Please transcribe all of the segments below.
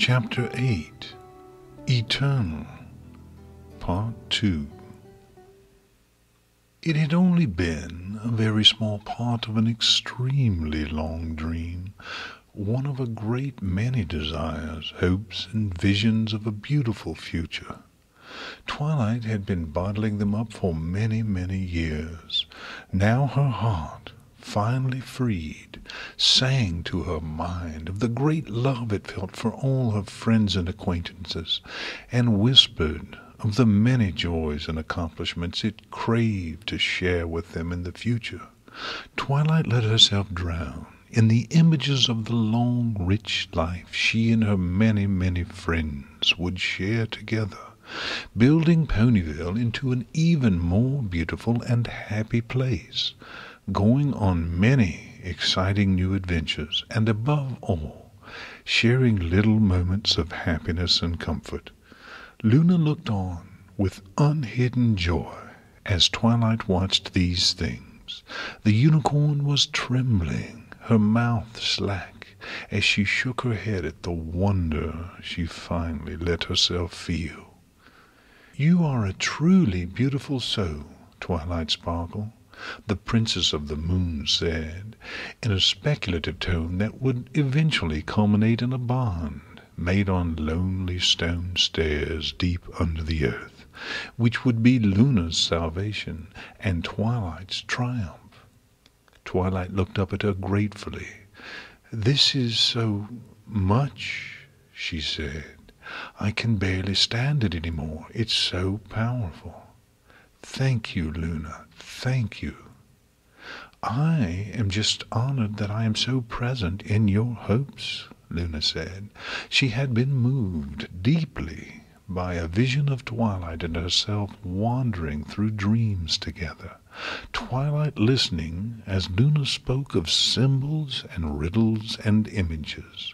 Chapter 8 Eternal Part 2. It had only been a very small part of an extremely long dream, one of a great many desires, hopes, and visions of a beautiful future. Twilight had been bottling them up for many, many years. Now her heart, finally freed, sang to her mind of the great love it felt for all her friends and acquaintances, and whispered of the many joys and accomplishments it craved to share with them in the future. Twilight let herself drown in the images of the long, rich life she and her many, many friends would share together, building Ponyville into an even more beautiful and happy place, going on many exciting new adventures, and above all, sharing little moments of happiness and comfort. Luna looked on with unhidden joy as Twilight watched these things. The unicorn was trembling, her mouth slack, as she shook her head at the wonder she finally let herself feel. "You are a truly beautiful soul, Twilight Sparkle," the Princess of the Moon said, in a speculative tone that would eventually culminate in a bond made on lonely stone stairs deep under the earth, which would be Luna's salvation and Twilight's triumph. Twilight looked up at her gratefully. "This is so much," she said. "I can barely stand it any more. It's so powerful." "Thank you, Luna, thank you." "I am just honored that I am so present in your hopes," Luna said. She had been moved deeply by a vision of Twilight and herself wandering through dreams together, Twilight listening as Luna spoke of symbols and riddles and images,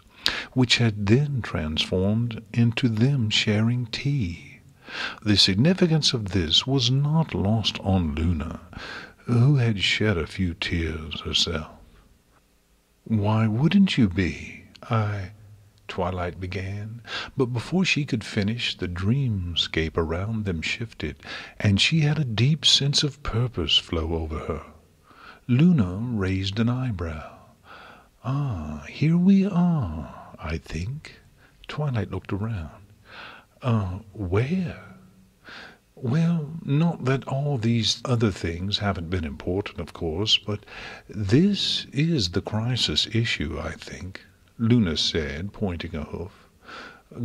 which had then transformed into them sharing tea. The significance of this was not lost on Luna, who had shed a few tears herself. "Why wouldn't you be? Twilight began, but before she could finish, the dreamscape around them shifted, and she had a deep sense of purpose flow over her. Luna raised an eyebrow. Here we are, I think." Twilight looked around. Where?" "Well, not that all these other things haven't been important, of course, but this is the crisis issue, I think," Luna said, pointing a hoof.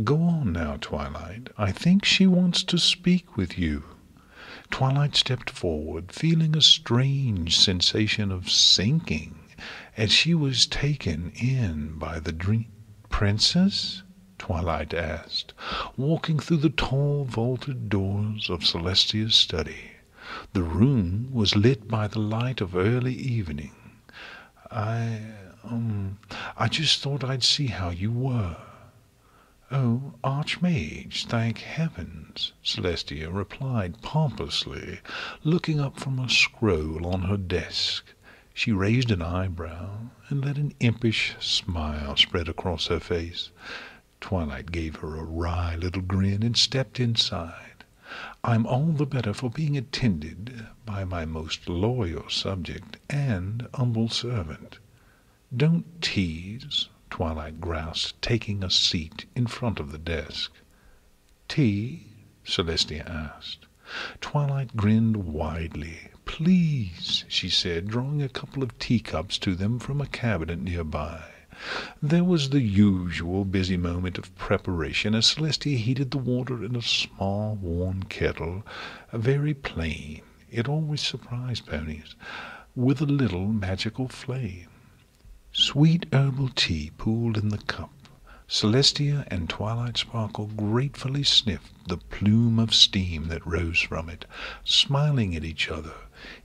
"Go on now, Twilight. I think she wants to speak with you." Twilight stepped forward, feeling a strange sensation of sinking, as she was taken in by the dream. "Princess?" Twilight asked, walking through the tall vaulted doors of Celestia's study. The room was lit by the light of early evening. I just thought I'd see how you were." "Oh, Archmage, thank heavens," Celestia replied pompously, looking up from a scroll on her desk. She raised an eyebrow and let an impish smile spread across her face. Twilight gave her a wry little grin and stepped inside. "I'm all the better for being attended by my most loyal subject and humble servant." "Don't tease," Twilight groused, taking a seat in front of the desk. "Tea?" Celestia asked. Twilight grinned widely. "Please," she said, drawing a couple of teacups to them from a cabinet nearby. There was the usual busy moment of preparation as Celestia heated the water in a small warm kettle, very plain, it always surprised ponies, with a little magical flame. Sweet herbal tea pooled in the cup. Celestia and Twilight Sparkle gratefully sniffed the plume of steam that rose from it, smiling at each other,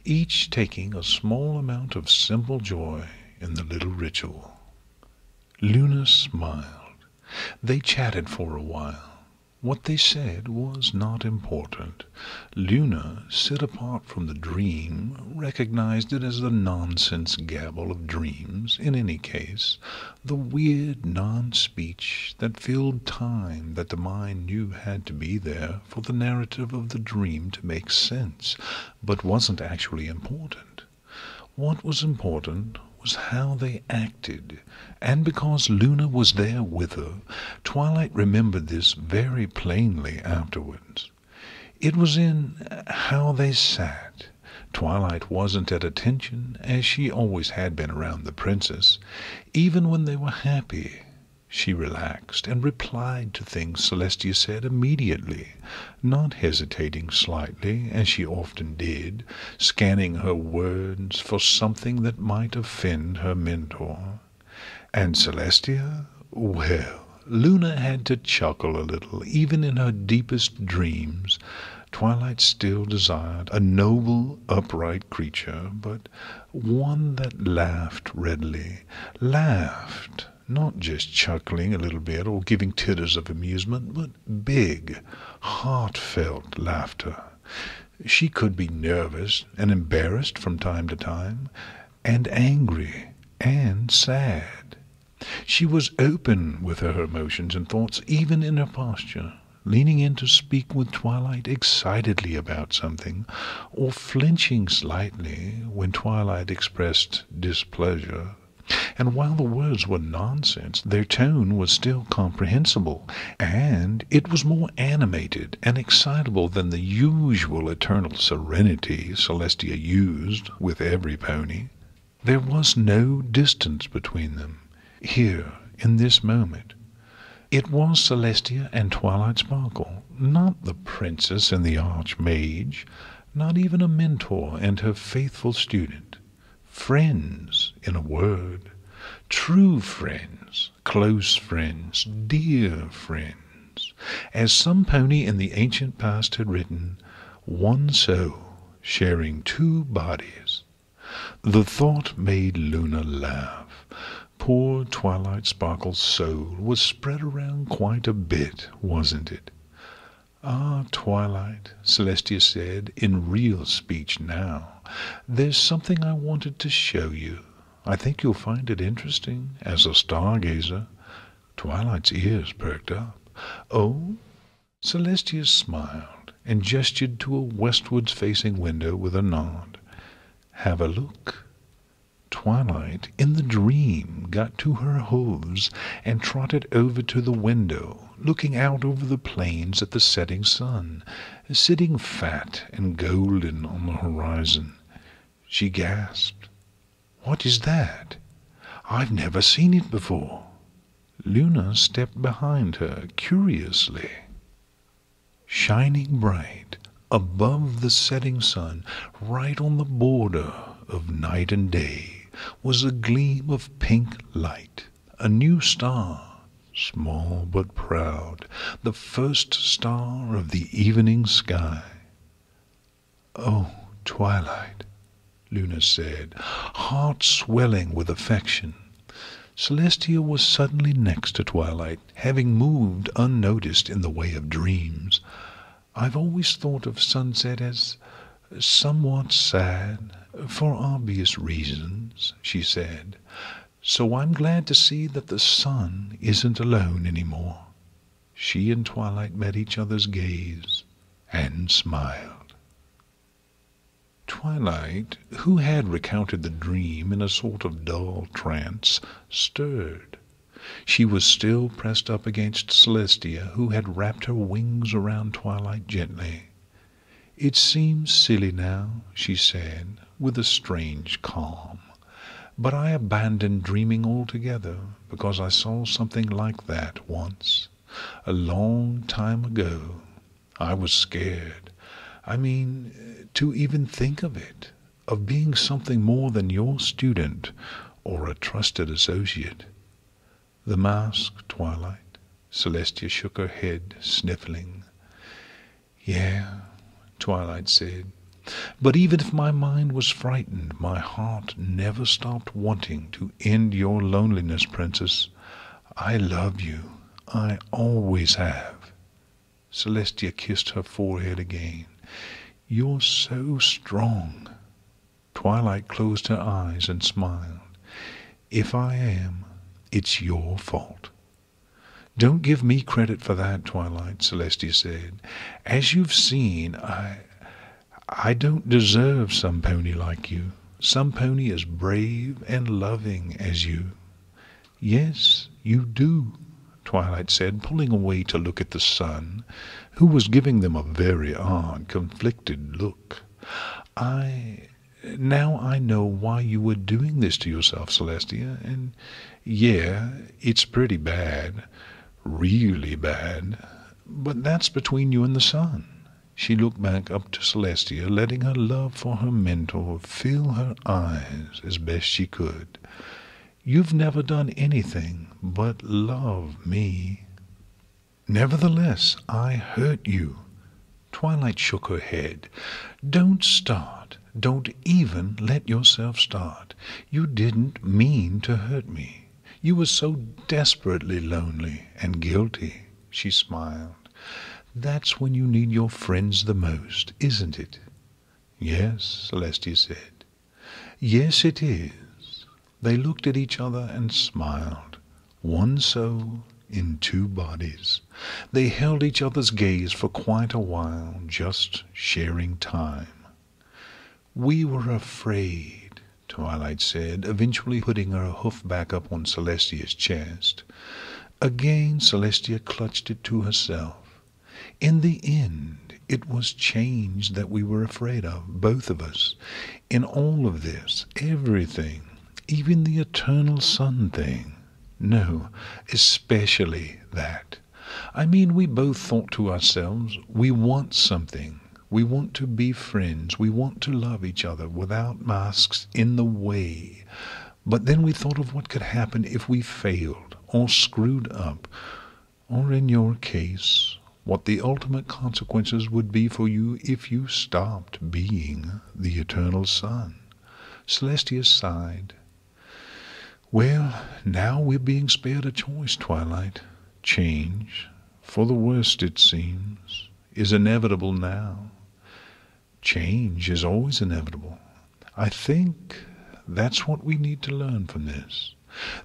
each taking a small amount of simple joy in the little ritual. Luna smiled. They chatted for a while. What they said was not important. Luna, set apart from the dream, recognized it as the nonsense gabble of dreams, in any case, the weird non-speech that filled time that the mind knew had to be there for the narrative of the dream to make sense, but wasn't actually important. What was important was how they acted, and because Luna was there with her, Twilight remembered this very plainly afterwards. It was in how they sat. Twilight wasn't at attention, as she always had been around the princess, even when they were happy. She relaxed and replied to things Celestia said immediately, not hesitating slightly, as she often did, scanning her words for something that might offend her mentor. And Celestia? Well, Luna had to chuckle a little, even in her deepest dreams. Twilight still desired a noble, upright creature, but one that laughed readily. Laughed, not just chuckling a little bit or giving titters of amusement, but big, heartfelt laughter. She could be nervous and embarrassed from time to time, and angry and sad. She was open with her emotions and thoughts, even in her posture, leaning in to speak with Twilight excitedly about something, or flinching slightly when Twilight expressed displeasure. And while the words were nonsense, their tone was still comprehensible, and it was more animated and excitable than the usual eternal serenity Celestia used with every pony. There was no distance between them, here, in this moment. It was Celestia and Twilight Sparkle, not the princess and the archmage, not even a mentor and her faithful student. Friends, in a word. True friends, close friends, dear friends. As some pony in the ancient past had written, one soul sharing two bodies. The thought made Luna laugh. Poor Twilight Sparkle's soul was spread around quite a bit, wasn't it? "Ah, Twilight," Celestia said, in real speech now, "there's something I wanted to show you. I think you'll find it interesting, as a stargazer." Twilight's ears perked up. "Oh?" Celestia smiled and gestured to a westwards-facing window with a nod. "Have a look." Twilight, in the dream, got to her hooves and trotted over to the window, looking out over the plains at the setting sun, sitting fat and golden on the horizon. She gasped, "What is that? I've never seen it before." Luna stepped behind her curiously. Shining bright above the setting sun, right on the border of night and day, was a gleam of pink light, a new star, small but proud, the first star of the evening sky. "Oh, Twilight," Luna said, heart swelling with affection. Celestia was suddenly next to Twilight, having moved unnoticed in the way of dreams. "I've always thought of sunset as somewhat sad, for obvious reasons," she said. "So I'm glad to see that the sun isn't alone any more." She and Twilight met each other's gaze and smiled. Twilight, who had recounted the dream in a sort of dull trance, stirred. She was still pressed up against Celestia, who had wrapped her wings around Twilight gently. "It seems silly now," she said, with a strange calm, "but I abandoned dreaming altogether because I saw something like that once, a long time ago. I was scared. I mean, to even think of it, of being something more than your student or a trusted associate." "The mask, Twilight?" Celestia shook her head, sniffling. "Yeah," Twilight said, "but even if my mind was frightened, my heart never stopped wanting to end your loneliness, Princess. I love you. I always have." Celestia kissed her forehead again. "You're so strong." Twilight closed her eyes and smiled. "If I am, it's your fault." "Don't give me credit for that, Twilight," Celestia said. "As you've seen, I don't deserve some pony like you. Some pony as brave and loving as you." "Yes, you do," Twilight said, pulling away to look at the sun, who was giving them a very odd, conflicted look. Now I know why you were doing this to yourself, Celestia, and yeah, it's pretty bad, really bad, but that's between you and the sun." She looked back up to Celestia, letting her love for her mentor fill her eyes as best she could. "You've never done anything but love me." "Nevertheless, I hurt you." Twilight shook her head. "Don't start. Don't even let yourself start. You didn't mean to hurt me. You were so desperately lonely and guilty." She smiled. "That's when you need your friends the most, isn't it?" "Yes," Celestia said. "Yes, it is." They looked at each other and smiled. One soul in two bodies. They held each other's gaze for quite a while, just sharing time. "We were afraid," Twilight said, eventually putting her hoof back up on Celestia's chest. Again Celestia clutched it to herself. In the end, it was change that we were afraid of, both of us. In all of this, everything, even the eternal sun thing. No, especially that. I mean, we both thought to ourselves, we want something. We want to be friends. We want to love each other without masks in the way. But then we thought of what could happen if we failed, or screwed up, or in your case, what the ultimate consequences would be for you if you stopped being the eternal sun. Celestia sighed. "Well, now we're being spared a choice, Twilight. Change, for the worst it seems, is inevitable now. Change is always inevitable. I think that's what we need to learn from this.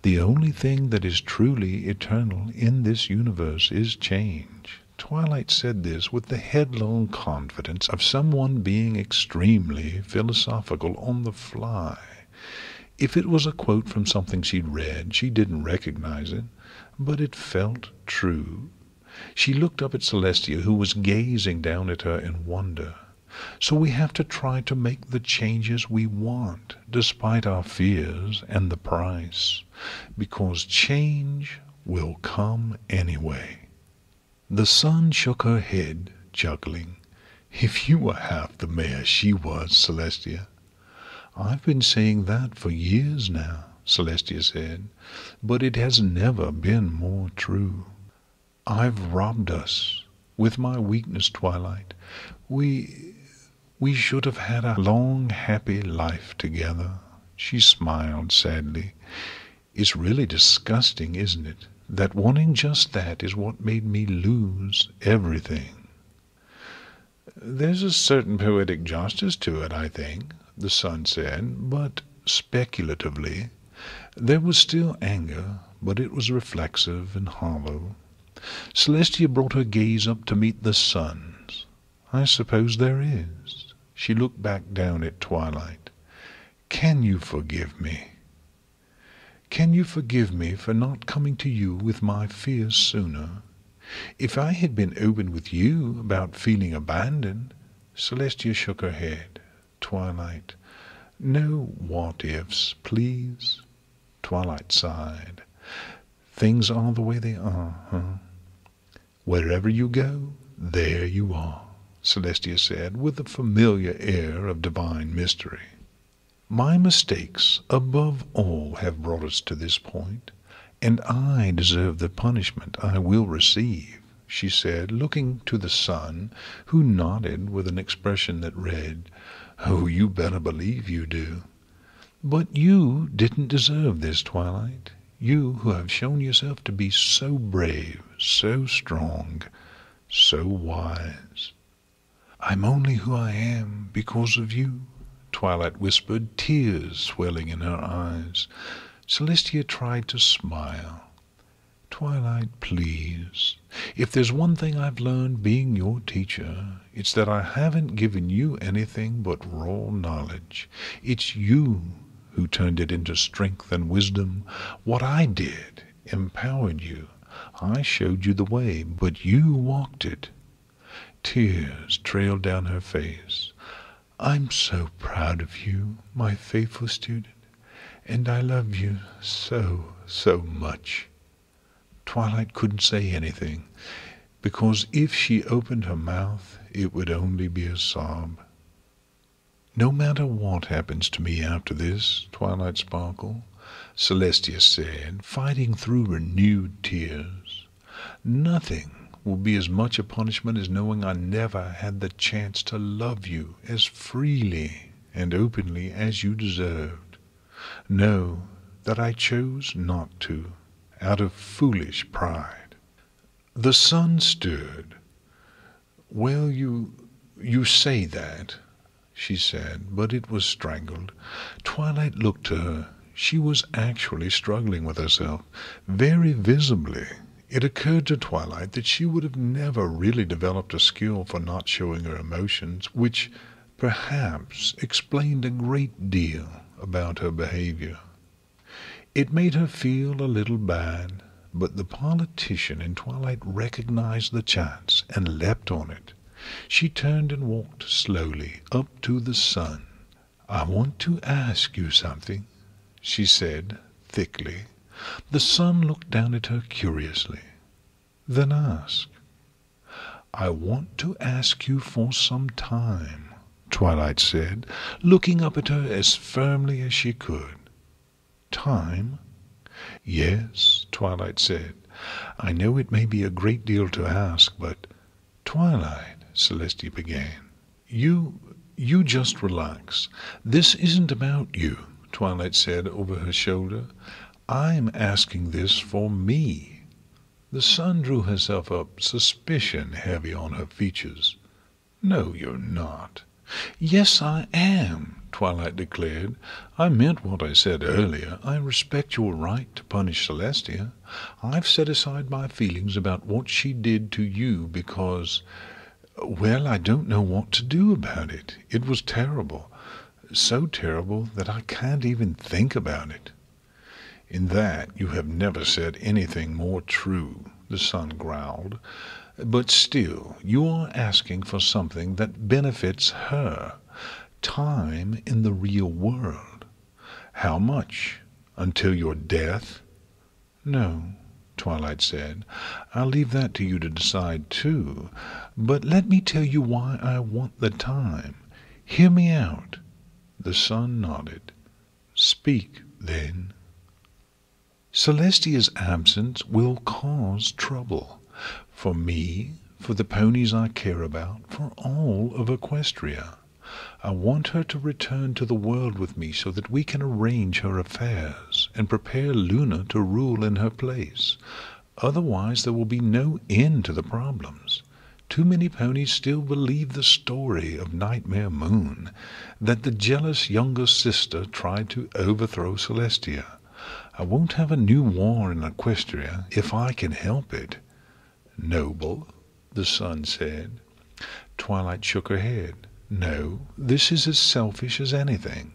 The only thing that is truly eternal in this universe is change." Twilight said this with the headlong confidence of someone being extremely philosophical on the fly. If it was a quote from something she'd read, she didn't recognize it, but it felt true. She looked up at Celestia, who was gazing down at her in wonder. "So we have to try to make the changes we want, despite our fears and the price, because change will come anyway." The sun shook her head, chuckling. "If you were half the mare she was, Celestia." "I've been saying that for years now," Celestia said, "but it has never been more true. I've robbed us, with my weakness, Twilight. We should have had a long, happy life together." She smiled sadly. "It's really disgusting, isn't it? That wanting just that is what made me lose everything." "There's a certain poetic justice to it, I think," the sun said, but speculatively. There was still anger, but it was reflexive and hollow. Celestia brought her gaze up to meet the sun's. "I suppose there is." She looked back down at Twilight. "Can you forgive me? Can you forgive me for not coming to you with my fears sooner? If I had been open with you about feeling abandoned—" Celestia shook her head. "Twilight, no what-ifs, please." Twilight sighed. "Things are the way they are, huh?" "Wherever you go, there you are," Celestia said, with a familiar air of divine mystery. "My mistakes, above all, have brought us to this point, and I deserve the punishment I will receive," she said, looking to the sun, who nodded with an expression that read, "Oh, you better believe you do." "But you didn't deserve this, Twilight. You who have shown yourself to be so brave, so strong. so wise. I'm only who I am because of you, Twilight whispered, tears swelling in her eyes. Celestia tried to smile. Twilight, please. If there's one thing I've learned being your teacher, it's that I haven't given you anything but raw knowledge. It's you who turned it into strength and wisdom. What I did empowered you. I showed you the way, but you walked it. Tears trailed down her face. I'm so proud of you, my faithful student, and I love you so, so much. Twilight couldn't say anything, because if she opened her mouth, it would only be a sob. No matter what happens to me after this, Twilight Sparkle, Celestia said, fighting through renewed tears, nothing will be as much a punishment as knowing I never had the chance to love you as freely and openly as you deserved. Know that I chose not to, out of foolish pride. The sun stirred. Well, you say that, she said, but it was strangled. Twilight looked to her. She was actually struggling with herself, very visibly. It occurred to Twilight that she would have never really developed a skill for not showing her emotions, which perhaps explained a great deal about her behavior. It made her feel a little bad, but the politician in Twilight recognized the chance and leapt on it. She turned and walked slowly up to the sun. I want to ask you something, she said thickly. The sun looked down at her curiously. Then ask. I want to ask you for some time, Twilight said, looking up at her as firmly as she could. Time? Yes, Twilight said. I know it may be a great deal to ask, but... Twilight, Celestia began. You just relax. This isn't about you, Twilight said over her shoulder. I'm asking this for me. The sun drew herself up, suspicion heavy on her features. No, you're not. Yes, I am, Twilight declared. I meant what I said earlier. I respect your right to punish Celestia. I've set aside my feelings about what she did to you because, well, I don't know what to do about it. It was terrible. So terrible that I can't even think about it. In that you have never said anything more true, the sun growled. But still, you are asking for something that benefits her. Time in the real world. How much? Until your death? No, Twilight said. I'll leave that to you to decide, too. But let me tell you why I want the time. Hear me out. The sun nodded. Speak, then. Celestia's absence will cause trouble. For me, for the ponies I care about, for all of Equestria. I want her to return to the world with me so that we can arrange her affairs and prepare Luna to rule in her place. Otherwise there will be no end to the problems. Too many ponies still believe the story of Nightmare Moon, that the jealous younger sister tried to overthrow Celestia. I won't have a new war in Equestria if I can help it. Noble, the sun said. Twilight shook her head. No, this is as selfish as anything.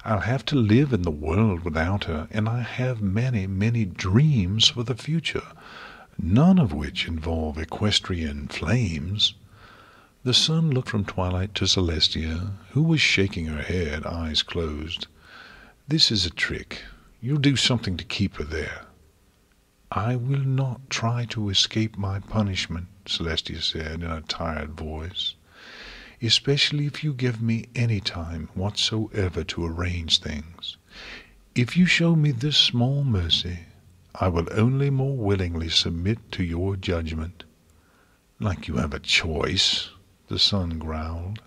I'll have to live in the world without her, and I have many, many dreams for the future, none of which involve equestrian flames. The sun looked from Twilight to Celestia, who was shaking her head, eyes closed. This is a trick. You'll do something to keep her there. I will not try to escape my punishment, Celestia said in a tired voice, especially if you give me any time whatsoever to arrange things. If you show me this small mercy, I will only more willingly submit to your judgment. Like you have a choice, the sun growled.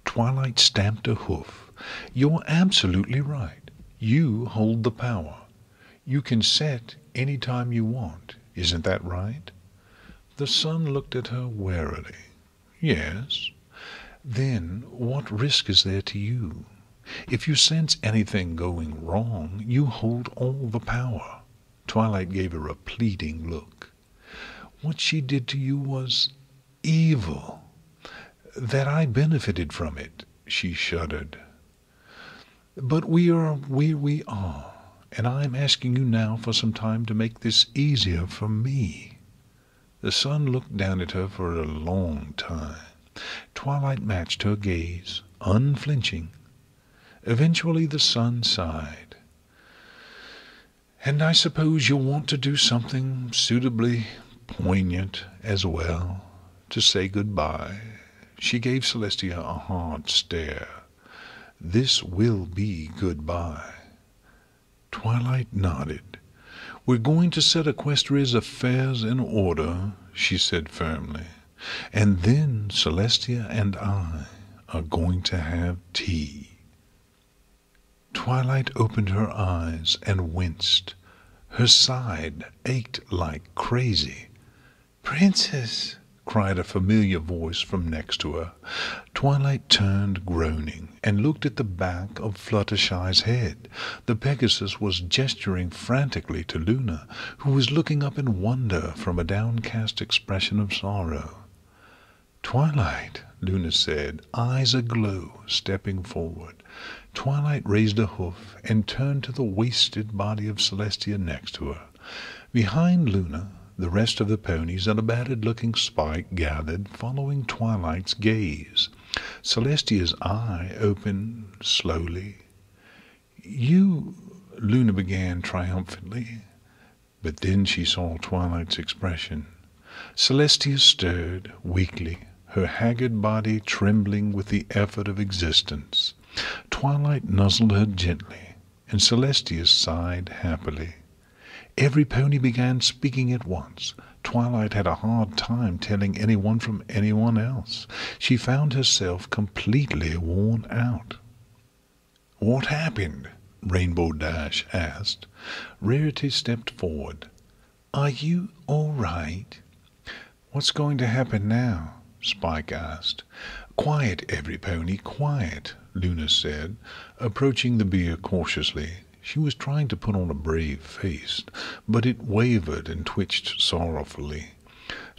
Twilight stamped a hoof. You're absolutely right. You hold the power. You can set any time you want. Isn't that right? The sun looked at her warily. Yes. Then what risk is there to you? If you sense anything going wrong, you hold all the power. Twilight gave her a pleading look. What she did to you was evil. That I benefited from it, she shuddered. But we are where we are, and I am asking you now for some time to make this easier for me. The sun looked down at her for a long time. Twilight matched her gaze, unflinching. Eventually the sun sighed. And I suppose you'll want to do something suitably poignant as well, to say goodbye. She gave Celestia a hard stare. This will be goodbye. Twilight nodded. We're going to set Equestria's affairs in order, she said firmly. And then Celestia and I are going to have tea. Twilight opened her eyes and winced. Her side ached like crazy. Princess, cried a familiar voice from next to her. Twilight turned, groaning, and looked at the back of Fluttershy's head. The Pegasus was gesturing frantically to Luna, who was looking up in wonder from a downcast expression of sorrow. Twilight, Luna said, eyes aglow, stepping forward. Twilight raised a hoof and turned to the wasted body of Celestia next to her. Behind Luna, the rest of the ponies and a battered-looking Spike gathered, following Twilight's gaze. Celestia's eye opened slowly. You, Luna began triumphantly, but then she saw Twilight's expression. Celestia stirred weakly, her haggard body trembling with the effort of existence. Twilight nuzzled her gently, and Celestia sighed happily. Every pony began speaking at once. Twilight had a hard time telling anyone from anyone else. She found herself completely worn out. "What happened?" Rainbow Dash asked. Rarity stepped forward. "Are you all right?" "What's going to happen now?" Spike asked. "Quiet, every pony, quiet," Luna said, approaching the bier cautiously. She was trying to put on a brave face, but it wavered and twitched sorrowfully.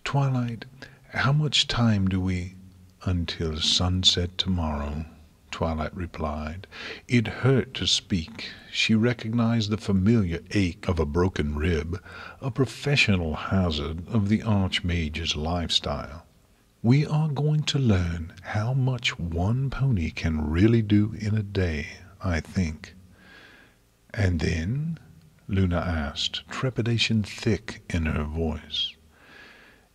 "Twilight, how much time do we—" "Until sunset tomorrow," Twilight replied. It hurt to speak. She recognized the familiar ache of a broken rib, a professional hazard of the Archmage's lifestyle. "We are going to learn how much one pony can really do in a day, I think." "And then?" Luna asked, trepidation thick in her voice.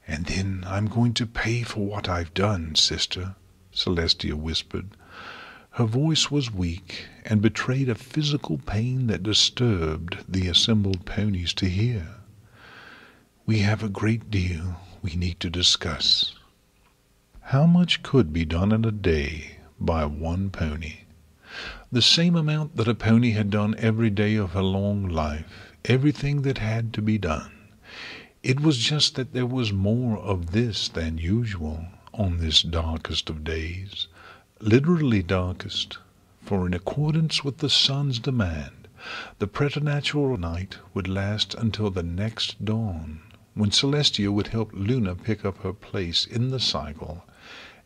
"And then I'm going to pay for what I've done, sister," Celestia whispered. Her voice was weak and betrayed a physical pain that disturbed the assembled ponies to hear. "We have a great deal we need to discuss." How much could be done in a day by one pony? The same amount that a pony had done every day of her long life, everything that had to be done. It was just that there was more of this than usual on this darkest of days, literally darkest, for in accordance with the sun's demand, the preternatural night would last until the next dawn, when Celestia would help Luna pick up her place in the cycle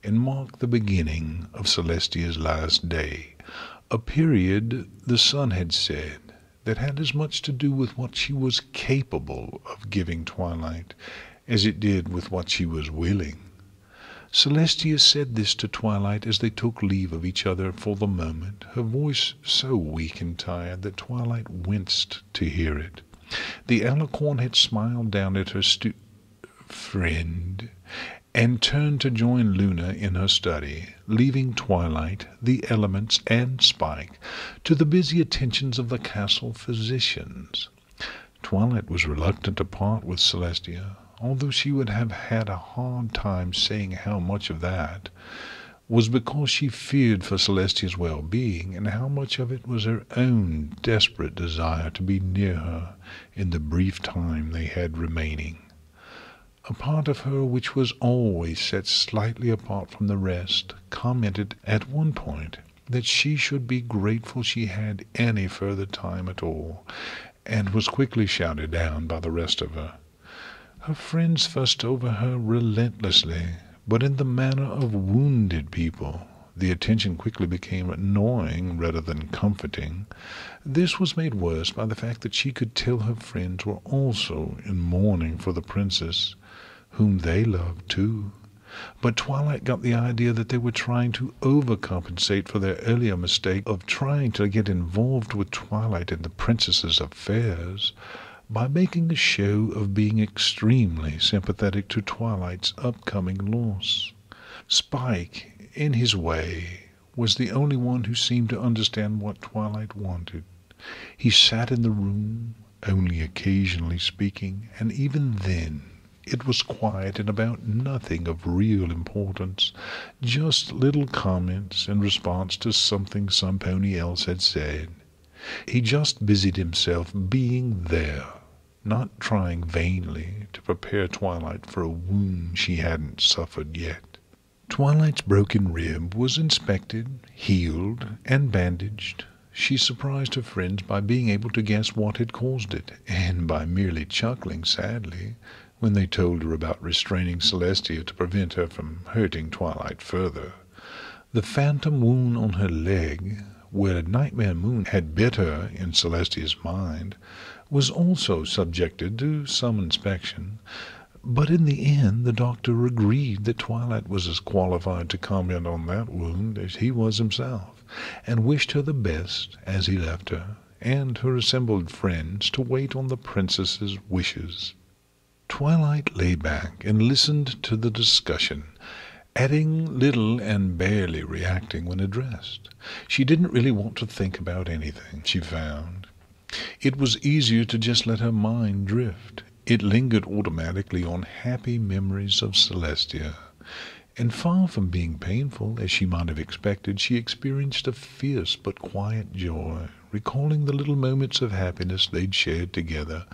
and mark the beginning of Celestia's last day. A period, the sun had said, that had as much to do with what she was capable of giving Twilight as it did with what she was willing. Celestia said this to Twilight as they took leave of each other for the moment, her voice so weak and tired that Twilight winced to hear it. The Alicorn had smiled down at her friend and turned to join Luna in her study, leaving Twilight, the Elements, and Spike to the busy attentions of the castle physicians. Twilight was reluctant to part with Celestia, although she would have had a hard time saying how much of that was because she feared for Celestia's well-being, and how much of it was her own desperate desire to be near her in the brief time they had remaining. A part of her which was always set slightly apart from the rest commented at one point that she should be grateful she had any further time at all, and was quickly shouted down by the rest of her. Her friends fussed over her relentlessly, but in the manner of wounded people. The attention quickly became annoying rather than comforting. This was made worse by the fact that she could tell her friends were also in mourning for the princess, whom they loved too. But Twilight got the idea that they were trying to overcompensate for their earlier mistake of trying to get involved with Twilight in the princess's affairs by making a show of being extremely sympathetic to Twilight's upcoming loss. Spike, in his way, was the only one who seemed to understand what Twilight wanted. He sat in the room, only occasionally speaking, and even then it was quiet and about nothing of real importance, just little comments in response to something some pony else had said. He just busied himself being there, not trying vainly to prepare Twilight for a wound she hadn't suffered yet. Twilight's broken rib was inspected, healed, and bandaged. She surprised her friends by being able to guess what had caused it, and by merely chuckling sadly when they told her about restraining Celestia to prevent her from hurting Twilight further. The phantom wound on her leg, where Nightmare Moon had bit her in Celestia's mind, was also subjected to some inspection. But in the end the doctor agreed that Twilight was as qualified to comment on that wound as he was himself, and wished her the best as he left her, and her assembled friends to wait on the princess's wishes. Twilight lay back and listened to the discussion, adding little and barely reacting when addressed. She didn't really want to think about anything, she found. It was easier to just let her mind drift. It lingered automatically on happy memories of Celestia, and far from being painful, as she might have expected, she experienced a fierce but quiet joy, recalling the little moments of happiness they'd shared together,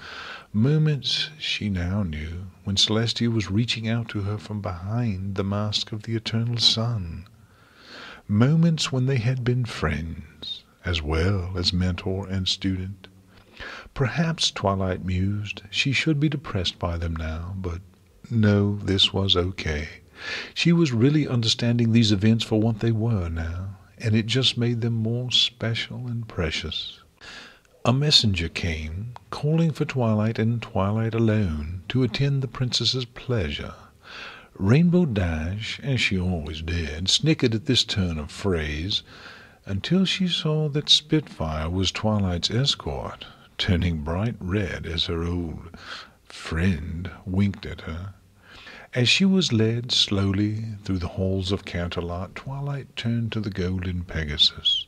moments she now knew when Celestia was reaching out to her from behind the mask of the eternal sun, moments when they had been friends, as well as mentor and student. Perhaps, Twilight mused, she should be depressed by them now, but no, this was okay. She was really understanding these events for what they were now, and it just made them more special and precious. A messenger came, calling for Twilight and Twilight alone to attend the princess's pleasure. Rainbow Dash, as she always did, snickered at this turn of phrase, until she saw that Spitfire was Twilight's escort, turning bright red as her old friend winked at her. As she was led slowly through the halls of Canterlot, Twilight turned to the golden Pegasus.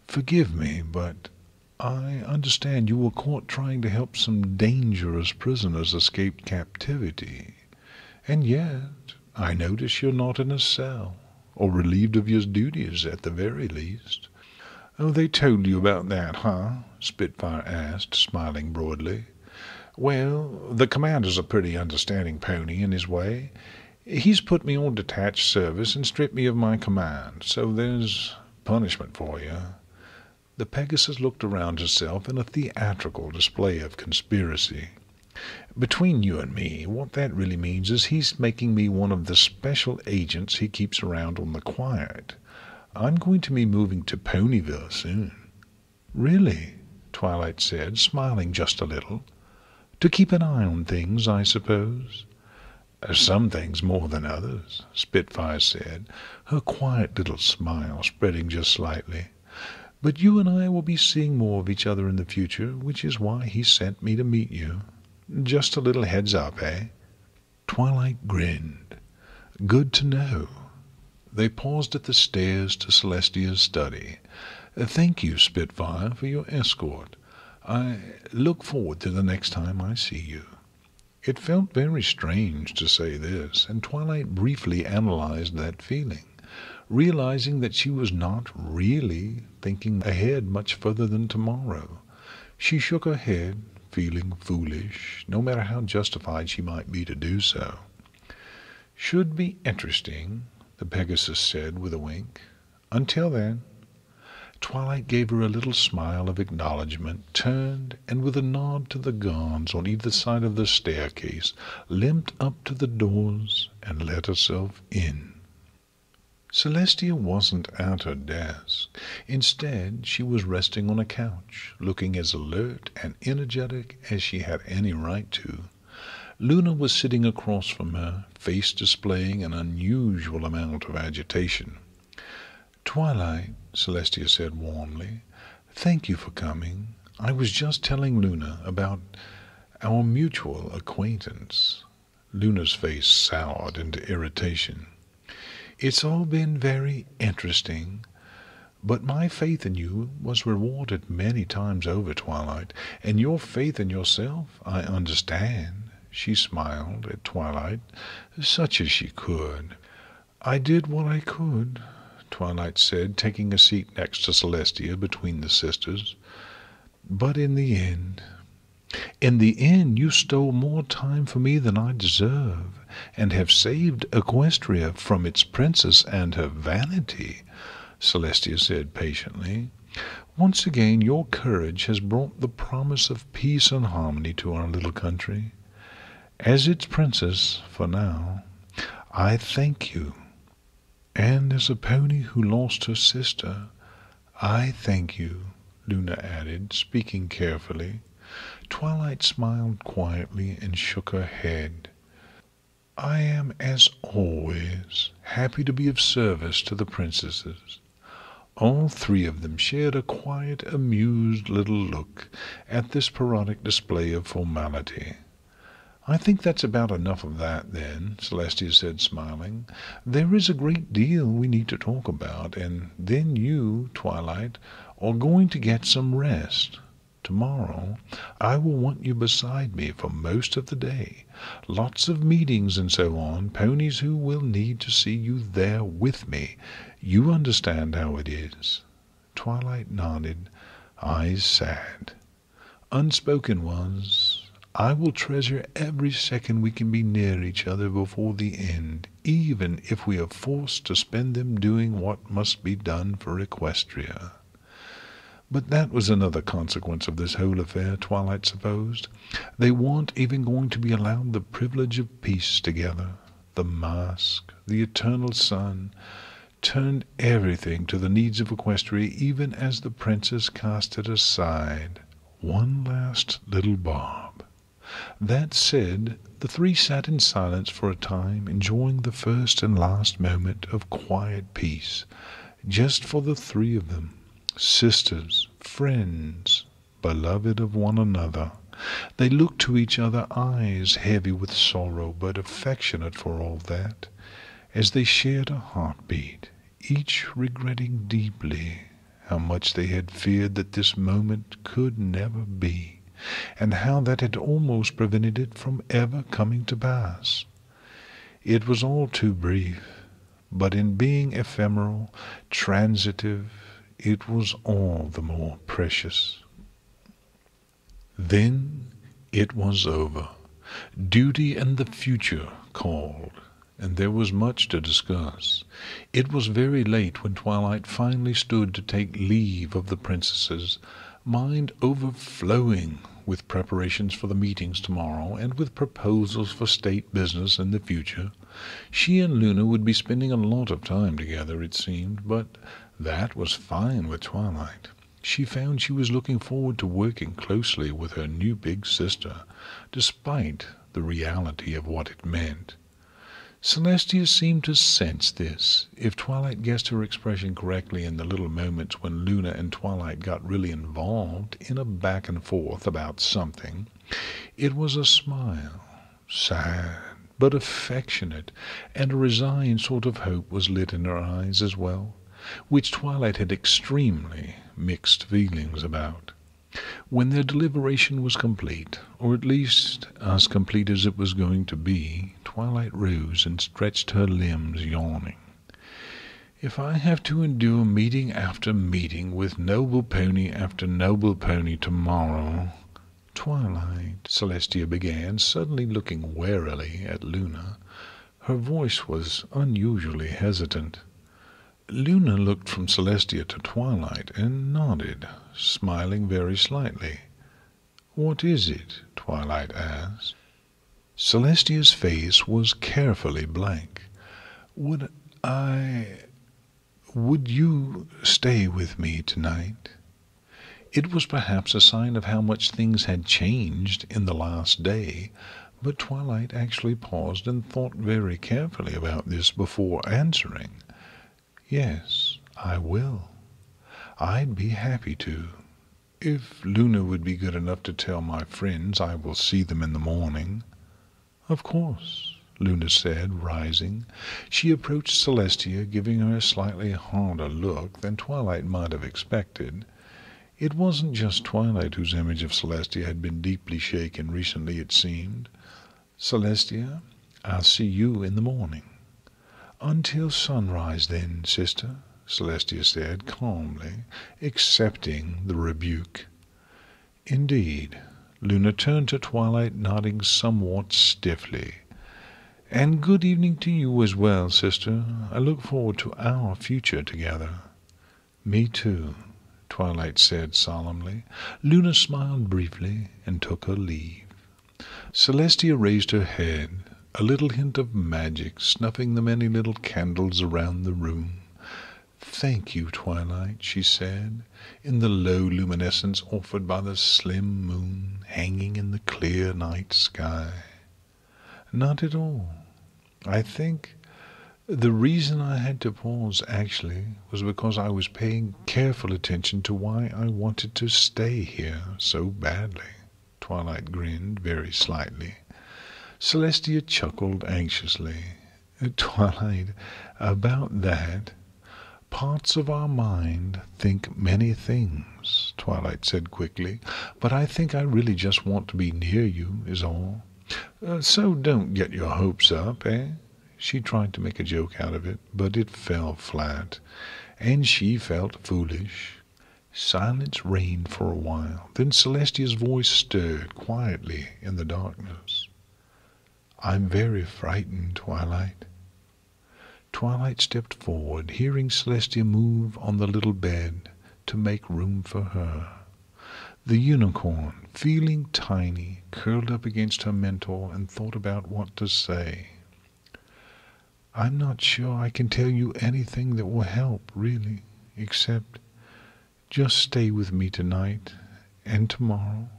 "Forgive me, but I understand you were caught trying to help some dangerous prisoners escape captivity. And yet I notice you're not in a cell, or relieved of your duties at the very least." "Oh, they told you about that, huh?" Spitfire asked, smiling broadly. "Well, the commander's a pretty understanding pony in his way. He's put me on detached service and stripped me of my command, so there's punishment for you." The Pegasus looked around herself in a theatrical display of conspiracy. "Between you and me, what that really means is he's making me one of the special agents he keeps around on the quiet. I'm going to be moving to Ponyville soon." "Really?" Twilight said, smiling just a little. "To keep an eye on things, I suppose?" "Some things more than others," Spitfire said, her quiet little smile spreading just slightly. "But you and I will be seeing more of each other in the future, which is why he sent me to meet you. Just a little heads up, eh?" Twilight grinned. "Good to know." They paused at the stairs to Celestia's study. "Thank you, Spitfire, for your escort. I look forward to the next time I see you." It felt very strange to say this, and Twilight briefly analyzed that feeling, realizing that she was not really thinking ahead much further than tomorrow. She shook her head, feeling foolish, no matter how justified she might be to do so. "Should be interesting," the Pegasus said with a wink. "Until then." Twilight gave her a little smile of acknowledgment, turned, and with a nod to the guards on either side of the staircase, limped up to the doors and let herself in. Celestia wasn't at her desk. Instead, she was resting on a couch, looking as alert and energetic as she had any right to. Luna was sitting across from her, face displaying an unusual amount of agitation. "Twilight," Celestia said warmly, "thank you for coming. I was just telling Luna about our mutual acquaintance." Luna's face soured into irritation. "It's all been very interesting, but my faith in you was rewarded many times over, Twilight, and your faith in yourself, I understand." She smiled at Twilight, such as she could. "I did what I could," Twilight said, taking a seat next to Celestia between the sisters. "But in the end you stole more time from me than I deserve, and have saved Equestria from its princess and her vanity," Celestia said patiently. "Once again your courage has brought the promise of peace and harmony to our little country. As its princess, for now, I thank you. And as a pony who lost her sister, I thank you," Luna added, speaking carefully. Twilight smiled quietly and shook her head. "I am, as always, happy to be of service to the princesses." All three of them shared a quiet, amused little look at this parodic display of formality. "I think that's about enough of that, then," Celestia said, smiling. "There is a great deal we need to talk about, and then you, Twilight, are going to get some rest. Tomorrow I will want you beside me for most of the day. Lots of meetings and so on, ponies who will need to see you there with me. You understand how it is." Twilight nodded, eyes sad. Unspoken was, "I will treasure every second we can be near each other before the end, even if we are forced to spend them doing what must be done for Equestria." But that was another consequence of this whole affair, Twilight supposed. They weren't even going to be allowed the privilege of peace together. The mask, the eternal sun, turned everything to the needs of Equestria, even as the princess cast it aside. One last little barb. That said, the three sat in silence for a time, enjoying the first and last moment of quiet peace, just for the three of them, sisters, friends, beloved of one another. They looked to each other, eyes heavy with sorrow, but affectionate for all that, as they shared a heartbeat, each regretting deeply how much they had feared that this moment could never be, and how that had almost prevented it from ever coming to pass. It was all too brief, but in being ephemeral, transitive, it was all the more precious. Then it was over. Duty and the future called, and there was much to discuss. It was very late when Twilight finally stood to take leave of the princesses, mind overflowing with preparations for the meetings tomorrow, and with proposals for state business in the future. She and Luna would be spending a lot of time together, it seemed, but that was fine with Twilight. She found she was looking forward to working closely with her new big sister, despite the reality of what it meant. Celestia seemed to sense this, if Twilight guessed her expression correctly in the little moments when Luna and Twilight got really involved in a back and forth about something. It was a smile, sad but affectionate, and a resigned sort of hope was lit in her eyes as well, which Twilight had extremely mixed feelings about. When their deliberation was complete, or at least as complete as it was going to be, Twilight rose and stretched her limbs, yawning. "If I have to endure meeting after meeting with noble pony after noble pony tomorrow," "Twilight," Celestia began, suddenly looking warily at Luna. Her voice was unusually hesitant. Luna looked from Celestia to Twilight and nodded, smiling very slightly. "What is it?" Twilight asked. Celestia's face was carefully blank. Would you stay with me tonight?" It was perhaps a sign of how much things had changed in the last day, but Twilight actually paused and thought very carefully about this before answering. "Yes, I will. I'd be happy to. If Luna would be good enough to tell my friends I will see them in the morning." "Of course," Luna said, rising. She approached Celestia, giving her a slightly harder look than Twilight might have expected. It wasn't just Twilight whose image of Celestia had been deeply shaken recently, it seemed. "Celestia, I'll see you in the morning." "Until sunrise, then, sister," Celestia said calmly, accepting the rebuke. "Indeed." Luna turned to Twilight, nodding somewhat stiffly. "And good evening to you as well, sister. I look forward to our future together." "Me too," Twilight said solemnly. Luna smiled briefly and took her leave. Celestia raised her head, a little hint of magic snuffing the many little candles around the room. "Thank you, Twilight," she said, in the low luminescence offered by the slim moon hanging in the clear night sky. "Not at all. I think the reason I had to pause, actually, was because I was paying careful attention to why I wanted to stay here so badly." Twilight grinned very slightly. Celestia chuckled anxiously. "Twilight, about that, parts of our mind think many things," Twilight said quickly, "but I think I really just want to be near you, is all. So don't get your hopes up, eh?" She tried to make a joke out of it, but it fell flat, and she felt foolish. Silence reigned for a while. Then Celestia's voice stirred quietly in the darkness. "I'm very frightened, Twilight." Twilight stepped forward, hearing Celestia move on the little bed to make room for her. The unicorn, feeling tiny, curled up against her mentor and thought about what to say. "I'm not sure I can tell you anything that will help, really, except just stay with me tonight and tomorrow,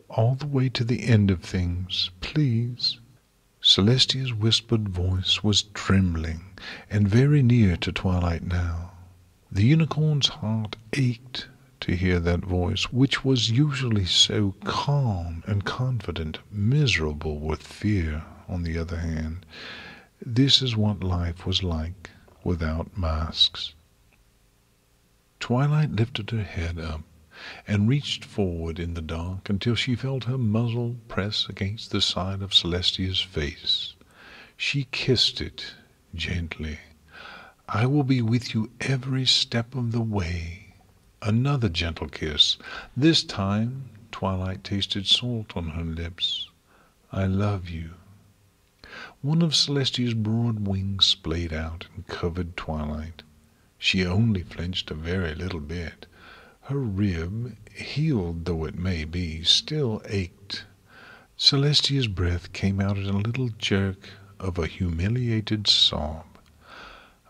all the way to the end of things, please." Celestia's whispered voice was trembling and very near to Twilight now. The unicorn's heart ached to hear that voice, which was usually so calm and confident, miserable with fear, on the other hand. This is what life was like without masks. Twilight lifted her head up and reached forward in the dark until she felt her muzzle press against the side of Celestia's face. She kissed it gently. "I will be with you every step of the way." Another gentle kiss. This time Twilight tasted salt on her lips. "I love you." One of Celestia's broad wings splayed out and covered Twilight. She only flinched a very little bit. Her rib, healed though it may be, still ached. Celestia's breath came out in a little jerk of a humiliated sob.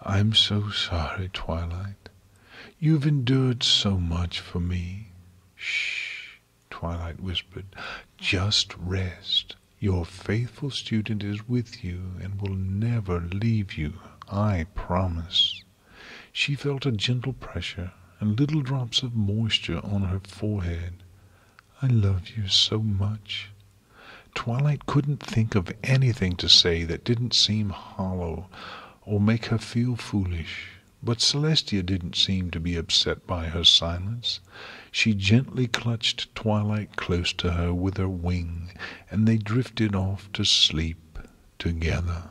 "I'm so sorry, Twilight. You've endured so much for me." "Shh," Twilight whispered. "Just rest. Your faithful student is with you and will never leave you, I promise." She felt a gentle pressure and little drops of moisture on her forehead. "I love you so much." Twilight couldn't think of anything to say that didn't seem hollow or make her feel foolish, but Celestia didn't seem to be upset by her silence. She gently clutched Twilight close to her with her wing, and they drifted off to sleep together.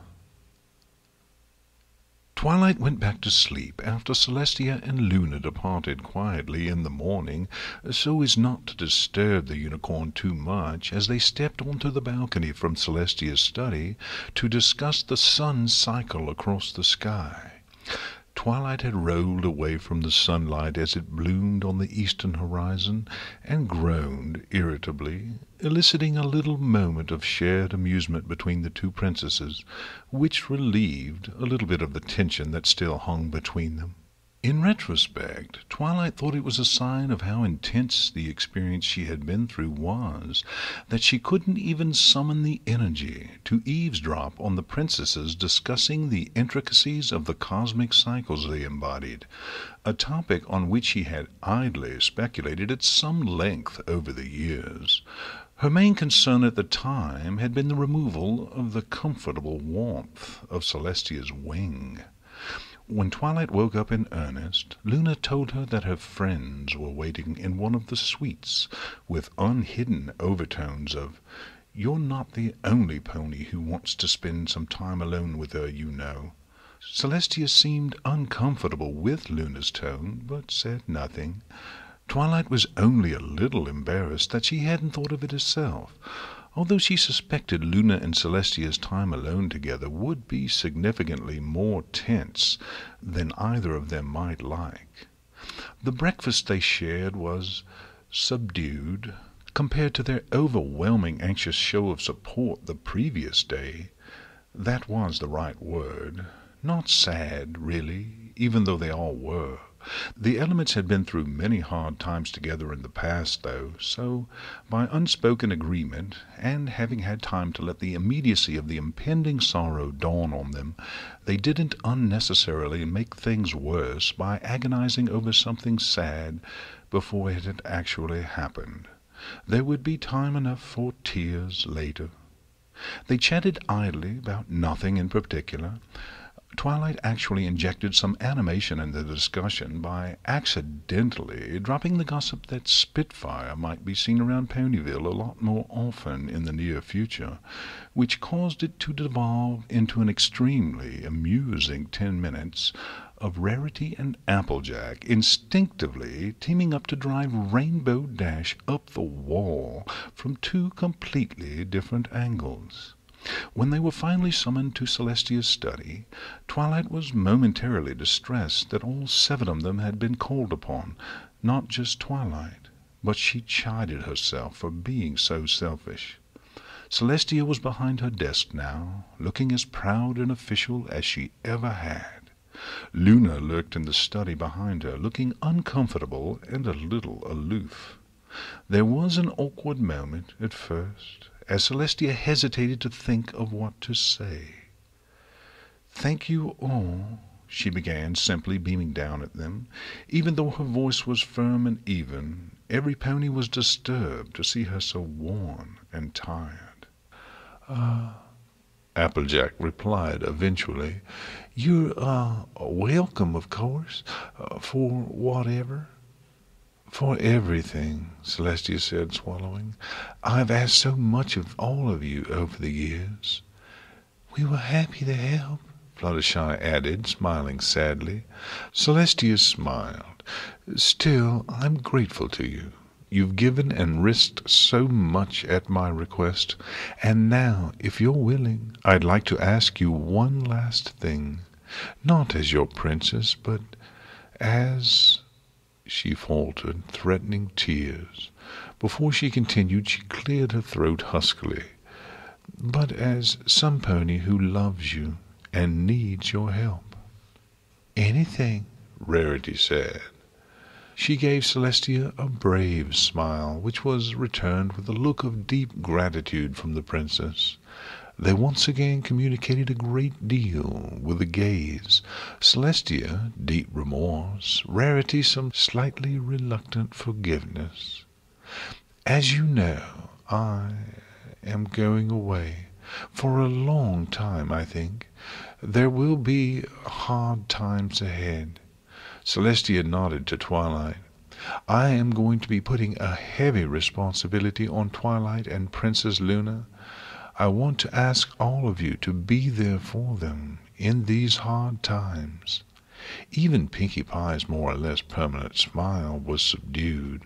Twilight went back to sleep after Celestia and Luna departed quietly in the morning, so as not to disturb the unicorn too much as they stepped onto the balcony from Celestia's study to discuss the sun's cycle across the sky. Twilight had rolled away from the sunlight as it bloomed on the eastern horizon, and groaned irritably, eliciting a little moment of shared amusement between the two princesses, which relieved a little bit of the tension that still hung between them. In retrospect, Twilight thought it was a sign of how intense the experience she had been through was, that she couldn't even summon the energy to eavesdrop on the princesses discussing the intricacies of the cosmic cycles they embodied, a topic on which she had idly speculated at some length over the years. Her main concern at the time had been the removal of the comfortable warmth of Celestia's wing. When Twilight woke up in earnest, Luna told her that her friends were waiting in one of the suites, with unhidden overtones of, "You're not the only pony who wants to spend some time alone with her, you know." Celestia seemed uncomfortable with Luna's tone, but said nothing. Twilight was only a little embarrassed that she hadn't thought of it herself, although she suspected Luna and Celestia's time alone together would be significantly more tense than either of them might like. The breakfast they shared was subdued compared to their overwhelming anxious show of support the previous day. That was the right word. Not sad, really, even though they all were. The Elements had been through many hard times together in the past, though, so by unspoken agreement, and having had time to let the immediacy of the impending sorrow dawn on them, they didn't unnecessarily make things worse by agonizing over something sad before it had actually happened. There would be time enough for tears later. They chatted idly about nothing in particular. Twilight actually injected some animation in the discussion by accidentally dropping the gossip that Spitfire might be seen around Ponyville a lot more often in the near future, which caused it to devolve into an extremely amusing 10 minutes of Rarity and Applejack instinctively teaming up to drive Rainbow Dash up the wall from two completely different angles. When they were finally summoned to Celestia's study, Twilight was momentarily distressed that all 7 of them had been called upon, not just Twilight, but she chided herself for being so selfish. Celestia was behind her desk now, looking as proud and official as she ever had. Luna lurked in the study behind her, looking uncomfortable and a little aloof. There was an awkward moment at first, as Celestia hesitated to think of what to say. "Thank you all," she began, simply beaming down at them. Even though her voice was firm and even, every pony was disturbed to see her so worn and tired. Applejack replied eventually. "You're, welcome, of course, for whatever." "For everything," Celestia said, swallowing. "I've asked so much of all of you over the years." "We were happy to help," Fluttershy added, smiling sadly. Celestia smiled. "Still, I'm grateful to you. You've given and risked so much at my request, and now, if you're willing, I'd like to ask you one last thing. Not as your princess, but as—" She faltered, threatening tears. Before she continued, she cleared her throat huskily. "But as some pony who loves you and needs your help." "Anything," Rarity said. She gave Celestia a brave smile, which was returned with a look of deep gratitude from the princess. They once again communicated a great deal with a gaze. Celestia, deep remorse; Rarity, some slightly reluctant forgiveness. "As you know, I am going away. For a long time, I think. There will be hard times ahead." Celestia nodded to Twilight. "I am going to be putting a heavy responsibility on Twilight and Princess Luna. I want to ask all of you to be there for them, in these hard times. Even Pinkie Pie's more or less permanent smile was subdued.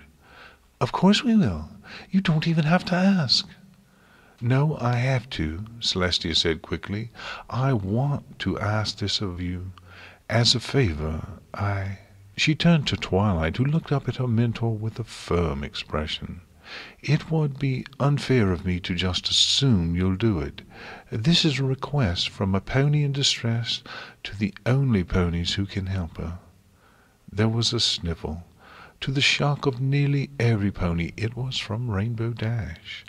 "Of course we will. You don't even have to ask." "No, I have to," Celestia said quickly. "I want to ask this of you. As a favor, She turned to Twilight, who looked up at her mentor with a firm expression. "It would be unfair of me to just assume you'll do it. This is a request from a pony in distress to the only ponies who can help her." There was a sniffle. To the shock of nearly every pony, it was from Rainbow Dash.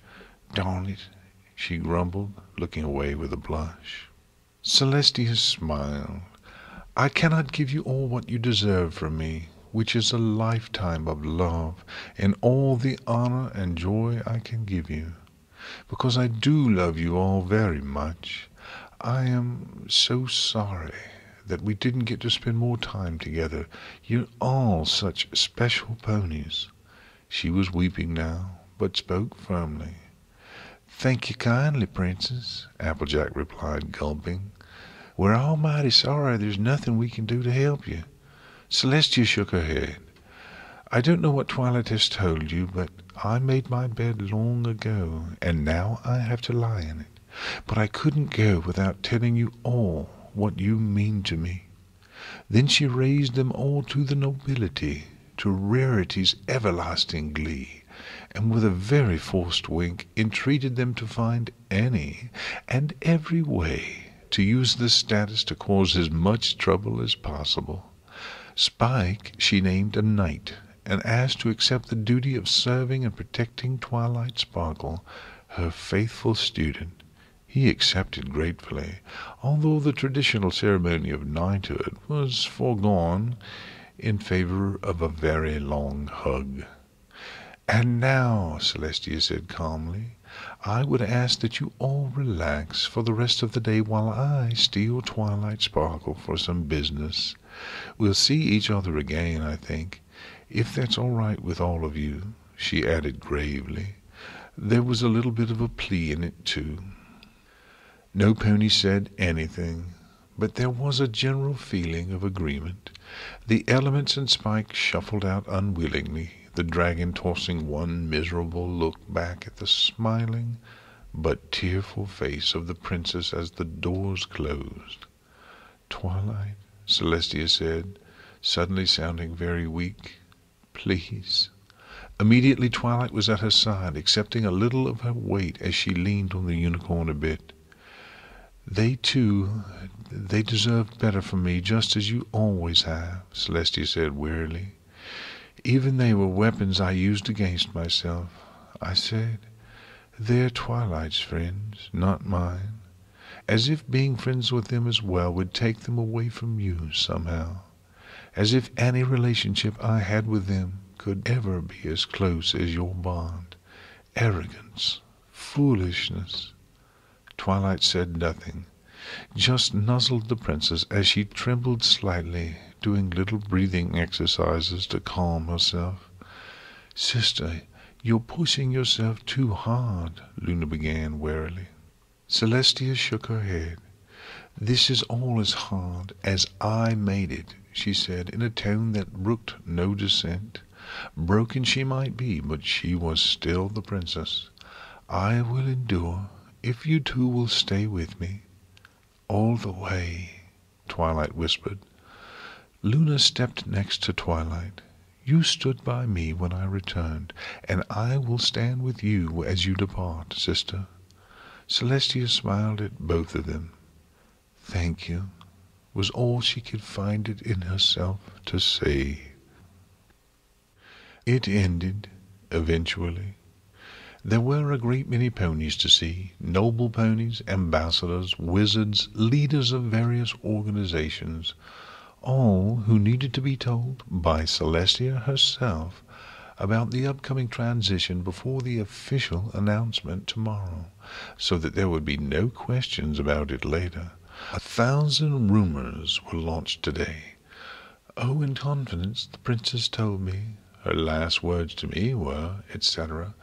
"Darn it," she grumbled, looking away with a blush. Celestia smiled. "I cannot give you all what you deserve from me, which is a lifetime of love and all the honor and joy I can give you, because I do love you all very much. I am so sorry that we didn't get to spend more time together. You're all such special ponies." She was weeping now, but spoke firmly. "Thank you kindly, Princess," Applejack replied, gulping. "We're all mighty sorry there's nothing we can do to help you." Celestia shook her head. "I don't know what Twilight has told you, but I made my bed long ago, and now I have to lie in it. But I couldn't go without telling you all what you mean to me." Then she raised them all to the nobility, to Rarity's everlasting glee, and with a very forced wink entreated them to find any and every way to use this status to cause as much trouble as possible. Spike she named a knight, and asked to accept the duty of serving and protecting Twilight Sparkle, her faithful student. He accepted gratefully, although the traditional ceremony of knighthood was foregone in favor of a very long hug. "And now," Celestia said calmly, "I would ask that you all relax for the rest of the day while I steal Twilight Sparkle for some business. We'll see each other again, I think, if that's all right with all of you," she added gravely. There was a little bit of a plea in it, too. No pony said anything, but there was a general feeling of agreement. The elements and Spike shuffled out unwillingly, the dragon tossing one miserable look back at the smiling but tearful face of the princess as the doors closed. "Twilight," Celestia said, suddenly sounding very weak, "please." Immediately Twilight was at her side, accepting a little of her weight as she leaned on the unicorn a bit. They deserve better from me, just as you always have," Celestia said wearily. "Even they were weapons I used against myself. I said, they're Twilight's friends, not mine, as if being friends with them as well would take them away from you somehow, as if any relationship I had with them could ever be as close as your bond. Arrogance, foolishness." Twilight said nothing, just nuzzled the princess as she trembled slightly, doing little breathing exercises to calm herself. "Sister, you're pushing yourself too hard," Luna began wearily. Celestia shook her head. "This is all as hard as I made it," she said in a tone that brooked no dissent. Broken she might be, but she was still the princess. "I will endure, if you two will stay with me." "All the way," Twilight whispered. Luna stepped next to Twilight. "You stood by me when I returned, and I will stand with you as you depart, sister." Celestia smiled at both of them. "Thank you," was all she could find it in herself to say. It ended, eventually. There were a great many ponies to see, noble ponies, ambassadors, wizards, leaders of various organizations, all who needed to be told by Celestia herself about the upcoming transition before the official announcement tomorrow, so that there would be no questions about it later. 1,000 rumors were launched today. "Oh, in confidence, the princess told me. Her last words to me were, etc."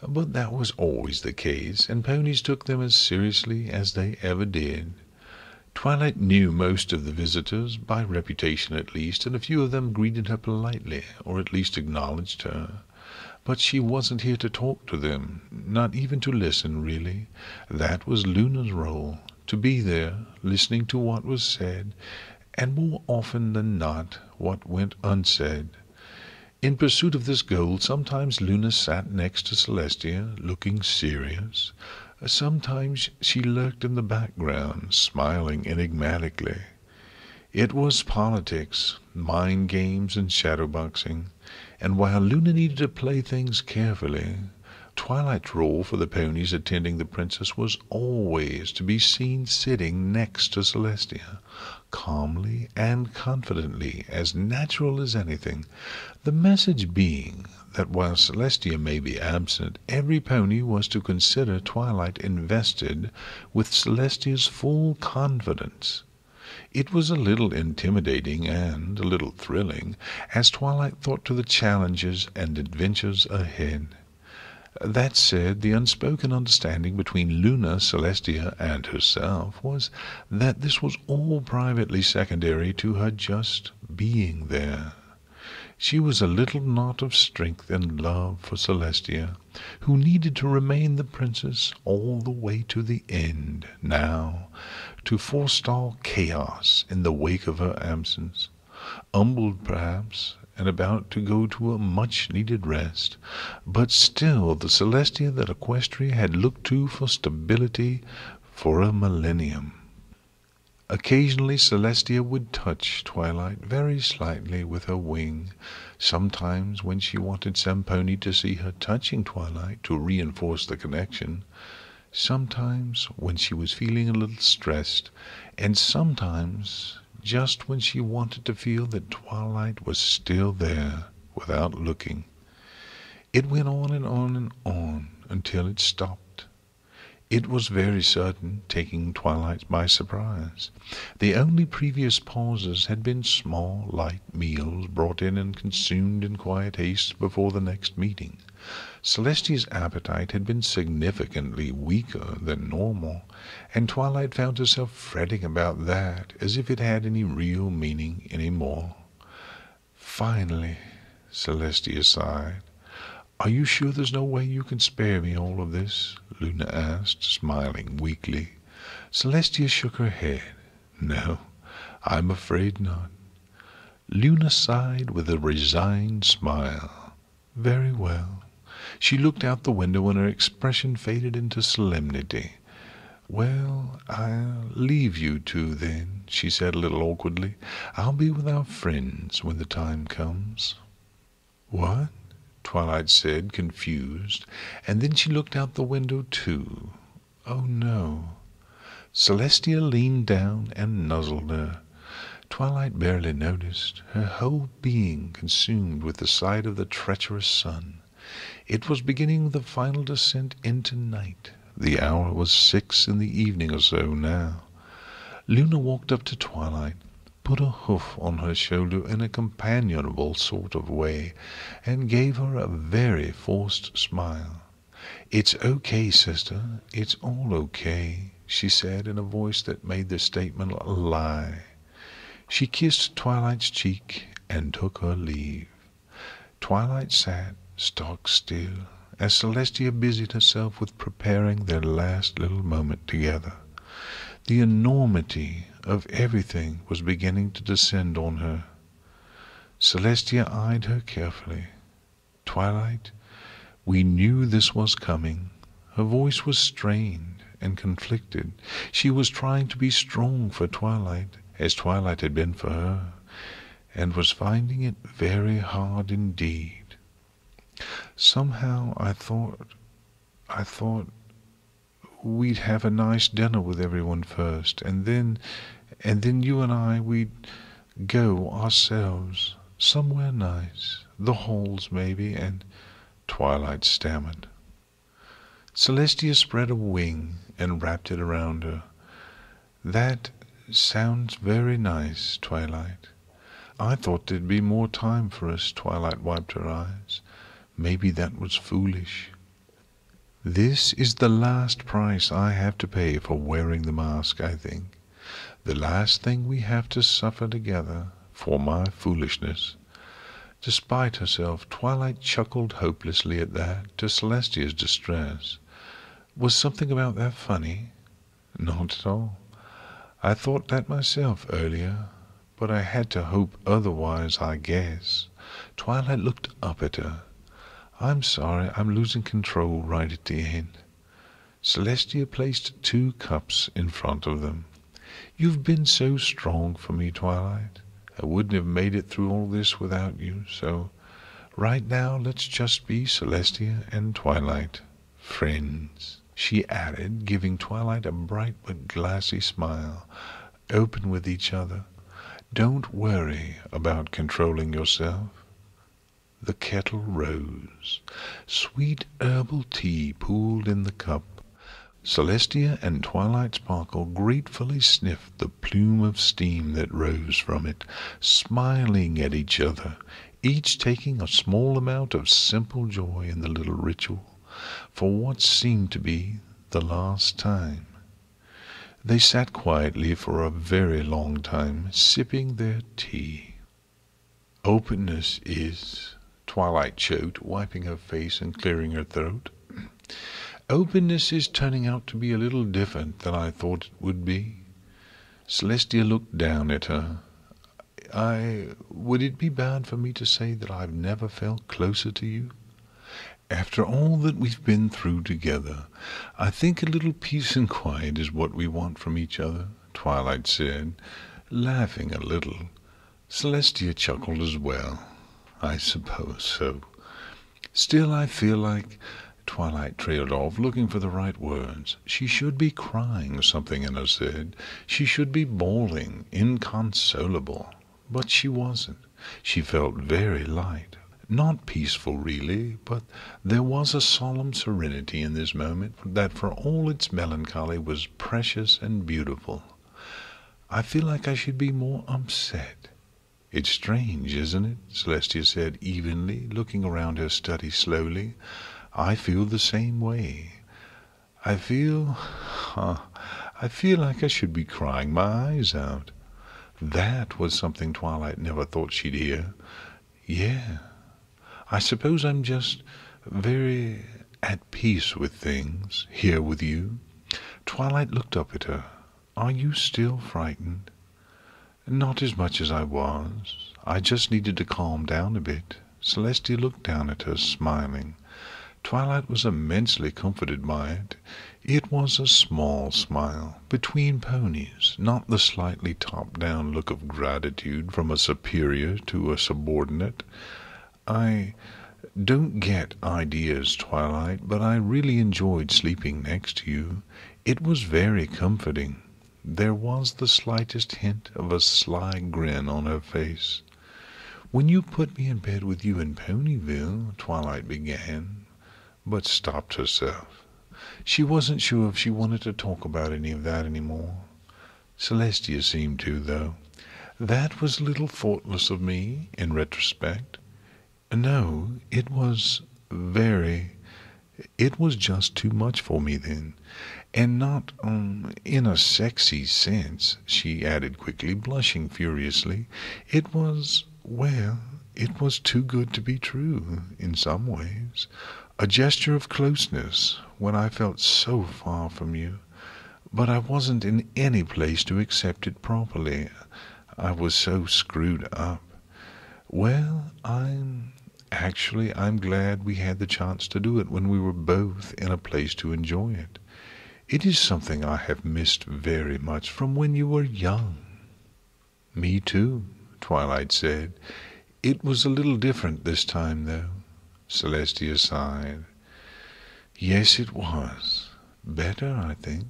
But that was always the case, and ponies took them as seriously as they ever did. Twilight knew most of the visitors, by reputation at least, and a few of them greeted her politely, or at least acknowledged her. But she wasn't here to talk to them, not even to listen, really. That was Luna's role, to be there, listening to what was said, and more often than not, what went unsaid. In pursuit of this goal, sometimes Luna sat next to Celestia, looking serious. Sometimes she lurked in the background, smiling enigmatically. It was politics, mind games, and shadowboxing, and while Luna needed to play things carefully, Twilight's role for the ponies attending the princess was always to be seen sitting next to Celestia, calmly and confidently, as natural as anything, the message being that while Celestia may be absent, every pony was to consider Twilight invested with Celestia's full confidence. It was a little intimidating and a little thrilling, as Twilight thought to the challenges and adventures ahead. That said, the unspoken understanding between Luna, Celestia, and herself was that this was all privately secondary to her just being there. She was a little knot of strength and love for Celestia, who needed to remain the princess all the way to the end, now, to forestall chaos in the wake of her absence. Humbled, perhaps, and about to go to a much-needed rest, but still the Celestia that Equestria had looked to for stability for a millennium. Occasionally Celestia would touch Twilight very slightly with her wing, sometimes when she wanted some pony to see her touching Twilight to reinforce the connection, sometimes when she was feeling a little stressed, and sometimes just when she wanted to feel that Twilight was still there, without looking. It went on and on and on until it stopped. It was very sudden, taking Twilight by surprise. The only previous pauses had been small, light meals brought in and consumed in quiet haste before the next meeting. Celestia's appetite had been significantly weaker than normal, and Twilight found herself fretting about that as if it had any real meaning any more. Finally, Celestia sighed. "Are you sure there's no way you can spare me all of this?" Luna asked, smiling weakly. Celestia shook her head. "No, I'm afraid not." Luna sighed with a resigned smile. "Very well." She looked out the window and her expression faded into solemnity. "Well, I'll leave you two then," she said a little awkwardly. "I'll be with our friends when the time comes." "What?" Twilight said, confused, and then she looked out the window too. Oh no. Celestia leaned down and nuzzled her. Twilight barely noticed, her whole being consumed with the sight of the treacherous sun. It was beginning the final descent into night. The hour was 6 in the evening or so now. Luna walked up to Twilight, put a hoof on her shoulder in a companionable sort of way, and gave her a very forced smile. "It's okay, sister, it's all okay," she said in a voice that made the statement a lie. She kissed Twilight's cheek and took her leave. Twilight sat stock still as Celestia busied herself with preparing their last little moment together. The enormity of everything was beginning to descend on her. Celestia eyed her carefully. "Twilight, we knew this was coming." Her voice was strained and conflicted. She was trying to be strong for Twilight, as Twilight had been for her, and was finding it very hard indeed. "Somehow I thought we'd have a nice dinner with everyone first, and then you and I, we'd go ourselves, somewhere nice, the halls maybe, and—" Twilight stammered. Celestia spread a wing and wrapped it around her. "That sounds very nice, Twilight. I thought there'd be more time for us." Twilight wiped her eyes. "Maybe that was foolish. This is the last price I have to pay for wearing the mask, I think. The last thing we have to suffer together for my foolishness." Despite herself, Twilight chuckled hopelessly at that, to Celestia's distress. Was something about that funny? Not at all. I thought that myself earlier, but I had to hope otherwise, I guess. Twilight looked up at her. "I'm sorry, I'm losing control right at the end." Celestia placed 2 cups in front of them. "You've been so strong for me, Twilight. I wouldn't have made it through all this without you, so right now let's just be Celestia and Twilight. Friends," she added, giving Twilight a bright but glassy smile. "Open with each other. Don't worry about controlling yourself." The kettle rose. Sweet herbal tea pooled in the cup. Celestia and Twilight Sparkle gratefully sniffed the plume of steam that rose from it, smiling at each other, each taking a small amount of simple joy in the little ritual, for what seemed to be the last time. They sat quietly for a very long time, sipping their tea. "Openness is," Twilight choked, wiping her face and clearing her throat. "Openness is turning out to be a little different than I thought it would be." Celestia looked down at her. Would it be bad for me to say that I've never felt closer to you? After all that we've been through together, I think a little peace and quiet is what we want from each other," Twilight said, laughing a little. Celestia chuckled as well. "I suppose so. Still, I feel like—" Twilight trailed off, looking for the right words. She should be crying, something in her said. She should be bawling, inconsolable. But she wasn't. She felt very light. Not peaceful, really, but there was a solemn serenity in this moment that for all its melancholy was precious and beautiful. "I feel like I should be more upset." "It's strange, isn't it?" Celestia said evenly, looking around her study slowly. "I feel the same way. I feel like I should be crying my eyes out." That was something Twilight never thought she'd hear. "Yeah, I suppose I'm just very at peace with things, here with you." Twilight looked up at her. "Are you still frightened?" "Not as much as I was. I just needed to calm down a bit." Celestia looked down at her, smiling. Twilight was immensely comforted by it. It was a small smile, between ponies, not the slightly top-down look of gratitude from a superior to a subordinate. "I don't get ideas, Twilight, but I really enjoyed sleeping next to you. It was very comforting." There was the slightest hint of a sly grin on her face. "When you put me in bed with you in Ponyville," Twilight began, but stopped herself. She wasn't sure if she wanted to talk about any of that anymore. Celestia seemed to, though. "That was a little thoughtless of me, in retrospect." "No, it was just too much for me then. And not, in a sexy sense," she added quickly, blushing furiously. "It was too good to be true, in some ways. A gesture of closeness, when I felt so far from you. But I wasn't in any place to accept it properly. I was so screwed up. Well, I'm glad we had the chance to do it when we were both in a place to enjoy it. It is something I have missed very much from when you were young." "Me too," Twilight said. "It was a little different this time, though." Celestia sighed. "Yes, it was. Better, I think.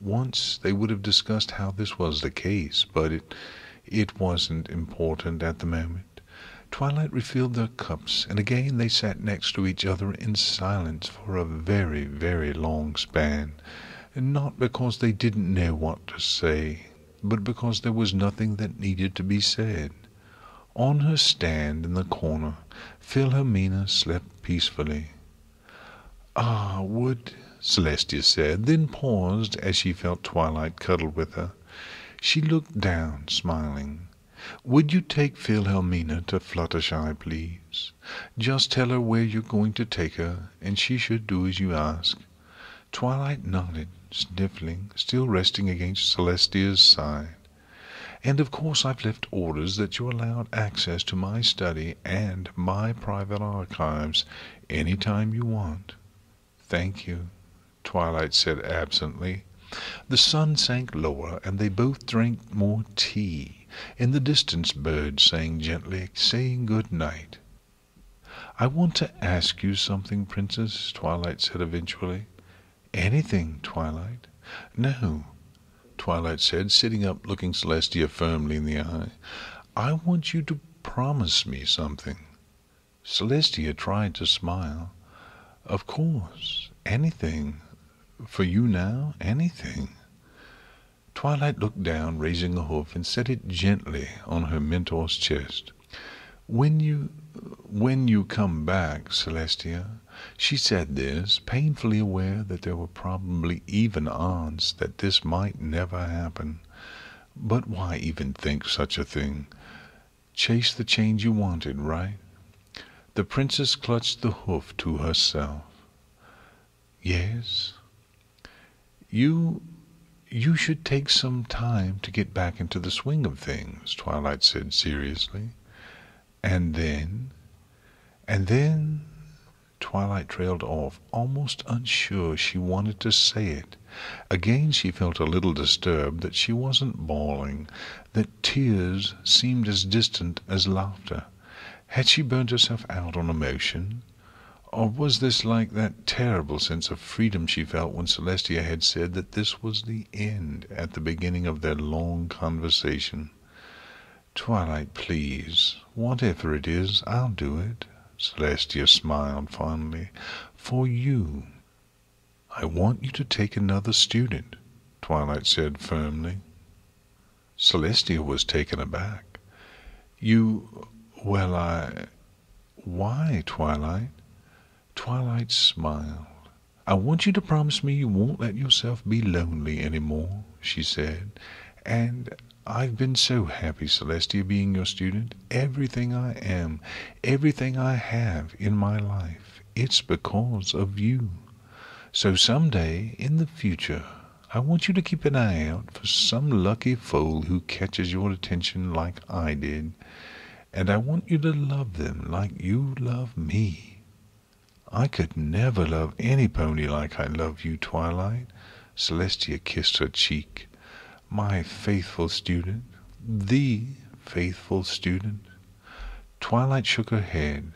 Once they would have discussed how this was the case, but it wasn't important at the moment." Twilight refilled their cups, and again they sat next to each other in silence for a very, very long span, not because they didn't know what to say, but because there was nothing that needed to be said. On her stand in the corner, Philomena slept peacefully. Celestia said, then paused as she felt Twilight cuddle with her. She looked down, smiling. "Would you take Philhelmina to Fluttershy, please? Just tell her where you're going to take her, and she should do as you ask." Twilight nodded, sniffling, still resting against Celestia's side. "And of course I've left orders that you're allowed access to my study and my private archives any time you want." "Thank you," Twilight said absently. The sun sank lower, and they both drank more tea. In the distance birds sang gently, saying good night. "I want to ask you something, Princess," Twilight said eventually. "Anything, Twilight." "No," Twilight said, sitting up, looking Celestia firmly in the eye. "I want you to promise me something." Celestia tried to smile. "Of course, anything. For you now, anything." Twilight looked down, raising a hoof, and set it gently on her mentor's chest. When you come back, Celestia," she said this, painfully aware that there were probably even odds that this might never happen. But why even think such a thing? Chase the change you wanted, right? The princess clutched the hoof to herself. "Yes." You should take some time to get back into the swing of things," Twilight said seriously. "And then?" "And then—" Twilight trailed off, almost unsure she wanted to say it. Again she felt a little disturbed that she wasn't bawling, that tears seemed as distant as laughter. Had she burnt herself out on emotion? Or was this like that terrible sense of freedom she felt when Celestia had said that this was the end at the beginning of their long conversation? "Twilight, please, whatever it is, I'll do it," Celestia smiled fondly. "For you." "I want you to take another student," Twilight said firmly. Celestia was taken aback. Why, Twilight?" Twilight smiled. "I want you to promise me you won't let yourself be lonely any more," she said. "And I've been so happy, Celestia, being your student. Everything I am, everything I have in my life, it's because of you. So someday, in the future, I want you to keep an eye out for some lucky foal who catches your attention like I did. And I want you to love them like you love me. I could never love any pony like I love you, Twilight." Celestia kissed her cheek. "My faithful student, the faithful student." Twilight shook her head.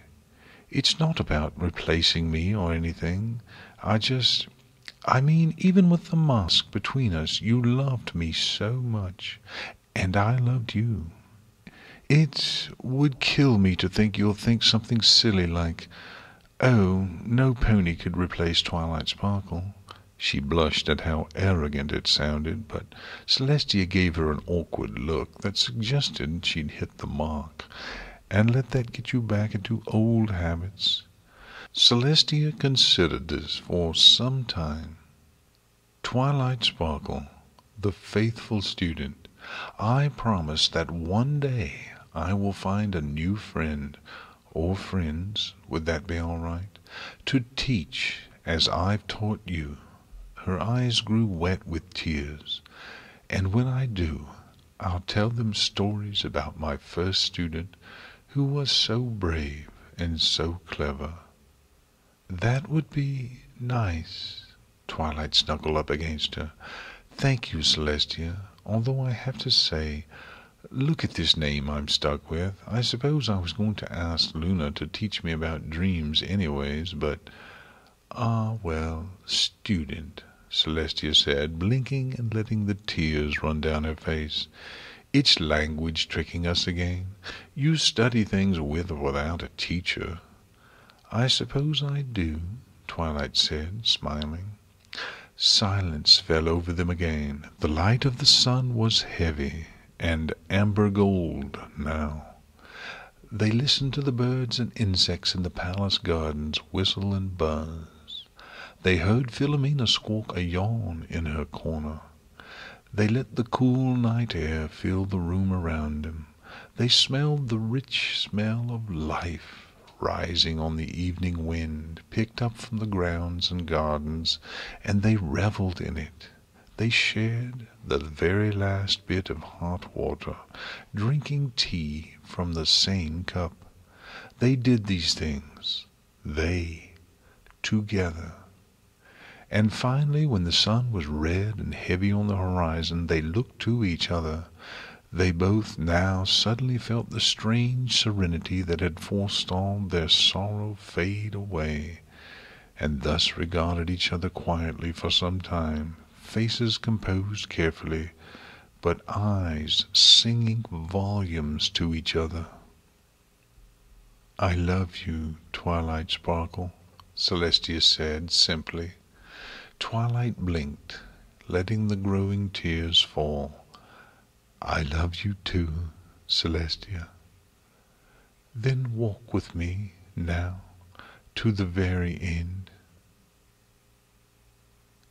"It's not about replacing me or anything. I mean, even with the mask between us, you loved me so much, and I loved you. It would kill me to think you'll think something silly like, 'Oh, no pony could replace Twilight Sparkle.'" She blushed at how arrogant it sounded, but Celestia gave her an awkward look that suggested she'd hit the mark. "And let that get you back into old habits." Celestia considered this for some time. "Twilight Sparkle, the faithful student, I promise that one day I will find a new friend, or friends, would that be all right, to teach as I've taught you." Her eyes grew wet with tears. "And when I do, I'll tell them stories about my first student who was so brave and so clever." "That would be nice." Twilight snuggled up against her. "Thank you, Celestia, although I have to say, look at this name I'm stuck with. I suppose I was going to ask Luna to teach me about dreams anyways, but—" "Ah, well, student," Celestia said, blinking and letting the tears run down her face. "It's language tricking us again. You study things with or without a teacher." "I suppose I do," Twilight said, smiling. Silence fell over them again. The light of the sun was heavy and amber gold now. They listened to the birds and insects in the palace gardens whistle and buzz. They heard Philomena squawk a yawn in her corner. They let the cool night air fill the room around them. They smelled the rich smell of life rising on the evening wind, picked up from the grounds and gardens, and they revelled in it. They shared the very last bit of hot water, drinking tea from the same cup. They did these things, they, together. And finally, when the sun was red and heavy on the horizon, they looked to each other. They both now suddenly felt the strange serenity that had forestalled their sorrow fade away, and thus regarded each other quietly for some time, faces composed carefully, but eyes singing volumes to each other. "I love you, Twilight Sparkle," Celestia said simply. Twilight blinked, letting the growing tears fall. "I love you too, Celestia." "Then walk with me now to the very end."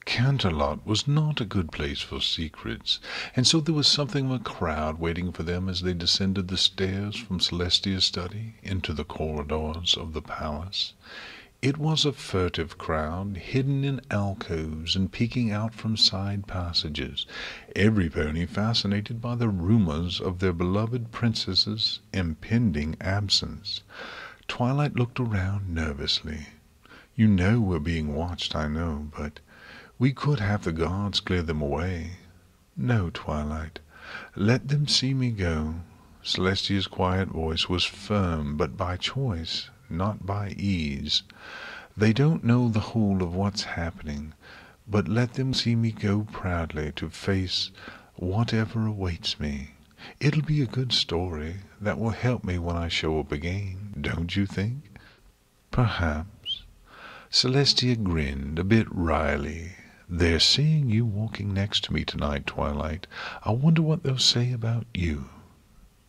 Canterlot was not a good place for secrets, and so there was something of a crowd waiting for them as they descended the stairs from Celestia's study into the corridors of the palace. It was a furtive crowd, hidden in alcoves and peeking out from side passages, every pony fascinated by the rumors of their beloved princess's impending absence. Twilight looked around nervously. "You know we're being watched, I know, but we could have the guards clear them away." "No, Twilight. Let them see me go." Celestia's quiet voice was firm, but by choice, not by ease. "They don't know the whole of what's happening, but let them see me go proudly to face whatever awaits me. It'll be a good story that will help me when I show up again, don't you think?" "Perhaps." Celestia grinned, a bit wryly. "They're seeing you walking next to me tonight, Twilight. I wonder what they'll say about you."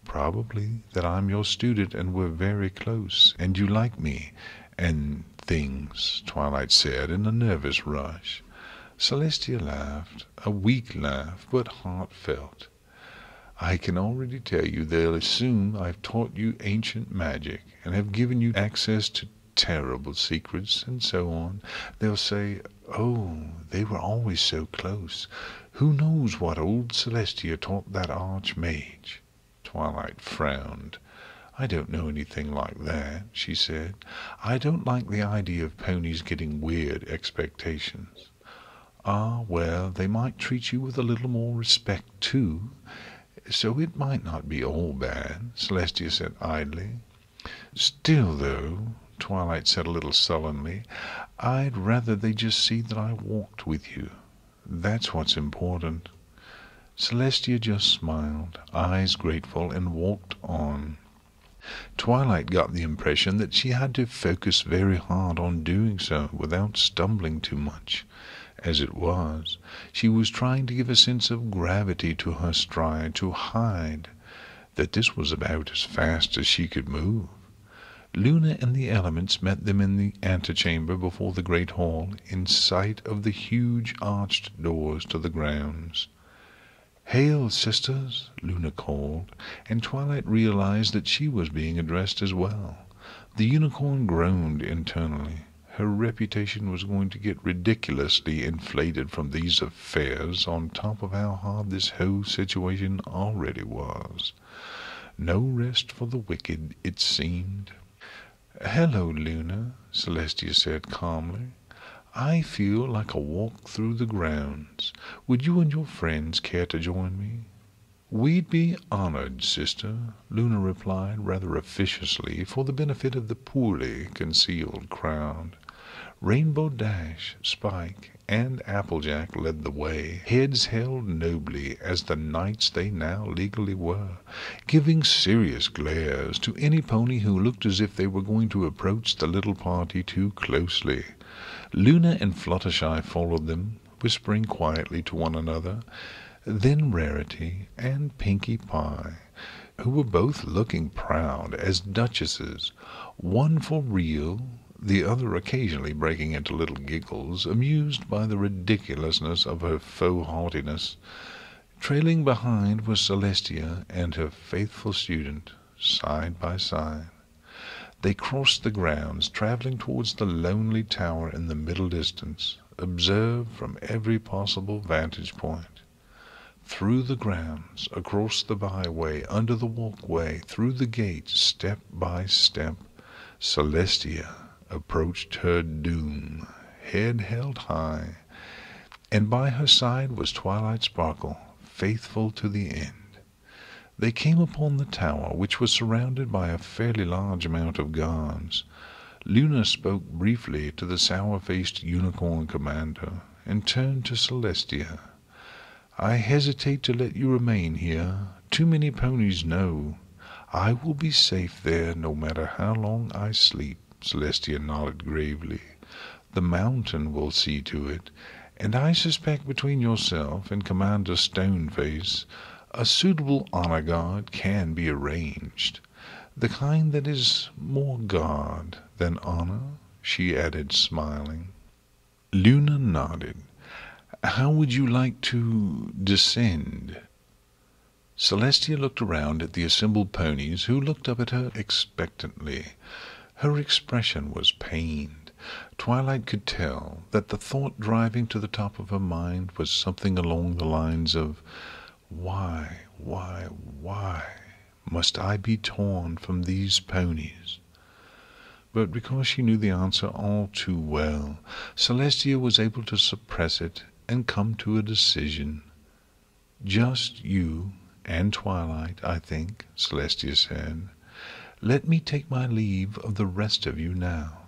"Probably that I'm your student and we're very close, and you like me, and things," Twilight said in a nervous rush. Celestia laughed, a weak laugh, but heartfelt. "I can already tell you they'll assume I've taught you ancient magic, and have given you access to terrible secrets, and so on. They'll say, 'Oh, they were always so close. Who knows what old Celestia taught that archmage?'" Twilight frowned. "I don't know anything like that," she said. "I don't like the idea of ponies getting weird expectations." "Ah, well, they might treat you with a little more respect, too, so it might not be all bad," Celestia said idly. "Still, though," Twilight said a little sullenly, "I'd rather they just see that I walked with you. That's what's important." Celestia just smiled, eyes grateful, and walked on. Twilight got the impression that she had to focus very hard on doing so without stumbling too much. As it was, she was trying to give a sense of gravity to her stride, to hide that this was about as fast as she could move. Luna and the elements met them in the antechamber before the great hall, in sight of the huge arched doors to the grounds. "Hail, sisters!" Luna called, and Twilight realized that she was being addressed as well. The unicorn groaned internally. Her reputation was going to get ridiculously inflated from these affairs, on top of how hard this whole situation already was. No rest for the wicked, it seemed. "Hello, Luna," Celestia said calmly. "I feel like a walk through the grounds. Would you and your friends care to join me?" "We'd be honored, sister," Luna replied rather officiously for the benefit of the poorly concealed crowd. Rainbow Dash, Spike, and Applejack led the way, heads held nobly as the knights they now legally were, giving serious glares to any pony who looked as if they were going to approach the little party too closely. Luna and Fluttershy followed them, whispering quietly to one another. Then Rarity and Pinkie Pie, who were both looking proud as duchesses, one for real, the other occasionally breaking into little giggles, amused by the ridiculousness of her faux haughtiness, Trailing behind was Celestia and her faithful student, side by side. They crossed the grounds, traveling towards the lonely tower in the middle distance, observed from every possible vantage point. Through the grounds, across the byway, under the walkway, through the gate, step by step, Celestia approached her doom, head held high, and by her side was Twilight Sparkle, faithful to the end. They came upon the tower, which was surrounded by a fairly large amount of guards. Luna spoke briefly to the sour-faced unicorn commander, and turned to Celestia. "I hesitate to let you remain here. Too many ponies know. I will be safe there, no matter how long I sleep." Celestia nodded gravely. "The mountain will see to it, and I suspect between yourself and Commander Stoneface a suitable honor guard can be arranged. The kind that is more guard than honor," she added, smiling. Luna nodded. "How would you like to descend?" Celestia looked around at the assembled ponies, who looked up at her expectantly. Her expression was pained. Twilight could tell that the thought driving to the top of her mind was something along the lines of, why must I be torn from these ponies? But because she knew the answer all too well, Celestia was able to suppress it and come to a decision. "Just you and Twilight, I think," Celestia said. "Let me take my leave of the rest of you now."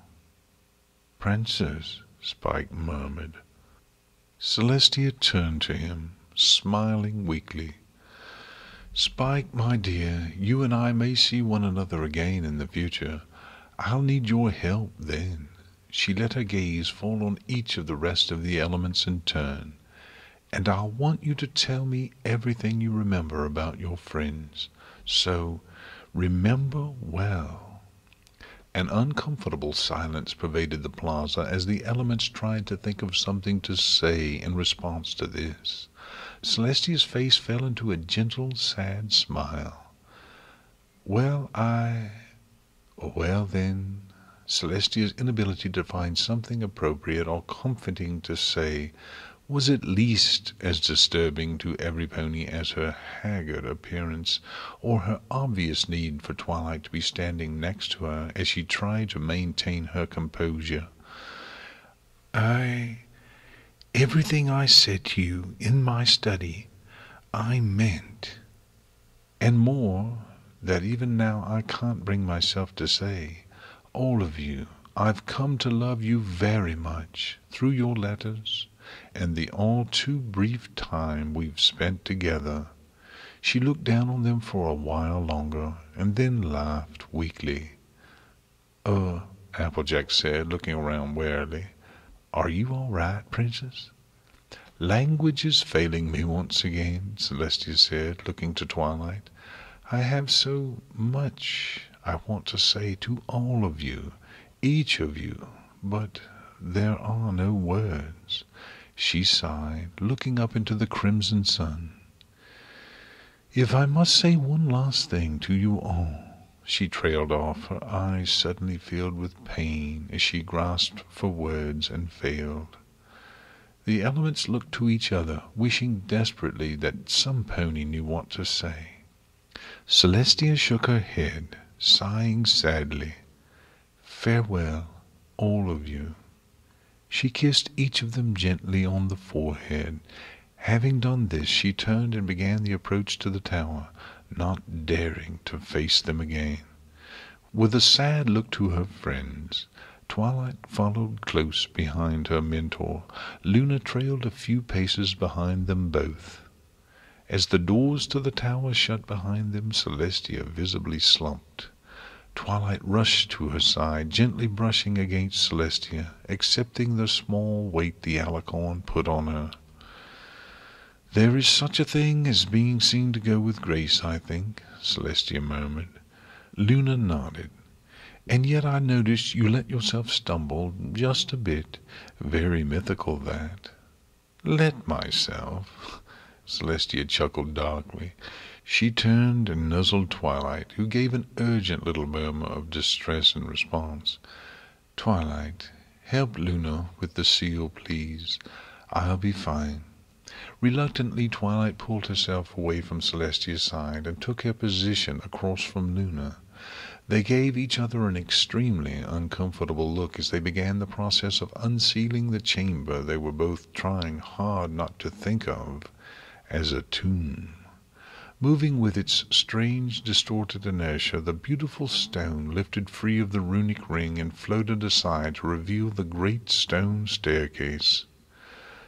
"Princess," Spike murmured. Celestia turned to him, smiling weakly. "Spike, my dear, you and I may see one another again in the future. I'll need your help then." She let her gaze fall on each of the rest of the elements in turn. "And I'll want you to tell me everything you remember about your friends. So, remember well." An uncomfortable silence pervaded the plaza as the elements tried to think of something to say in response to this. Celestia's face fell into a gentle, sad smile. Well then, Celestia's inability to find something appropriate or comforting to say was at least as disturbing to every pony as her haggard appearance, or her obvious need for Twilight to be standing next to her as she tried to maintain her composure. Everything I said to you in my study, I meant, and more that even now I can't bring myself to say. All of you, I've come to love you very much through your letters and the all too brief time we've spent together." She looked down on them for a while longer, and then laughed weakly. Applejack said, looking around warily. "Are you all right, Princess?" "Language is failing me once again," Celestia said, looking to Twilight. "I have so much I want to say to all of you, each of you, but there are no words." She sighed, looking up into the crimson sun. "If I must say one last thing to you all," she trailed off, her eyes suddenly filled with pain as she grasped for words and failed. The elements looked to each other, wishing desperately that some pony knew what to say. Celestia shook her head, sighing sadly. "Farewell, all of you." She kissed each of them gently on the forehead. Having done this, she turned and began the approach to the tower, not daring to face them again. With a sad look to her friends, Twilight followed close behind her mentor. Luna trailed a few paces behind them both. As the doors to the tower shut behind them, Celestia visibly slumped. Twilight rushed to her side, gently brushing against Celestia, accepting the small weight the alicorn put on her. "There is such a thing as being seen to go with grace, I think," Celestia murmured. Luna nodded. "And yet I noticed you let yourself stumble just a bit. Very mythical, that." "Let myself?" Celestia chuckled darkly. She turned and nuzzled Twilight, who gave an urgent little murmur of distress in response. "Twilight, help Luna with the seal, please. I'll be fine." Reluctantly, Twilight pulled herself away from Celestia's side and took her position across from Luna. They gave each other an extremely uncomfortable look as they began the process of unsealing the chamber they were both trying hard not to think of as a tomb. Moving with its strange, distorted inertia, the beautiful stone lifted free of the runic ring and floated aside to reveal the great stone staircase.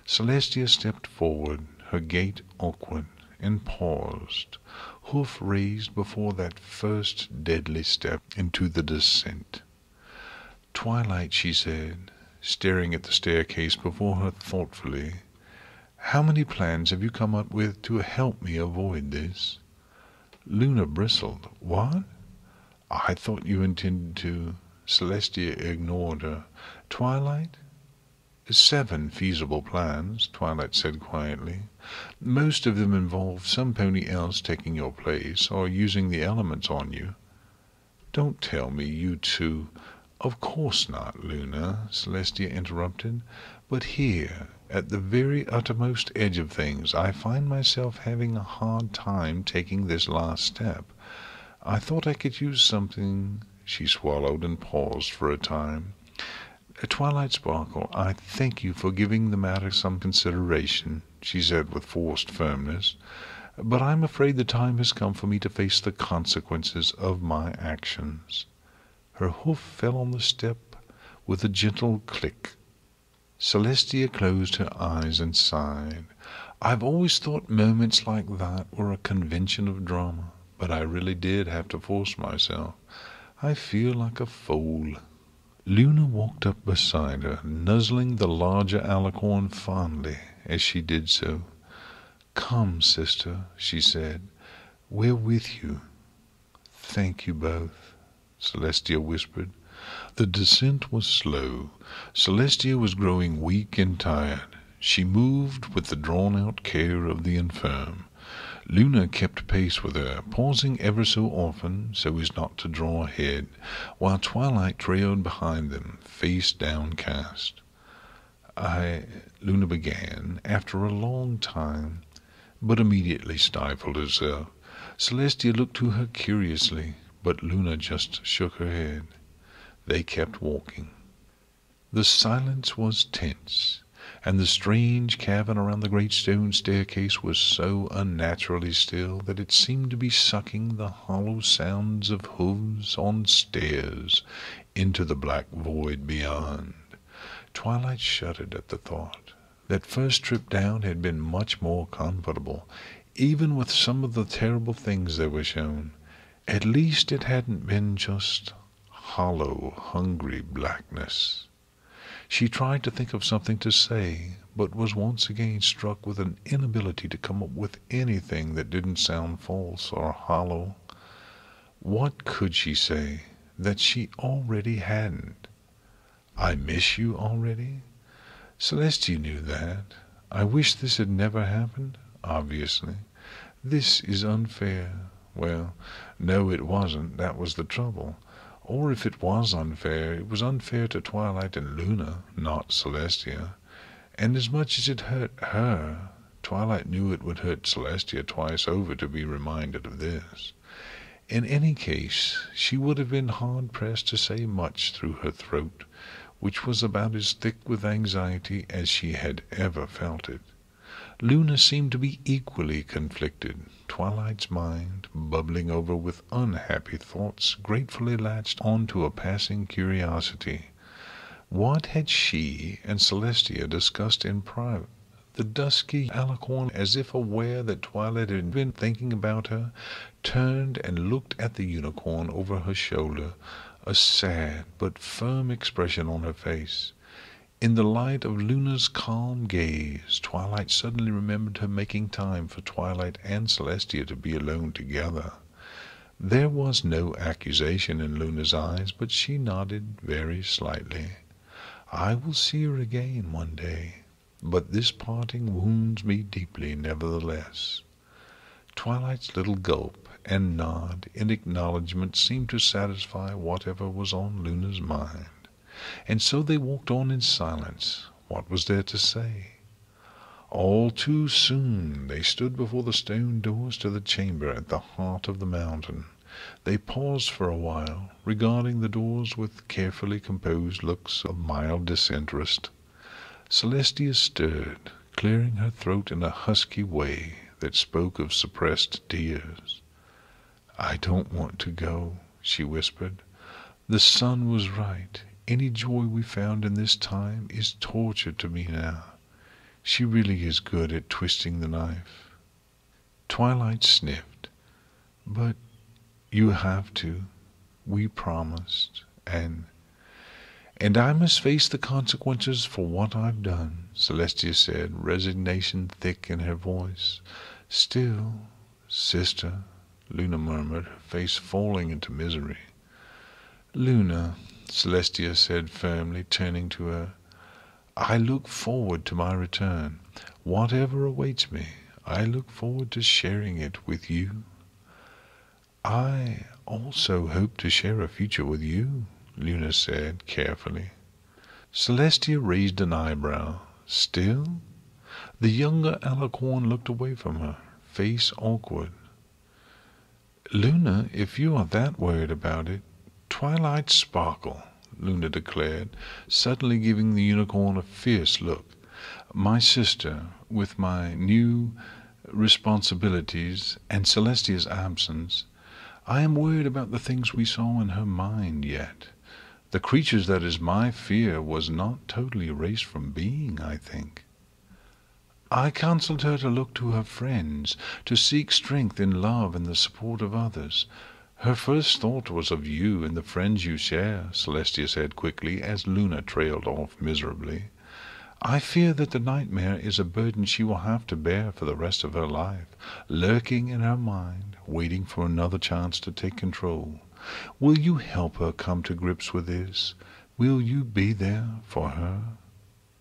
Celestia stepped forward, her gait awkward, and paused, hoof raised before that first deadly step into the descent. "Twilight," she said, staring at the staircase before her thoughtfully, "how many plans have you come up with to help me avoid this?" Luna bristled. "What? I thought you intended to—" Celestia ignored her. "Twilight?" "7 feasible plans," Twilight said quietly. "Most of them involve some pony else taking your place, or using the elements on you." "Don't tell me you two—" "Of course not, Luna," Celestia interrupted. "But here, at the very uttermost edge of things, I find myself having a hard time taking this last step. I thought I could use something—" She swallowed and paused for a time. "Twilight Sparkle, I thank you for giving the matter some consideration," she said with forced firmness, "but I'm afraid the time has come for me to face the consequences of my actions." Her hoof fell on the step with a gentle click. Celestia closed her eyes and sighed. "I've always thought moments like that were a convention of drama, but I really did have to force myself. I feel like a fool." Luna walked up beside her, nuzzling the larger alicorn fondly as she did so. "Come, sister," she said. "We're with you." "Thank you both," Celestia whispered. The descent was slow. Celestia was growing weak and tired. She moved with the drawn-out care of the infirm. Luna kept pace with her, pausing ever so often so as not to draw ahead, while Twilight trailed behind them, face downcast. Luna began, after a long time, but immediately stifled herself. Celestia looked to her curiously, but Luna just shook her head. They kept walking. The silence was tense, and the strange cavern around the great stone staircase was so unnaturally still that it seemed to be sucking the hollow sounds of hooves on stairs into the black void beyond. Twilight shuddered at the thought. That first trip down had been much more comfortable, even with some of the terrible things that were shown. At least it hadn't been just hollow, hungry blackness. She tried to think of something to say, but was once again struck with an inability to come up with anything that didn't sound false or hollow. What could she say that she already hadn't? "I miss you already?" Celestia knew that. "I wish this had never happened?" Obviously. "This is unfair." Well, no, it wasn't. That was the trouble. Or if it was unfair, it was unfair to Twilight and Luna, not Celestia. And as much as it hurt her, Twilight knew it would hurt Celestia twice over to be reminded of this. In any case, she would have been hard-pressed to say much through her throat, which was about as thick with anxiety as she had ever felt it. Luna seemed to be equally conflicted. Twilight's mind, bubbling over with unhappy thoughts, gratefully latched on to a passing curiosity. What had she and Celestia discussed in private? The dusky alicorn, as if aware that Twilight had been thinking about her, turned and looked at the unicorn over her shoulder, a sad but firm expression on her face. In the light of Luna's calm gaze, Twilight suddenly remembered her making time for Twilight and Celestia to be alone together. There was no accusation in Luna's eyes, but she nodded very slightly. "I will see her again one day. but this parting wounds me deeply nevertheless." Twilight's little gulp and nod in acknowledgment seemed to satisfy whatever was on Luna's mind, and so they walked on in silence. What was there to say? All too soon they stood before the stone doors to the chamber at the heart of the mountain. They paused for a while, regarding the doors with carefully composed looks of mild disinterest. Celestia stirred, clearing her throat in a husky way that spoke of suppressed tears. "I don't want to go," she whispered. "The sun was right. Any joy we found in this time is torture to me now. She really is good at twisting the knife." Twilight sniffed. "But you have to. We promised, and I must face the consequences for what I've done," Celestia said, resignation thick in her voice. "Still, sister," Luna murmured, her face falling into misery. "Luna," Celestia said firmly, turning to her, "I look forward to my return. Whatever awaits me, I look forward to sharing it with you." "I also hope to share a future with you," Luna said carefully. Celestia raised an eyebrow. "Still?" The younger Alicorn looked away from her, face awkward. "Luna, if you are that worried about it—" "Twilight Sparkle," Luna declared, suddenly giving the unicorn a fierce look. "My sister, with my new responsibilities and Celestia's absence, I am worried about the things we saw in her mind yet. The creatures that is my fear was not totally erased from being, I think. I counseled her to look to her friends, to seek strength in love and the support of others. Her first thought was of you and the friends you share," Celestia said quickly, as Luna trailed off miserably. "I fear that the nightmare is a burden she will have to bear for the rest of her life, lurking in her mind, waiting for another chance to take control. Will you help her come to grips with this? Will you be there for her?"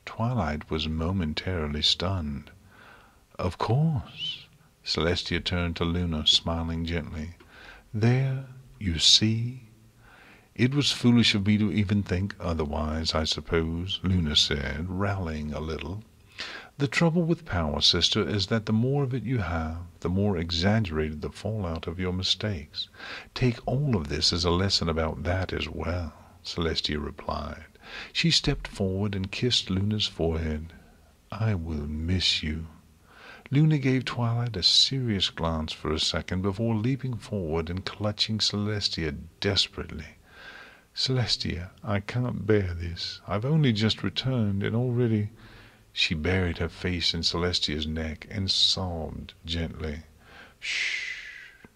Twilight was momentarily stunned. "Of course." Celestia turned to Luna, smiling gently. "There, you see." "It was foolish of me to even think otherwise, I suppose," Luna said, rallying a little. "The trouble with power, sister, is that the more of it you have, the more exaggerated the fallout of your mistakes. Take all of this as a lesson about that as well," Celestia replied. She stepped forward and kissed Luna's forehead. "I will miss you." Luna gave Twilight a serious glance for a second before leaping forward and clutching Celestia desperately. "Celestia, I can't bear this. I've only just returned, and already—" She buried her face in Celestia's neck and sobbed gently. "Shh,"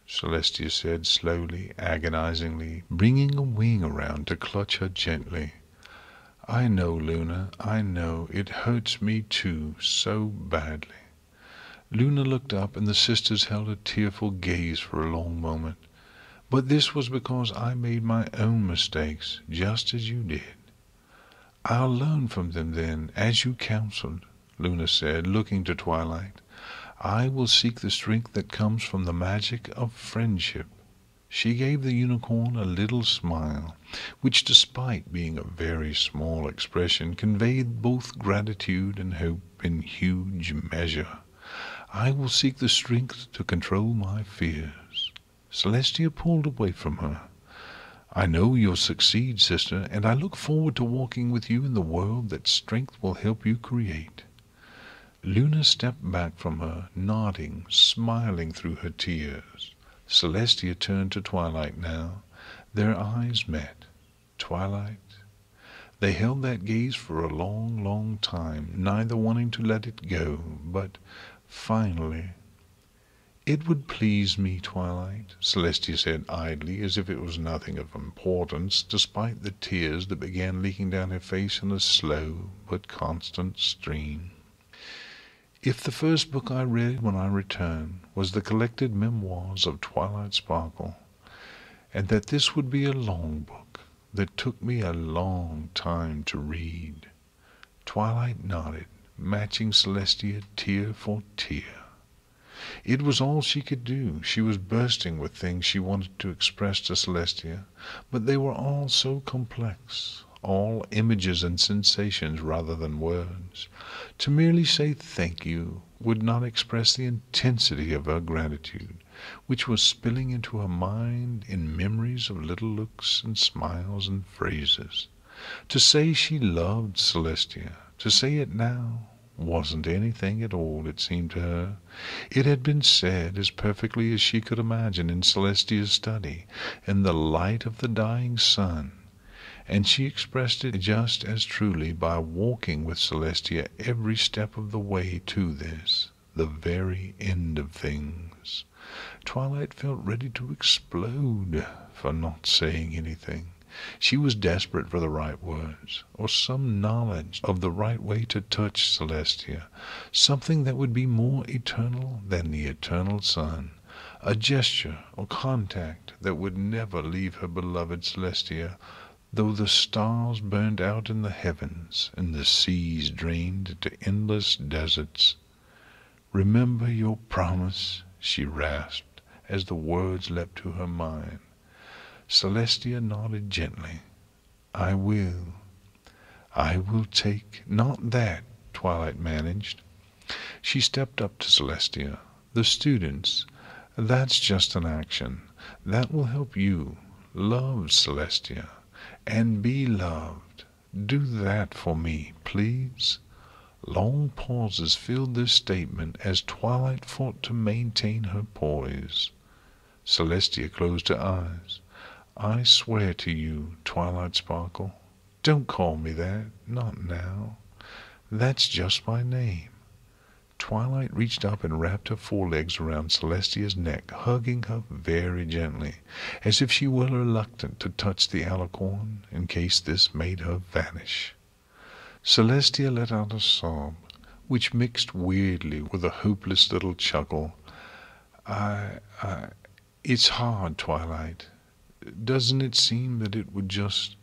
Celestia said slowly, agonizingly, bringing a wing around to clutch her gently. "I know, Luna, I know. It hurts me too, so badly." Luna looked up, and the sisters held a tearful gaze for a long moment. "But this was because I made my own mistakes, just as you did." "I'll learn from them then, as you counseled," Luna said, looking to Twilight. "I will seek the strength that comes from the magic of friendship." She gave the unicorn a little smile, which, despite being a very small expression, conveyed both gratitude and hope in huge measure. "I will seek the strength to control my fears." Celestia pulled away from her. "I know you'll succeed, sister, and I look forward to walking with you in the world that strength will help you create." Luna stepped back from her, nodding, smiling through her tears. Celestia turned to Twilight now. Their eyes met. "Twilight." They held that gaze for a long, long time, neither wanting to let it go, but finally— "It would please me, Twilight," Celestia said idly, as if it was nothing of importance, despite the tears that began leaking down her face in a slow but constant stream. "If the first book I read when I returned was the collected memoirs of Twilight Sparkle, and that this would be a long book that took me a long time to read." Twilight nodded, matching Celestia tear for tear. It was all she could do. She was bursting with things she wanted to express to Celestia, but they were all so complex, all images and sensations rather than words. To merely say thank you would not express the intensity of her gratitude, which was spilling into her mind in memories of little looks and smiles and phrases. To say she loved Celestia, to say it now, wasn't anything at all, it seemed to her. It had been said as perfectly as she could imagine in Celestia's study, in the light of the dying sun, and she expressed it just as truly by walking with Celestia every step of the way to this, the very end of things. Twilight felt ready to explode for not saying anything. She was desperate for the right words, or some knowledge of the right way to touch Celestia, something that would be more eternal than the eternal sun, a gesture or contact that would never leave her beloved Celestia, though the stars burned out in the heavens and the seas drained into endless deserts. "Remember your promise," she rasped, as the words leapt to her mind. Celestia nodded gently. "I will. I will take—" "Not that," Twilight managed. She stepped up to Celestia. "The students, that's just an action. That will help you. Love Celestia, and be loved. Do that for me, please." Long pauses filled this statement as Twilight fought to maintain her poise. Celestia closed her eyes. "I swear to you, Twilight Sparkle." "Don't call me that. Not now. That's just my name." Twilight reached up and wrapped her forelegs around Celestia's neck, hugging her very gently, as if she were reluctant to touch the alicorn in case this made her vanish. Celestia let out a sob, which mixed weirdly with a hopeless little chuckle. It's hard, Twilight. Doesn't it seem that it would just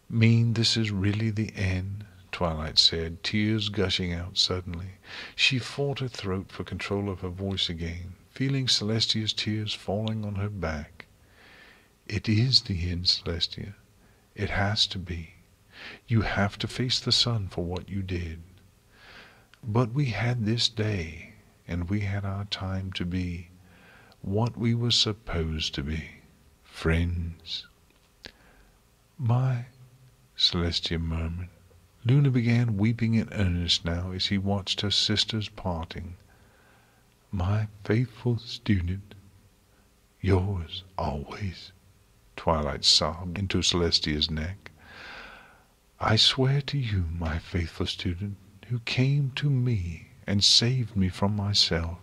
mean this is really the end?" Twilight said, tears gushing out suddenly. She fought her throat for control of her voice again, feeling Celestia's tears falling on her back. "It is the end, Celestia. It has to be. You have to face the sun for what you did. But we had this day, and we had our time to be what we were supposed to be. Friends." "My—" Celestia murmured. Luna began weeping in earnest now as he watched her sister's parting. "My faithful student, yours always," Twilight sobbed into Celestia's neck. "I swear to you, my faithful student, who came to me and saved me from myself,"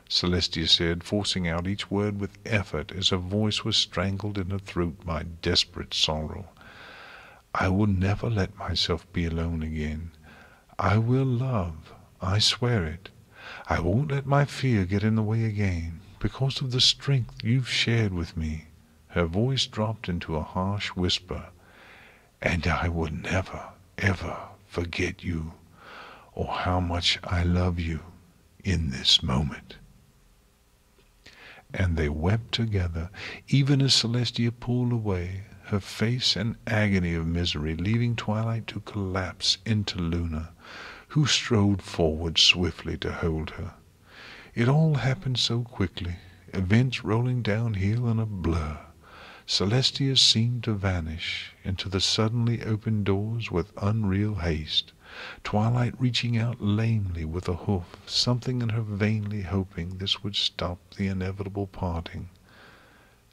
Celestia said, forcing out each word with effort as her voice was strangled in her throat by desperate sorrow. "I will never let myself be alone again. I will love. I swear it. I won't let my fear get in the way again, because of the strength you've shared with me." Her voice dropped into a harsh whisper. "And I will never, ever forget you, or how much I love you in this moment." And they wept together, even as Celestia pulled away, her face an agony of misery, leaving Twilight to collapse into Luna, who strode forward swiftly to hold her. It all happened so quickly, events rolling downhill in a blur. Celestia seemed to vanish into the suddenly opened doors with unreal haste, Twilight reaching out lamely with a hoof, something in her vainly hoping this would stop the inevitable parting.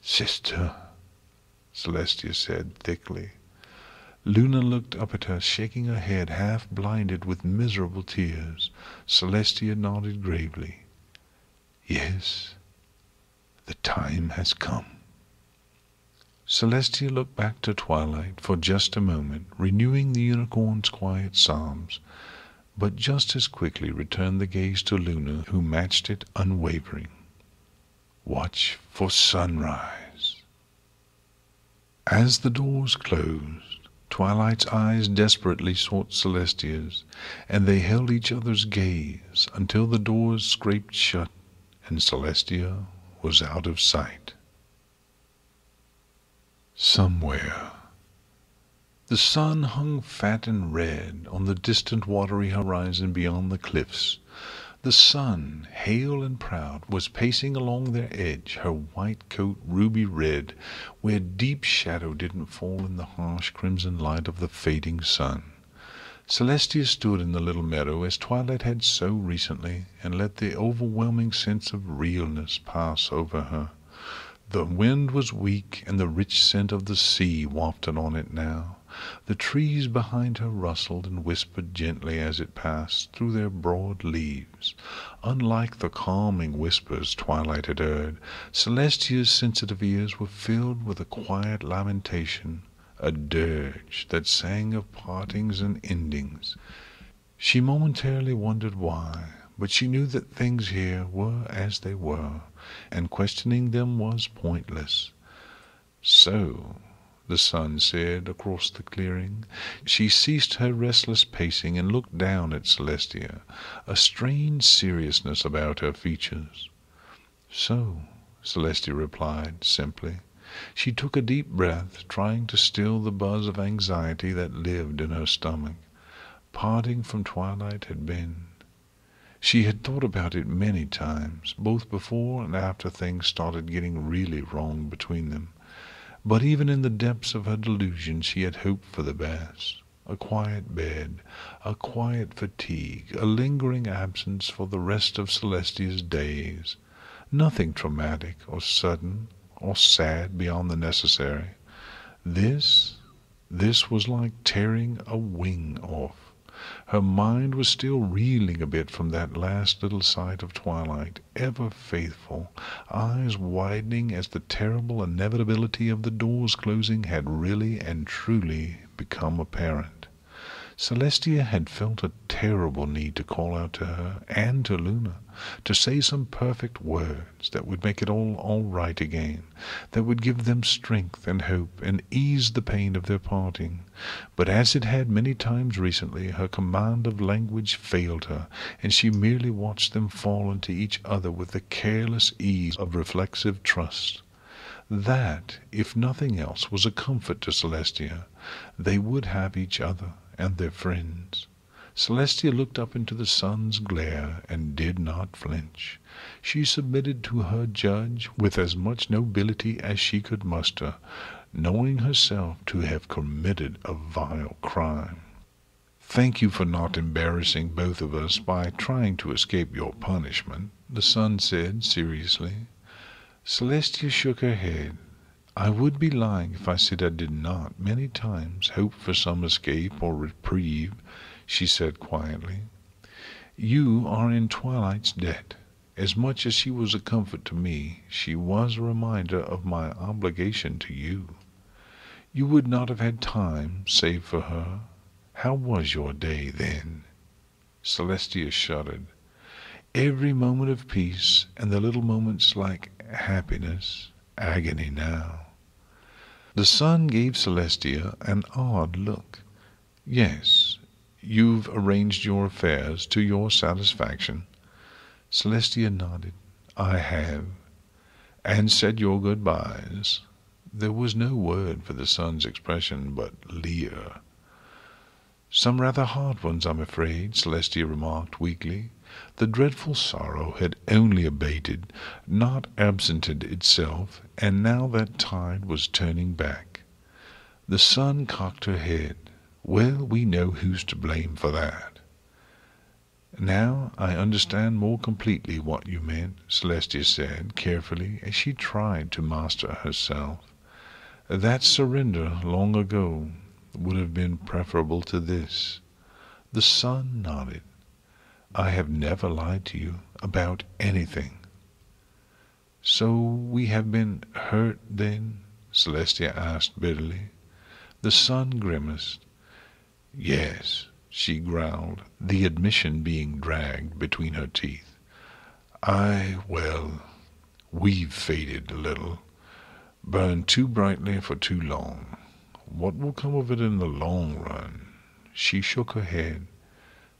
"Sister," Celestia said thickly. Luna looked up at her, shaking her head, half blinded with miserable tears. Celestia nodded gravely. "Yes, the time has come." Celestia looked back to Twilight for just a moment, renewing the unicorn's quiet sobs, but just as quickly returned the gaze to Luna, who matched it unwavering. "Watch for sunrise." As the doors closed, Twilight's eyes desperately sought Celestia's, and they held each other's gaze until the doors scraped shut and Celestia was out of sight. Somewhere. The sun hung fat and red on the distant watery horizon beyond the cliffs. The sun, hale and proud, was pacing along their edge, her white coat ruby red, where deep shadow didn't fall in the harsh crimson light of the fading sun. Celestia stood in the little meadow as Twilight had so recently, and let the overwhelming sense of realness pass over her. The wind was weak, and the rich scent of the sea wafted on it now. The trees behind her rustled and whispered gently as it passed through their broad leaves. Unlike the calming whispers Twilight had heard, Celestia's sensitive ears were filled with a quiet lamentation, a dirge that sang of partings and endings. She momentarily wondered why, but she knew that things here were as they were, and questioning them was pointless. "So," the sun said across the clearing. She ceased her restless pacing and looked down at Celestia, a strange seriousness about her features. "So," Celestia replied simply. She took a deep breath, trying to still the buzz of anxiety that lived in her stomach. Parting from Twilight had been. She had thought about it many times, both before and after things started getting really wrong between them. But even in the depths of her delusion she had hoped for the best. A quiet bed, a quiet fatigue, a lingering absence for the rest of Celestia's days. Nothing traumatic or sudden or sad beyond the necessary. This was like tearing a wing off. Her mind was still reeling a bit from that last little sight of Twilight, ever faithful, eyes widening as the terrible inevitability of the doors closing had really and truly become apparent. Celestia had felt a terrible need to call out to her and to Luna, to say some perfect words that would make it all right again, that would give them strength and hope and ease the pain of their parting. But as it had many times recently, her command of language failed her, and she merely watched them fall into each other with the careless ease of reflexive trust. That, if nothing else, was a comfort to Celestia. They would have each other and their friends. Celestia looked up into the sun's glare and did not flinch. She submitted to her judge with as much nobility as she could muster, knowing herself to have committed a vile crime. "Thank you for not embarrassing both of us by trying to escape your punishment," the sun said seriously. Celestia shook her head. "I would be lying if I said I did not, many times, hope for some escape or reprieve," she said quietly. "You are in Twilight's debt. As much as she was a comfort to me, she was a reminder of my obligation to you. You would not have had time, save for her. How was your day, then?" Celestia shuddered. Every moment of peace, and the little moments like happiness, agony now. The sun gave Celestia an odd look. "Yes, you've arranged your affairs to your satisfaction." Celestia nodded. "I have." "And said your goodbyes." There was no word for the sun's expression but leer. "Some rather hard ones, I'm afraid," Celestia remarked weakly. The dreadful sorrow had only abated, not absented itself, and now that tide was turning back. The sun cocked her head. "Well, we know who's to blame for that." "Now I understand more completely what you meant," Celestia said carefully as she tried to master herself. "That surrender long ago would have been preferable to this." The sun nodded. "I have never lied to you about anything." "So we have been hurt, then?" Celestia asked bitterly. The sun grimaced. "Yes," she growled, the admission being dragged between her teeth. Well, we've faded a little, burned too brightly for too long. What will come of it in the long run? She shook her head.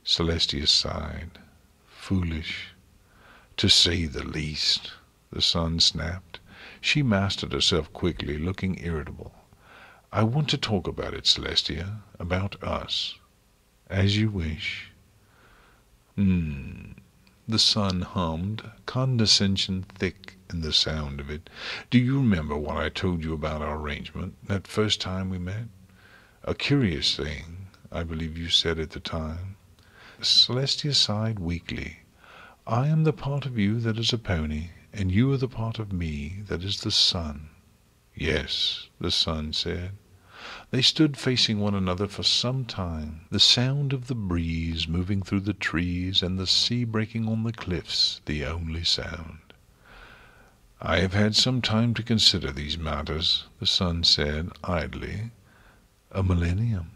Celestia sighed. Foolish, to say the least, the sun snapped. She mastered herself quickly, looking irritable. I want to talk about it, Celestia, about us. As you wish. The sun hummed, condescension thick in the sound of it. Do you remember what I told you about our arrangement, that first time we met? A curious thing, I believe you said at the time. Celestia sighed weakly. I am the part of you that is a pony, and you are the part of me that is the sun. Yes, the sun said. They stood facing one another for some time, the sound of the breeze moving through the trees and the sea breaking on the cliffs the only sound. I have had some time to consider these matters, the sun said idly. A millennium.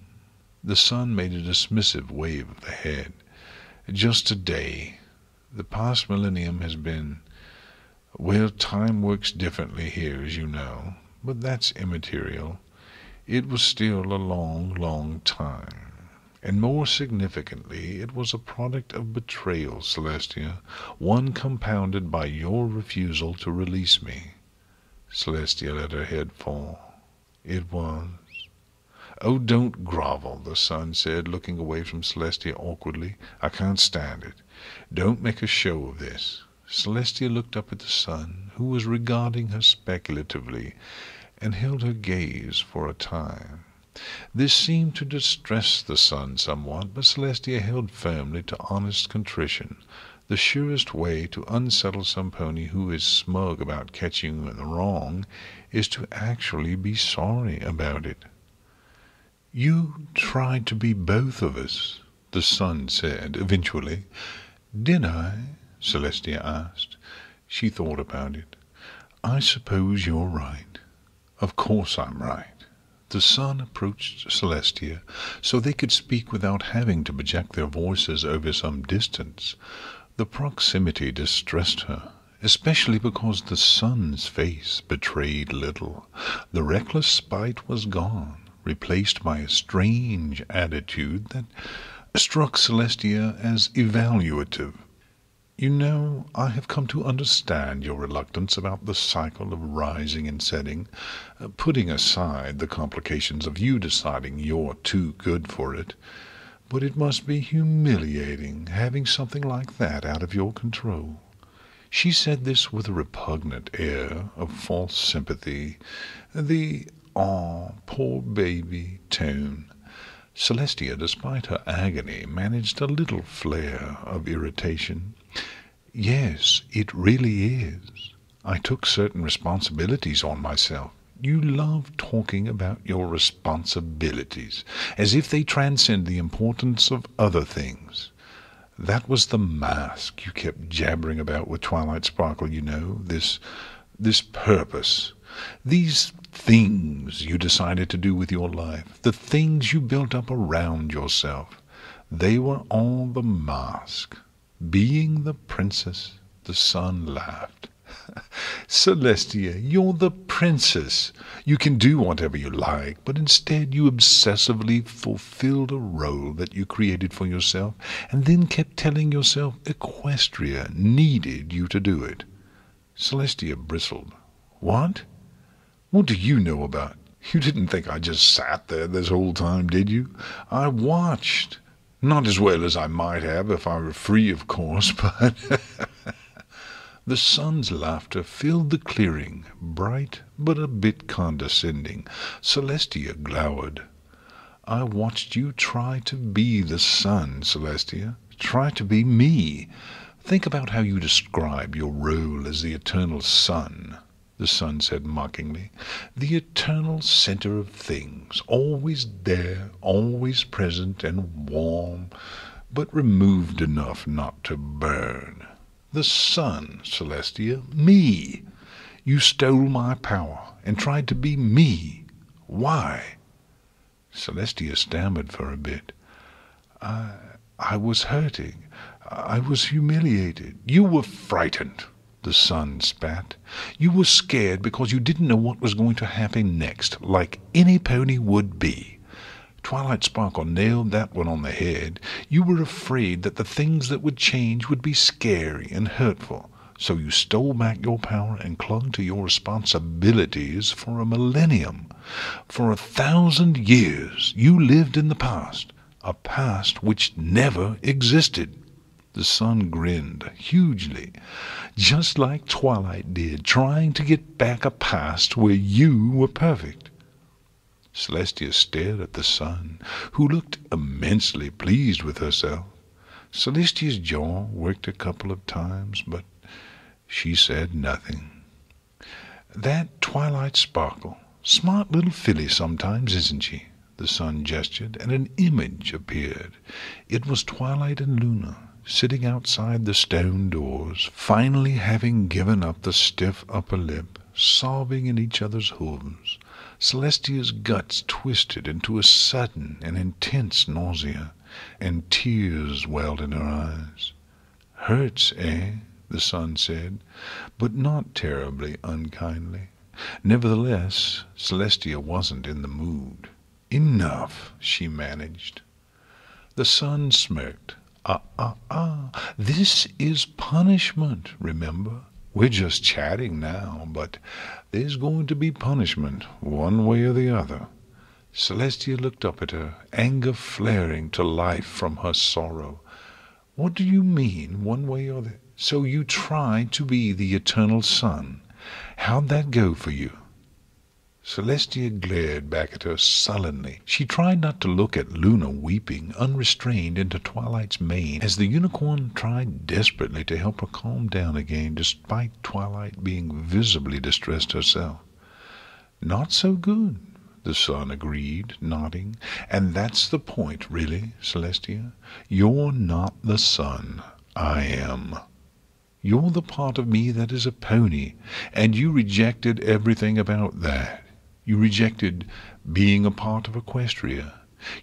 The sun made a dismissive wave of the head. Just a day. The past millennium has been... Well, time works differently here, as you know, but that's immaterial. It was still a long, long time. And more significantly, it was a product of betrayal, Celestia, one compounded by your refusal to release me. Celestia let her head fall. It was. Oh, don't grovel, the sun said, looking away from Celestia awkwardly. I can't stand it. Don't make a show of this. Celestia looked up at the sun, who was regarding her speculatively, and held her gaze for a time. This seemed to distress the sun somewhat, but Celestia held firmly to honest contrition. The surest way to unsettle some pony who is smug about catching you in the wrong is to actually be sorry about it. You tried to be both of us, the sun said eventually. Did I? Celestia asked. She thought about it. I suppose you're right. Of course I'm right. The sun approached Celestia, so they could speak without having to project their voices over some distance. The proximity distressed her, especially because the sun's face betrayed little. The reckless spite was gone, replaced by a strange attitude that struck Celestia as evaluative. You know, I have come to understand your reluctance about the cycle of rising and setting, putting aside the complications of you deciding you're too good for it. But it must be humiliating having something like that out of your control. She said this with a repugnant air of false sympathy, the "ah, poor baby" tone. Celestia, despite her agony, managed a little flare of irritation. Yes, it really is. I took certain responsibilities on myself. You love talking about your responsibilities, as if they transcend the importance of other things. That was the mask you kept jabbering about with Twilight Sparkle, you know, this purpose. These things you decided to do with your life, the things you built up around yourself, they were all the mask. Being the princess, the sun laughed. Celestia, you're the princess. You can do whatever you like, but instead you obsessively fulfilled a role that you created for yourself, and then kept telling yourself Equestria needed you to do it. Celestia bristled. What? What do you know about? You didn't think I just sat there this whole time, did you? I watched. Not as well as I might have if I were free, of course, but... The sun's laughter filled the clearing, bright but a bit condescending. Celestia glowered. I watched you try to be the sun, Celestia. Try to be me. Think about how you describe your role as the eternal sun, the sun said mockingly. The eternal center of things, always there, always present and warm, but removed enough not to burn. The sun, Celestia, me. You stole my power and tried to be me. Why? Celestia stammered for a bit. I was hurting. I was humiliated. You were frightened. the sun spat. "You were scared because you didn't know what was going to happen next, like any pony would be." Twilight Sparkle nailed that one on the head. You were afraid that the things that would change would be scary and hurtful. So you stole back your power and clung to your responsibilities for a millennium. For 1,000 years you lived in the past, a past which never existed. The sun grinned hugely, just like Twilight did, trying to get back a past where you were perfect. Celestia stared at the sun, who looked immensely pleased with herself. Celestia's jaw worked a couple of times, but she said nothing. "That Twilight Sparkle, smart little filly sometimes, isn't she?" The sun gestured, and an image appeared. It was Twilight and Luna, sitting outside the stone doors, finally having given up the stiff upper lip, sobbing in each other's hooves. Celestia's guts twisted into a sudden and intense nausea, and tears welled in her eyes. "Hurts, eh?" the sun said, but not terribly unkindly. Nevertheless, Celestia wasn't in the mood. "Enough," she managed. The sun smirked. This is punishment, remember? We're just chatting now, but there's going to be punishment, one way or the other." Celestia looked up at her, anger flaring to life from her sorrow. "What do you mean, one way or the... So you tried to be the eternal sun. How'd that go for you?" Celestia glared back at her sullenly. She tried not to look at Luna weeping unrestrained into Twilight's mane, as the unicorn tried desperately to help her calm down again, despite Twilight being visibly distressed herself. "Not so good," the sun agreed, nodding. "And that's the point, really, Celestia. You're not the sun. I am. You're the part of me that is a pony, and you rejected everything about that. You rejected being a part of Equestria.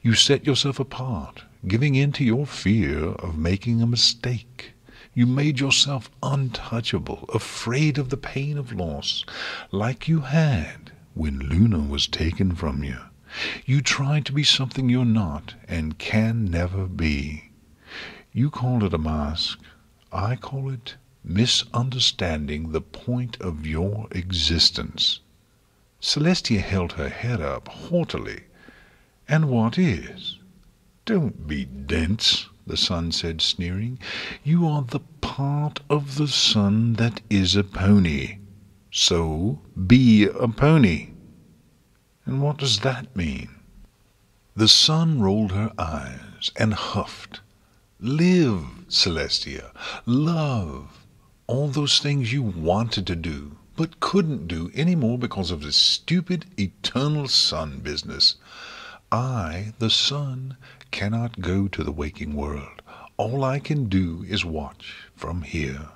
You set yourself apart, giving in to your fear of making a mistake. You made yourself untouchable, afraid of the pain of loss, like you had when Luna was taken from you. You tried to be something you're not and can never be. You call it a mask. I call it misunderstanding the point of your existence." Celestia held her head up haughtily. "And what is?" "Don't be dense," the sun said, sneering. "You are the part of the sun that is a pony. So be a pony." "And what does that mean?" The sun rolled her eyes and huffed. "Live, Celestia. Love. All those things you wanted to do, but couldn't do any more because of this stupid eternal sun business. I, the sun, cannot go to the waking world. All I can do is watch from here."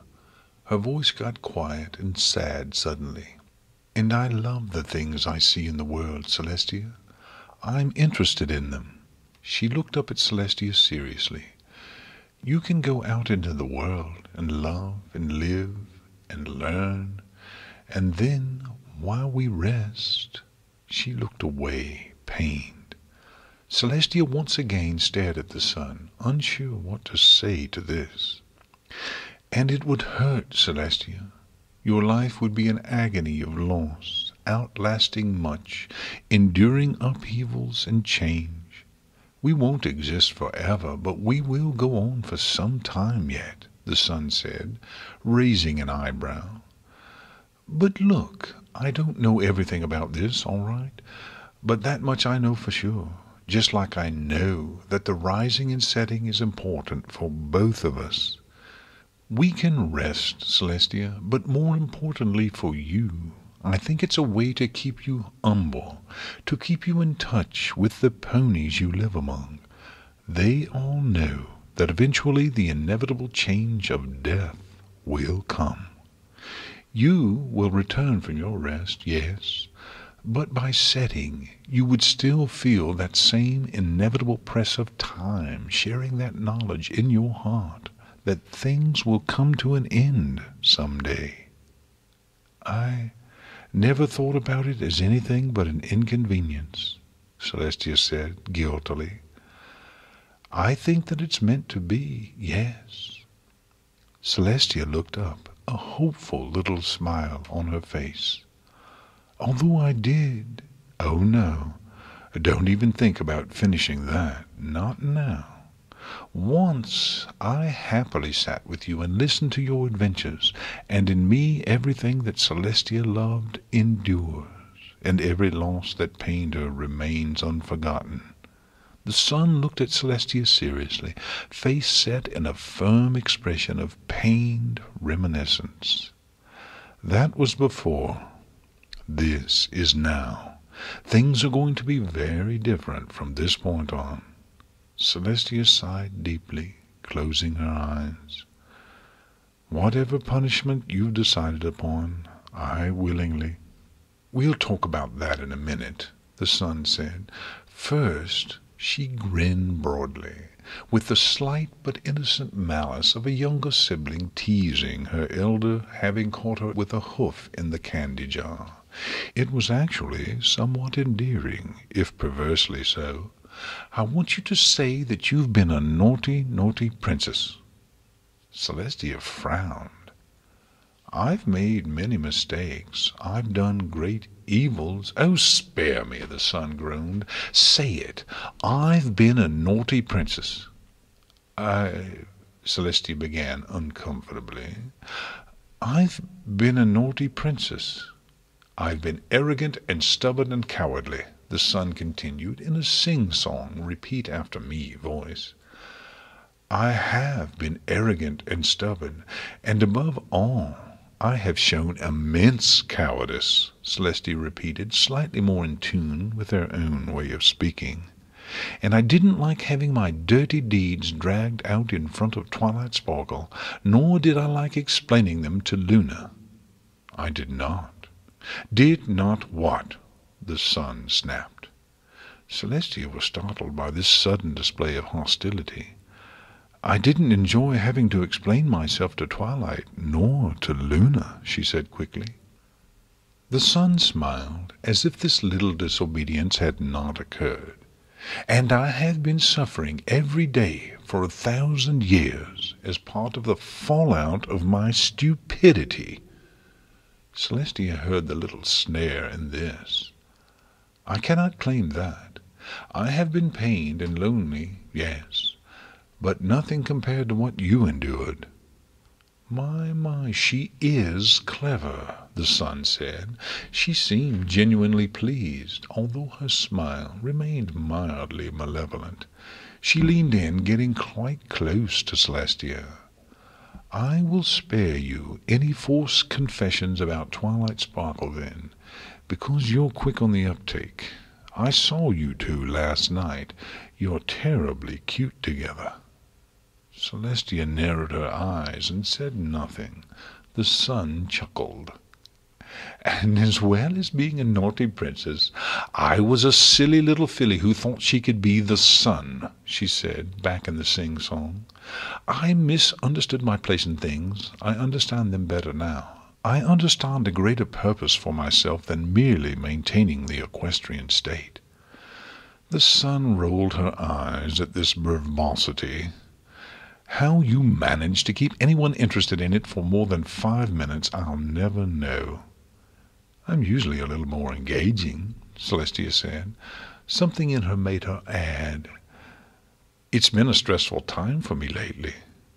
Her voice got quiet and sad suddenly. "And I love the things I see in the world, Celestia. I'm interested in them." She looked up at Celestia seriously. "You can go out into the world and love and live and learn, and then, while we rest—" She looked away, pained. Celestia once again stared at the sun, unsure what to say to this. "And it would hurt, Celestia. Your life would be an agony of loss, outlasting much, enduring upheavals and change. We won't exist forever, but we will go on for some time yet," the sun said, raising an eyebrow. "But look, I don't know everything about this, all right, but that much I know for sure, just like I know that the rising and setting is important for both of us. We can rest, Celestia, but more importantly for you, I think it's a way to keep you humble, to keep you in touch with the ponies you live among. They all know that eventually the inevitable change of death will come. You will return from your rest, yes, but by setting you would still feel that same inevitable press of time, sharing that knowledge in your heart, that things will come to an end some day. I never thought about it as anything but an inconvenience, Celestia said guiltily. I think that it's meant to be, yes. Celestia looked up, a hopeful little smile on her face. Although I did. Oh, no. Don't even think about finishing that. Not now. Once I happily sat with you and listened to your adventures, and in me everything that Celestia loved endures, and every loss that pained her remains unforgotten. The sun looked at Celestia seriously, face set in a firm expression of pained reminiscence. That was before. This is now. Things are going to be very different from this point on. Celestia sighed deeply, closing her eyes. Whatever punishment you've decided upon, I willingly. We'll talk about that in a minute, the sun said. First, she grinned broadly, with the slight but innocent malice of a younger sibling teasing her elder, having caught her with a hoof in the candy jar. It was actually somewhat endearing, if perversely so. I want you to say that you've been a naughty, naughty princess. Celestia frowned. I've made many mistakes. I've done great evils. Oh, spare me, the sun groaned. Say it. I've been a naughty princess. Celestia began uncomfortably. I've been a naughty princess. I've been arrogant and stubborn and cowardly, the sun continued in a sing-song, repeat after me voice. I have been arrogant and stubborn, and above all, I have shown immense cowardice, Celestia repeated, slightly more in tune with her own way of speaking. And I didn't like having my dirty deeds dragged out in front of Twilight Sparkle, nor did I like explaining them to Luna. I did not. Did not what? The sun snapped. Celestia was startled by this sudden display of hostility. I didn't enjoy having to explain myself to Twilight, nor to Luna, she said quickly. The sun smiled, as if this little disobedience had not occurred. And I have been suffering every day for 1,000 years as part of the fallout of my stupidity. Celestia heard the little snare in this. I cannot claim that. I have been pained and lonely, yes, but nothing compared to what you endured. My, she is clever, the sun said. She seemed genuinely pleased, although her smile remained mildly malevolent. She leaned in, getting quite close to Celestia. I will spare you any forced confessions about Twilight Sparkle, then, because you're quick on the uptake. I saw you two last night. You're terribly cute together. Celestia narrowed her eyes and said nothing. The sun chuckled. And as well as being a naughty princess, I was a silly little filly who thought she could be the sun, she said, back in the sing-song. I misunderstood my place in things. I understand them better now. I understand a greater purpose for myself than merely maintaining the equestrian state. The sun rolled her eyes at this verbosity. How you managed to keep anyone interested in it for more than 5 minutes, I'll never know. I'm usually a little more engaging, Celestia said. Something in her made her add, It's been a stressful time for me lately.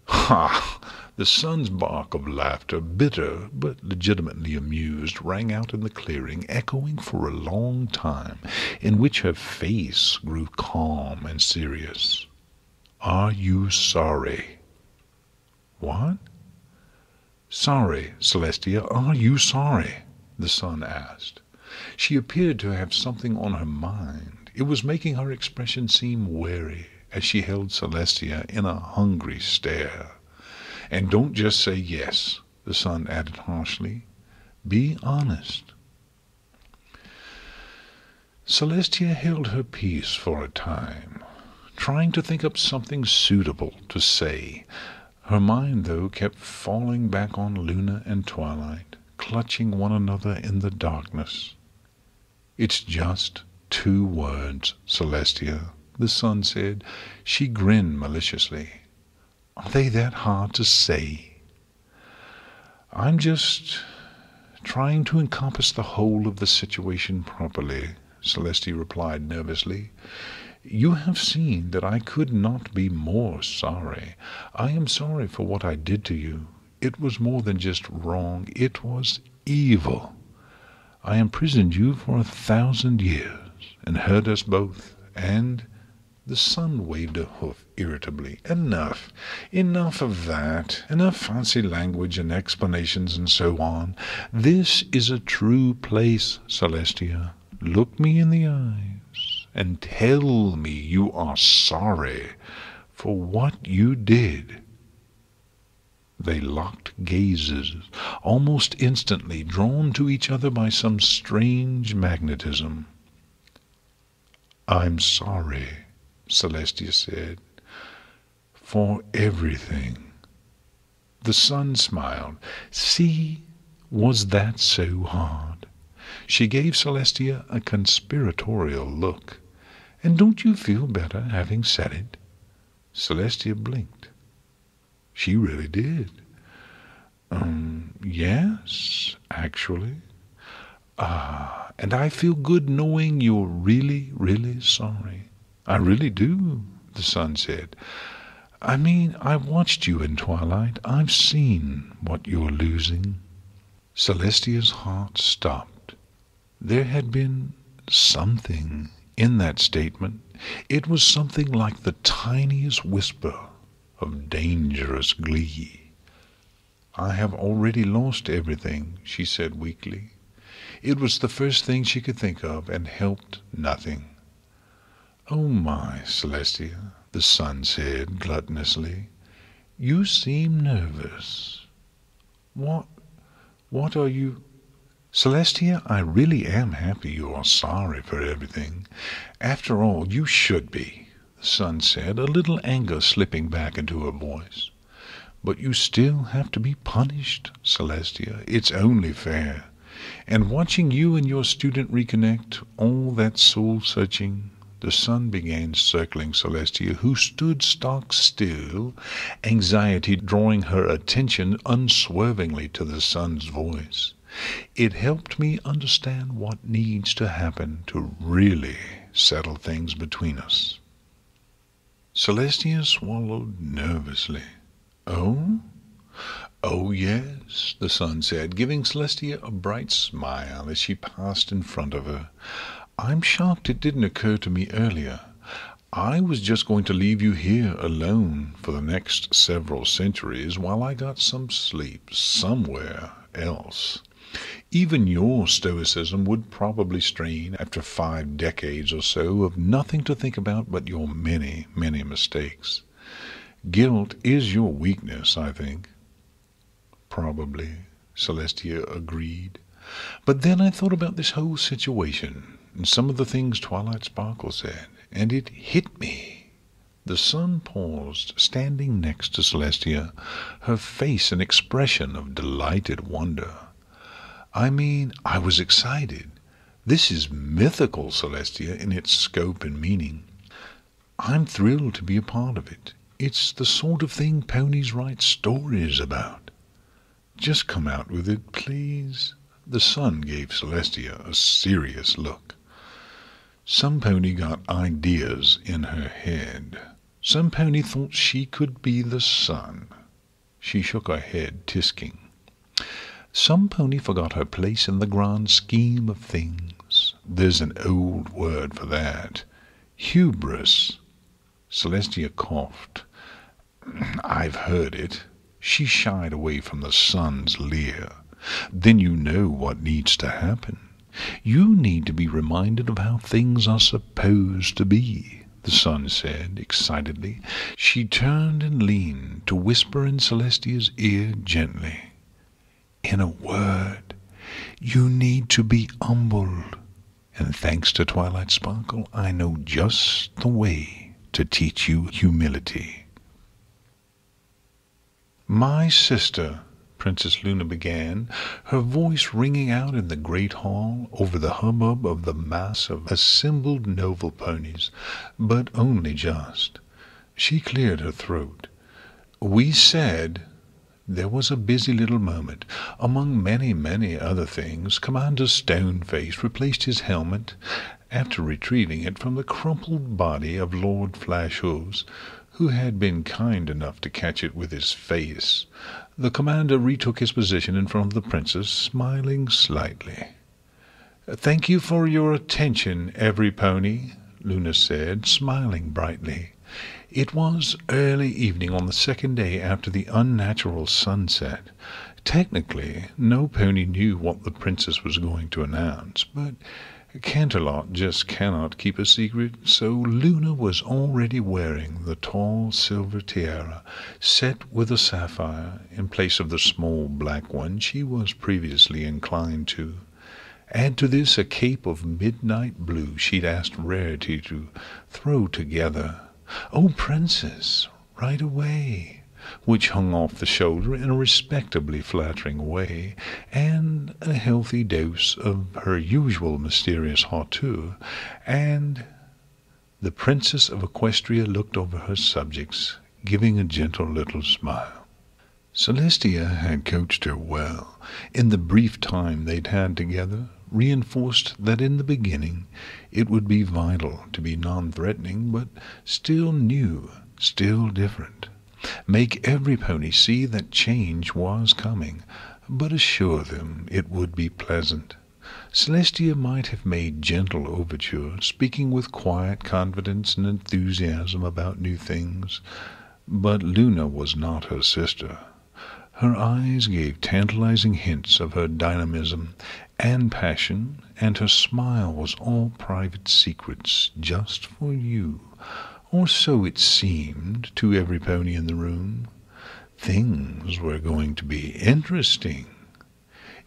Ha! The sun's bark of laughter, bitter but legitimately amused, rang out in the clearing, echoing for a long time, in which her face grew calm and serious. Are you sorry? What? Sorry, Celestia, are you sorry? The sun asked. She appeared to have something on her mind. It was making her expression seem wary, as she held Celestia in a hungry stare. And don't just say yes, the sun added harshly. Be honest. Celestia held her peace for a time, trying to think up something suitable to say. Her mind, though, kept falling back on Luna and Twilight, clutching one another in the darkness. "It's just 2 words, Celestia," the sun said. She grinned maliciously. "Are they that hard to say?" "I'm just trying to encompass the whole of the situation properly," Celestia replied nervously. "You have seen that I could not be more sorry. I am sorry for what I did to you. It was more than just wrong. It was evil. I imprisoned you for 1,000 years, and hurt us both, and—" The sun waved a hoof irritably. "Enough! Enough of that! Enough fancy language and explanations and so on. This is a true place, Celestia. Look me in the eyes, and tell me you are sorry for what you did." They locked gazes, almost instantly drawn to each other by some strange magnetism. "I'm sorry," Celestia said, "for everything." The sun smiled. "See, was that so hard?" She gave Celestia a conspiratorial look. "And don't you feel better having said it?" Celestia blinked. She really did. Yes, actually. And I feel good knowing you're really, really sorry." "I really do," the sun said. "I mean, I've watched you in Twilight. I've seen what you're losing." Celestia's heart stopped. There had been something in that statement. It was something like the tiniest whisper of dangerous glee. "I have already lost everything," she said weakly. It was the first thing she could think of, and helped nothing. "Oh my, Celestia," the sun said gluttonously, "you seem nervous. What are you—" "Celestia, I really am happy you are sorry for everything. After all, you should be," the sun said, a little anger slipping back into her voice. "But you still have to be punished, Celestia. It's only fair. And watching you and your student reconnect, all that soul-searching—" The sun began circling Celestia, who stood stock still, anxiety drawing her attention unswervingly to the sun's voice. "It helped me understand what needs to happen to really settle things between us." Celestia swallowed nervously. "Oh? Oh, yes," the sun said, giving Celestia a bright smile as she passed in front of her. "I'm shocked it didn't occur to me earlier. I was just going to leave you here alone for the next several centuries while I got some sleep somewhere else. Even your stoicism would probably strain after 5 decades or so of nothing to think about but your many, many mistakes. Guilt is your weakness, I think." "Probably," Celestia agreed. "But then I thought about this whole situation, and some of the things Twilight Sparkle said, and it hit me." The sun paused, standing next to Celestia, her face an expression of delighted wonder. "I mean, I was excited. This is mythical, Celestia, in its scope and meaning. I'm thrilled to be a part of it. It's the sort of thing ponies write stories about. Just come out with it, please." The sun gave Celestia a serious look. Some pony got ideas in her head. Some pony thought she could be the sun. She shook her head, tisking. Some pony forgot her place in the grand scheme of things. There's an old word for that. Hubris. Celestia coughed. "I've heard it." She shied away from the sun's leer. "Then you know what needs to happen. You need to be reminded of how things are supposed to be," the sun said excitedly. She turned and leaned to whisper in Celestia's ear gently. "In a word, you need to be humbled. And thanks to Twilight Sparkle, I know just the way to teach you humility." "My sister," Princess Luna began, her voice ringing out in the great hall over the hubbub of the mass of assembled noble ponies, but only just. She cleared her throat. "We said—" There was a busy little moment. Among many, many other things, Commander Stoneface replaced his helmet, after retrieving it from the crumpled body of Lord Flashhooves, who had been kind enough to catch it with his face. The commander retook his position in front of the princess, smiling slightly. "Thank you for your attention, every pony," Luna said, smiling brightly. It was early evening on the second day after the unnatural sunset. Technically, no pony knew what the princess was going to announce, but Canterlot just cannot keep a secret, so Luna was already wearing the tall silver tiara set with a sapphire in place of the small black one she was previously inclined to. Add to this a cape of midnight blue she'd asked Rarity to throw together. "Oh, Princess, right away," which hung off the shoulder in a respectably flattering way, and a healthy dose of her usual mysterious hauteur, and the Princess of Equestria looked over her subjects, giving a gentle little smile. Celestia had coached her well. In the brief time they'd had together, reinforced that in the beginning it would be vital to be non-threatening, but still new, still different. Make every pony see that change was coming, but assure them it would be pleasant. Celestia might have made gentle overtures, speaking with quiet confidence and enthusiasm about new things, but Luna was not her sister. Her eyes gave tantalizing hints of her dynamism and passion, and her smile was all private secrets just for you, or so it seemed to every pony in the room. Things were going to be interesting.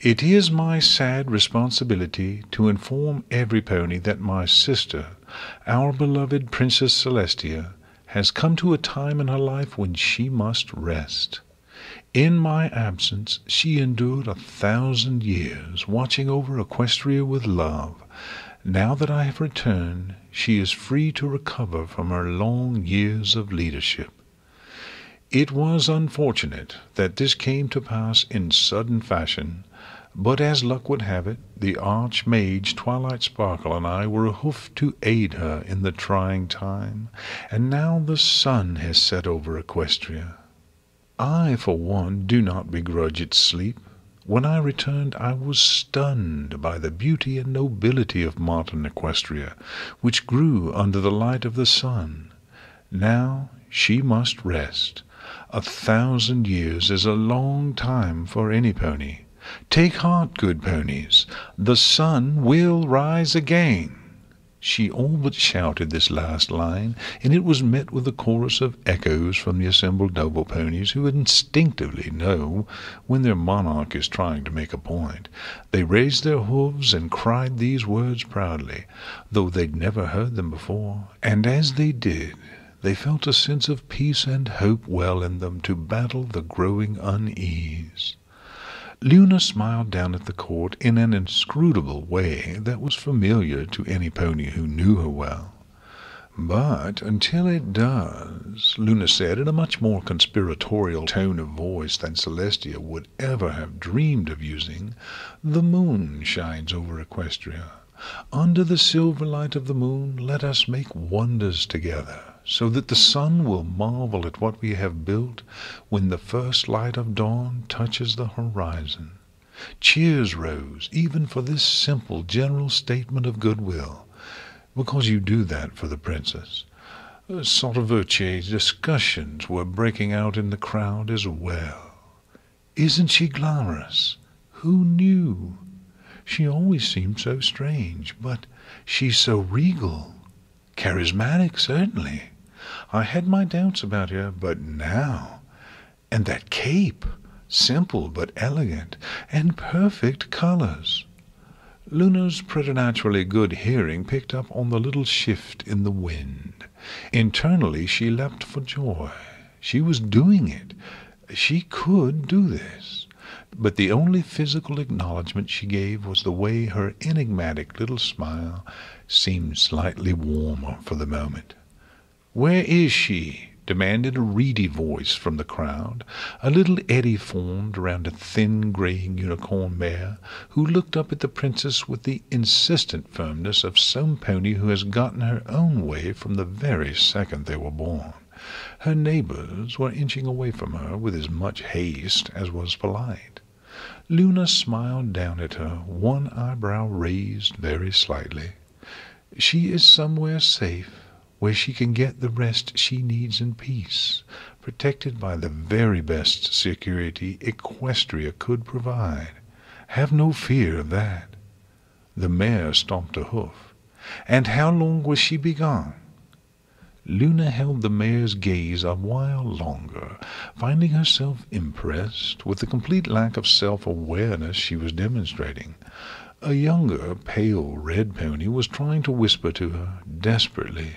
It is my sad responsibility to inform every pony that my sister, our beloved Princess Celestia, has come to a time in her life when she must rest. In my absence she endured 1,000 years, watching over Equestria with love. Now that I have returned, she is free to recover from her long years of leadership. It was unfortunate that this came to pass in sudden fashion, but as luck would have it, the Archmage Twilight Sparkle and I were a hoof to aid her in the trying time, and now the sun has set over Equestria. I, for one, do not begrudge its sleep. When I returned, I was stunned by the beauty and nobility of modern Equestria, which grew under the light of the sun. Now she must rest. 1,000 years is a long time for any pony. Take heart, good ponies. The sun will rise again. She all but shouted this last line, and it was met with a chorus of echoes from the assembled noble ponies, who instinctively know when their monarch is trying to make a point. They raised their hooves and cried these words proudly, though they'd never heard them before, and as they did, they felt a sense of peace and hope well in them to battle the growing unease. Luna smiled down at the court in an inscrutable way that was familiar to any pony who knew her well. "But until it does," Luna said in a much more conspiratorial tone of voice than Celestia would ever have dreamed of using, "the moon shines over Equestria. Under the silver light of the moon let us make wonders together, so that the sun will marvel at what we have built when the first light of dawn touches the horizon. Cheers rose, even for this simple general statement of goodwill, because you do that for the princess." Sotto voce discussions were breaking out in the crowd as well. "Isn't she glamorous? Who knew? She always seemed so strange, but she's so regal. Charismatic, certainly. I had my doubts about her, but now... And that cape! Simple but elegant, and perfect colors." Luna's preternaturally good hearing picked up on the little shift in the wind. Internally she leapt for joy. She was doing it. She could do this, but the only physical acknowledgment she gave was the way her enigmatic little smile seemed slightly warmer for the moment. "Where is she?" demanded a reedy voice from the crowd. A little eddy formed around a thin grey unicorn mare, who looked up at the princess with the insistent firmness of some pony who has gotten her own way from the very second they were born. Her neighbours were inching away from her with as much haste as was polite. Luna smiled down at her, one eyebrow raised very slightly. "She is somewhere safe, where she can get the rest she needs in peace, protected by the very best security Equestria could provide. Have no fear of that." The mare stomped a hoof. "And how long will she be gone?" Luna held the mare's gaze a while longer, finding herself impressed with the complete lack of self-awareness she was demonstrating. A younger, pale red pony was trying to whisper to her, desperately,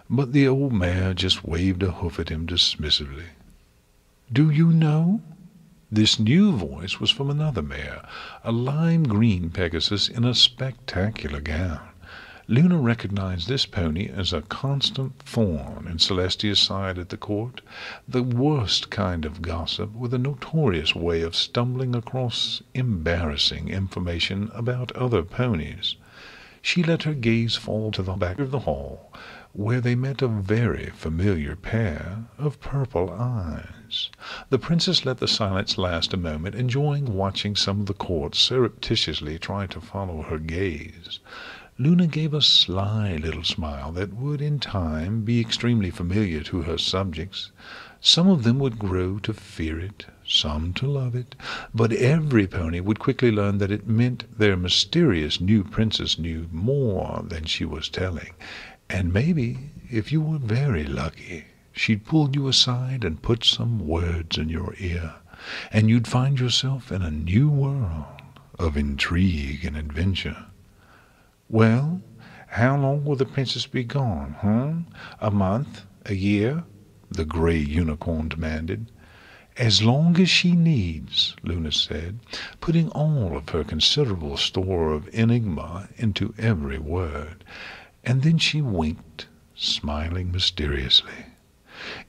but the old mare just waved a hoof at him dismissively. "Do you know?" This new voice was from another mare, a lime-green Pegasus in a spectacular gown. Luna recognized this pony as a constant thorn in Celestia's side at the court, the worst kind of gossip, with a notorious way of stumbling across embarrassing information about other ponies. She let her gaze fall to the back of the hall, where they met a very familiar pair of purple eyes. The princess let the silence last a moment, enjoying watching some of the court surreptitiously try to follow her gaze. Luna gave a sly little smile that would in time be extremely familiar to her subjects. Some of them would grow to fear it, some to love it, but every pony would quickly learn that it meant their mysterious new princess knew more than she was telling, and maybe, if you were very lucky, she'd pull you aside and put some words in your ear, and you'd find yourself in a new world of intrigue and adventure. "Well, how long will the princess be gone, A month? A year?" the grey unicorn demanded. "As long as she needs," Luna said, putting all of her considerable store of enigma into every word, and then she winked, smiling mysteriously.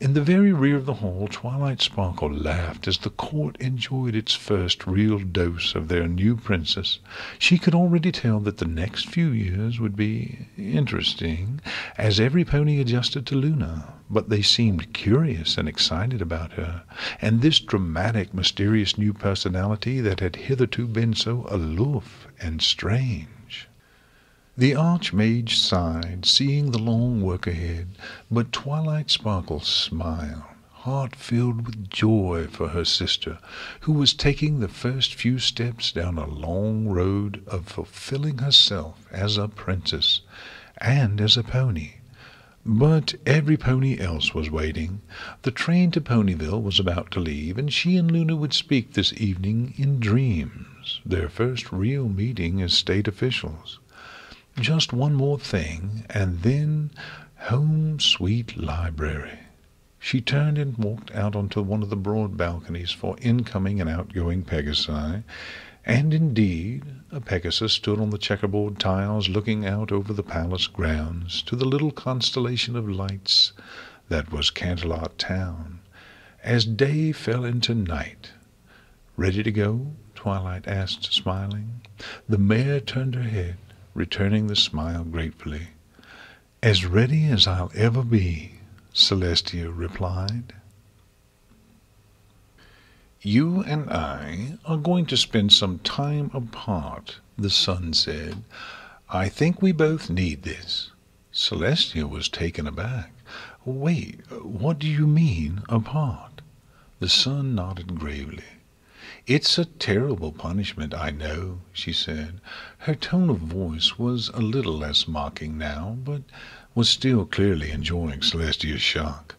In the very rear of the hall, Twilight Sparkle laughed as the court enjoyed its first real dose of their new princess. She could already tell that the next few years would be interesting, as every pony adjusted to Luna, but they seemed curious and excited about her, and this dramatic, mysterious new personality that had hitherto been so aloof and strange. The Archmage sighed, seeing the long work ahead, but Twilight Sparkle smiled, heart filled with joy for her sister, who was taking the first few steps down a long road of fulfilling herself as a princess and as a pony. But every pony else was waiting. The train to Ponyville was about to leave, and she and Luna would speak this evening in dreams, their first real meeting as state officials. Just one more thing, and then home sweet library. She turned and walked out onto one of the broad balconies for incoming and outgoing Pegasi, and indeed a Pegasus stood on the checkerboard tiles looking out over the palace grounds to the little constellation of lights that was Canterlot Town, as day fell into night. "Ready to go?" Twilight asked, smiling. The mare turned her head, returning the smile gratefully. "As ready as I'll ever be," Celestia replied. "You and I are going to spend some time apart," the sun said. "I think we both need this." Celestia was taken aback. "Wait, what do you mean, apart?" The sun nodded gravely. "It's a terrible punishment, I know," she said. Her tone of voice was a little less mocking now, but was still clearly enjoying Celestia's shock.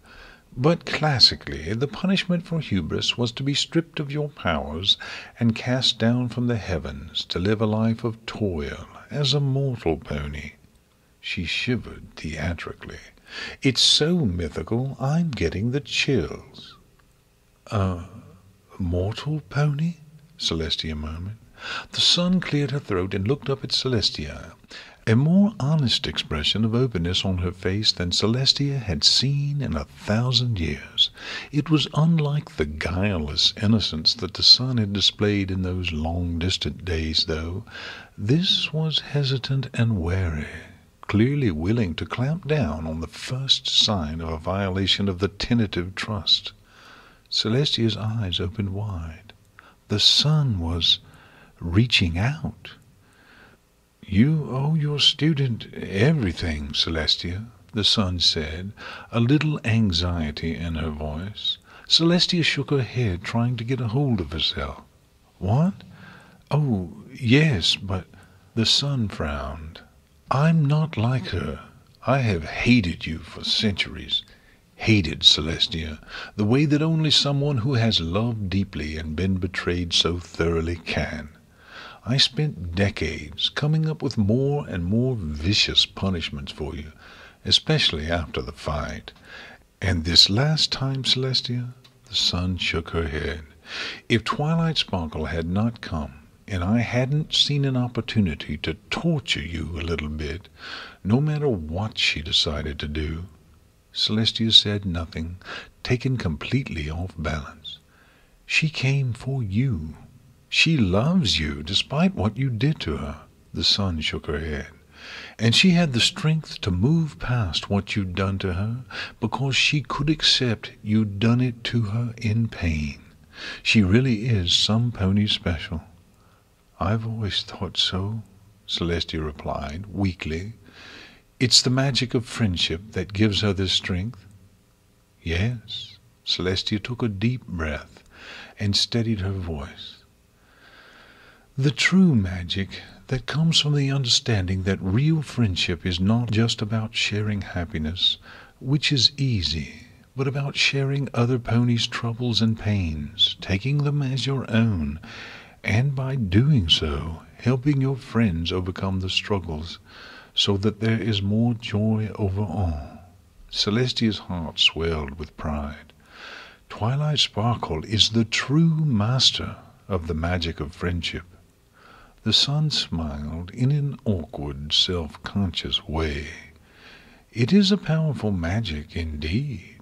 "But classically, the punishment for hubris was to be stripped of your powers and cast down from the heavens to live a life of toil as a mortal pony." She shivered theatrically. "It's so mythical, I'm getting the chills." Mortal pony? Celestia murmured. The sun cleared her throat and looked up at Celestia, a more honest expression of openness on her face than Celestia had seen in 1,000 years. It was unlike the guileless innocence that the sun had displayed in those long-distant days, though. This was hesitant and wary, clearly willing to clamp down on the first sign of a violation of the tentative trust. Celestia's eyes opened wide. The sun was reaching out. "You owe your student everything, Celestia," the sun said, a little anxiety in her voice. Celestia shook her head, trying to get a hold of herself. "What? Oh, yes, but—" The sun frowned. "I'm not like her. I have hated you for centuries. Hated, Celestia, the way that only someone who has loved deeply and been betrayed so thoroughly can. I spent decades coming up with more and more vicious punishments for you, especially after the fight. And this last time, Celestia," the sun shook her head, "if Twilight Sparkle had not come, and I hadn't seen an opportunity to torture you a little bit, no matter what she decided to do—" Celestia said nothing, taken completely off balance. "She came for you. She loves you, despite what you did to her," the sun shook her head. "And she had the strength to move past what you'd done to her, because she could accept you'd done it to her in pain. She really is some pony special." "I've always thought so," Celestia replied, weakly. "It's the magic of friendship that gives her this strength." "Yes." Celestia took a deep breath and steadied her voice. "The true magic that comes from the understanding that real friendship is not just about sharing happiness, which is easy, but about sharing other ponies' troubles and pains, taking them as your own, and by doing so, helping your friends overcome the struggles, so that there is more joy over all." Celestia's heart swelled with pride. Twilight Sparkle is the true master of the magic of friendship. The sun smiled in an awkward, self-conscious way. "It is a powerful magic indeed.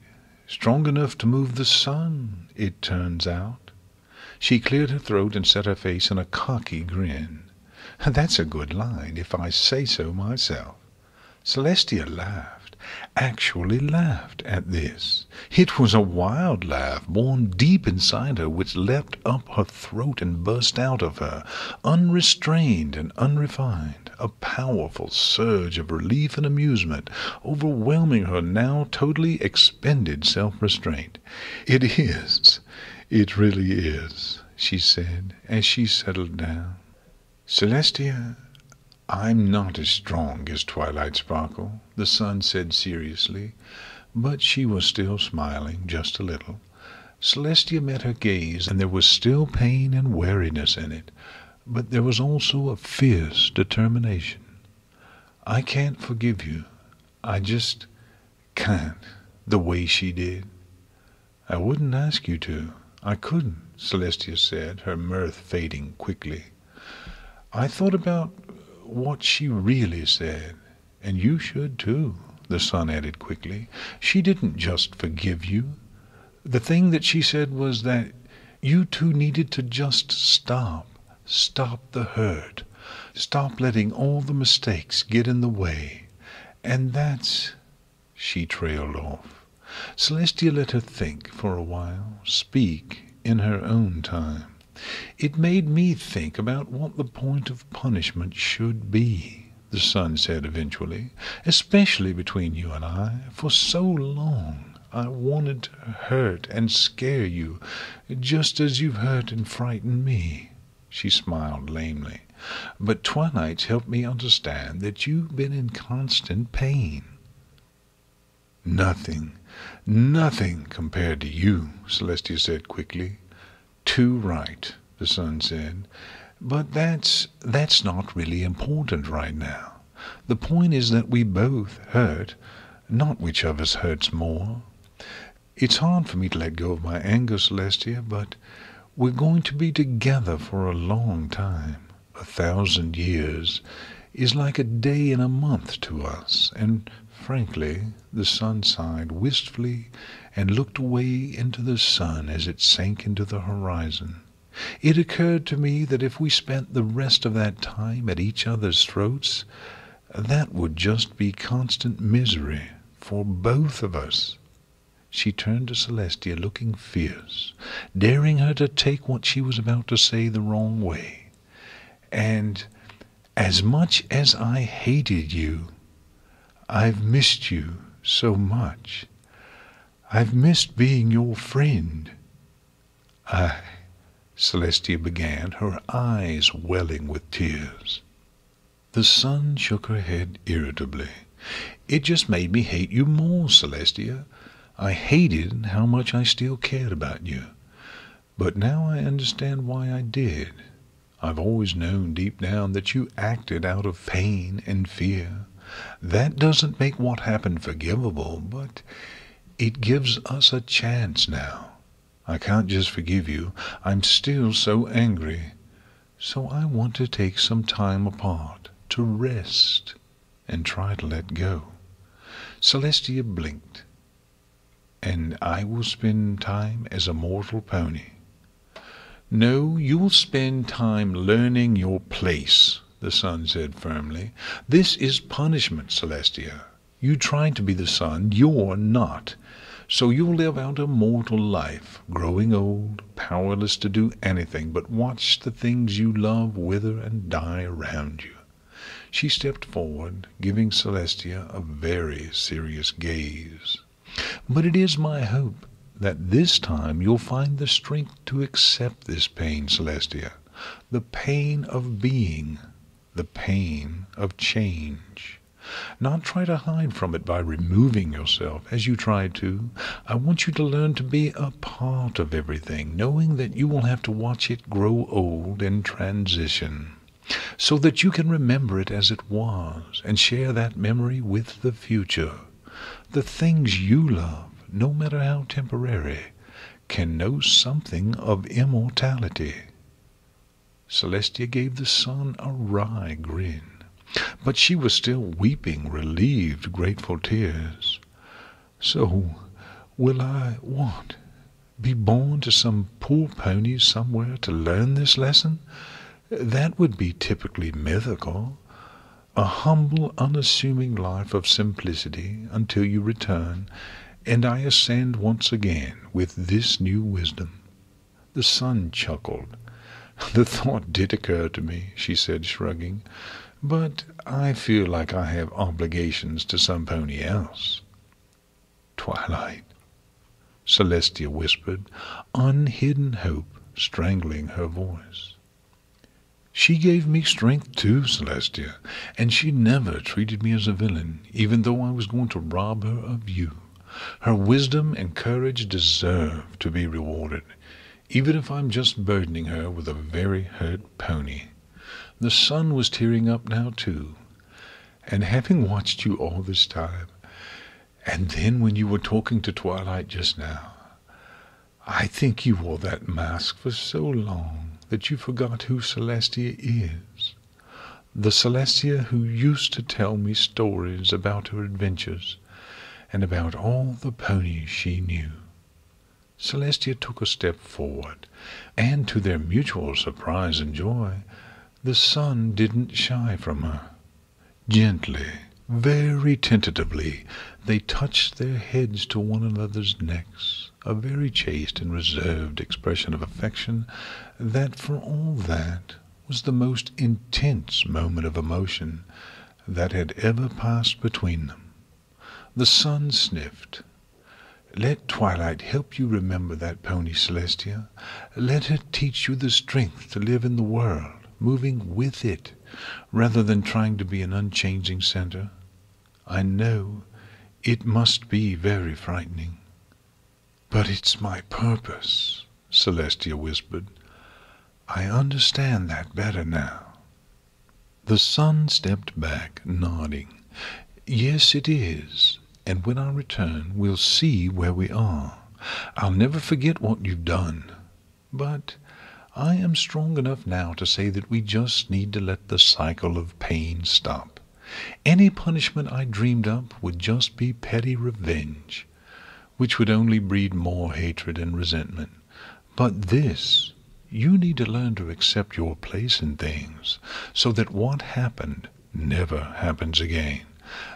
Strong enough to move the sun, it turns out." She cleared her throat and set her face in a cocky grin. "That's a good line, if I say so myself." Celestia laughed, actually laughed at this. It was a wild laugh, born deep inside her, which leapt up her throat and burst out of her, unrestrained and unrefined, a powerful surge of relief and amusement, overwhelming her now totally expended self-restraint. "It is. It really is," she said, as she settled down. "Celestia, I'm not as strong as Twilight Sparkle," the sun said seriously, but she was still smiling, just a little. Celestia met her gaze, and there was still pain and weariness in it, but there was also a fierce determination. "I can't forgive you. I just can't, the way she did." "I wouldn't ask you to. I couldn't," Celestia said, her mirth fading quickly. "I thought about what she really said, and you should too," the sun added quickly. "She didn't just forgive you. The thing that she said was that you two needed to just stop the hurt, stop letting all the mistakes get in the way. And that's—" She trailed off. Celestia let her think for a while, speak in her own time. "It made me think about what the point of punishment should be," the sun said eventually, "especially between you and I. For so long I wanted to hurt and scare you, just as you've hurt and frightened me." She smiled lamely. "But Twilight's helped me understand that you've been in constant pain." "Nothing compared to you," Celestia said quickly. "Too right," the sun said. "But that's not really important right now. The point is that we both hurt, not which of us hurts more. It's hard for me to let go of my anger, Celestia, but We're going to be together for a long time. 1,000 years is like a day and a month to us, and frankly, the sun sighed wistfully and looked away into the sun as it sank into the horizon. It occurred to me that if we spent the rest of that time at each other's throats, that would just be constant misery for both of us. She turned to Celestia, looking fierce, daring her to take what she was about to say the wrong way. And as much as I hated you, I've missed you so much. I've missed being your friend. Celestia began, her eyes welling with tears. The sun shook her head irritably. It just made me hate you more, Celestia. I hated how much I still cared about you. But now I understand why I did. I've always known deep down that you acted out of pain and fear. That doesn't make what happened forgivable, but it gives us a chance now. I can't just forgive you. I'm still so angry. So I want to take some time apart, to rest, and try to let go. Celestia blinked. And I will spend time as a mortal pony. No, you'll spend time learning your place, the sun said firmly. This is punishment, Celestia. You tried to be the sun, you're not. So you'll live out a mortal life, growing old, powerless to do anything but watch the things you love wither and die around you. She stepped forward, giving Celestia a very serious gaze. But it is my hope that this time you'll find the strength to accept this pain, Celestia, the pain of being, the pain of change. Not try to hide from it by removing yourself as you tried to. I want you to learn to be a part of everything, knowing that you will have to watch it grow old and transition, so that you can remember it as it was and share that memory with the future. The things you love, no matter how temporary, can know something of immortality. Celestia gave the sun a wry grin, but she was still weeping relieved, grateful tears. So, will I what? Be born to some poor pony somewhere to learn this lesson? That would be typically mythical. A humble, unassuming life of simplicity until you return, and I ascend once again with this new wisdom. The sun chuckled. The thought did occur to me, she said, shrugging, but I feel like I have obligations to some pony else. Twilight, Celestia whispered, unhidden hope strangling her voice. She gave me strength too, Celestia, and she never treated me as a villain, even though I was going to rob her of you. Her wisdom and courage deserve to be rewarded, even if I'm just burdening her with a very hurt pony. The sun was tearing up now too, and having watched you all this time, and then when you were talking to Twilight just now, I think you wore that mask for so long that you forgot who Celestia is. The Celestia who used to tell me stories about her adventures and about all the ponies she knew. Celestia took a step forward, and to their mutual surprise and joy, the sun didn't shy from her. Gently, very tentatively, they touched their heads to one another's necks, a very chaste and reserved expression of affection that, for all that, was the most intense moment of emotion that had ever passed between them. The sun sniffed. Let Twilight help you remember that pony, Celestia. Let her teach you the strength to live in the world, moving with it, rather than trying to be an unchanging center. I know it must be very frightening. But it's my purpose, Celestia whispered. I understand that better now. The sun stepped back, nodding. Yes, it is, and when I return, we'll see where we are. I'll never forget what you've done. But I am strong enough now to say that we just need to let the cycle of pain stop. Any punishment I dreamed up would just be petty revenge, which would only breed more hatred and resentment. But this, you need to learn to accept your place in things, so that what happened never happens again.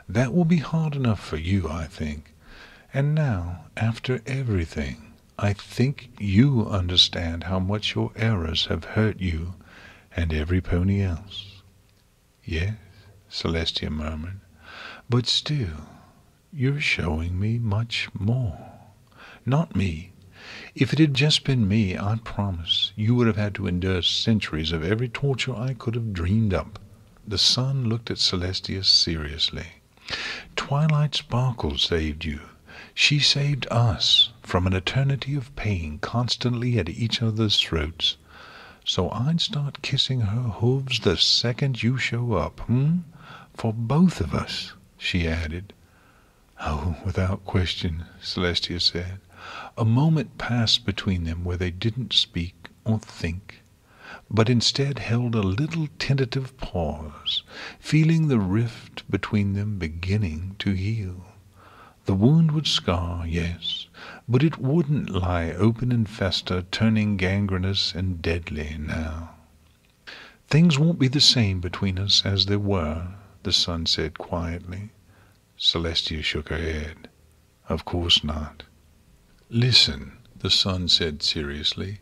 That will be hard enough for you, I think. And now, after everything, I think you understand how much your errors have hurt you and every pony else. Yes, Celestia murmured, but still, you're showing me much more. Not me. If it had just been me, I promise you would have had to endure centuries of every torture I could have dreamed up. The sun looked at Celestia seriously. Twilight Sparkle saved you. She saved us from an eternity of pain constantly at each other's throats. So I'd start kissing her hooves the second you show up, For both of us, she added. Oh, without question, Celestia said. A moment passed between them where they didn't speak or think, but instead held a little tentative pause, feeling the rift between them beginning to heal. The wound would scar, yes, but it wouldn't lie open and fester, turning gangrenous and deadly now. Things won't be the same between us as they were, the sun said quietly. Celestia shook her head. Of course not. Listen, the sun said seriously.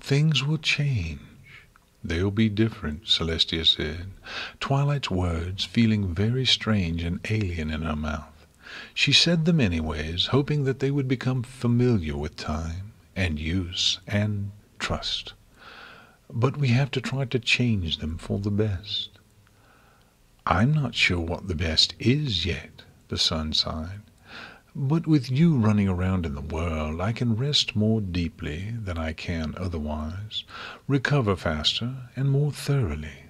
Things will change. They'll be different, Celestia said, Twilight's words feeling very strange and alien in her mouth. She said them anyways, hoping that they would become familiar with time and use and trust. But we have to try to change them for the best. I'm not sure what the best is yet, the sun sighed. But with you running around in the world, I can rest more deeply than I can otherwise, recover faster and more thoroughly.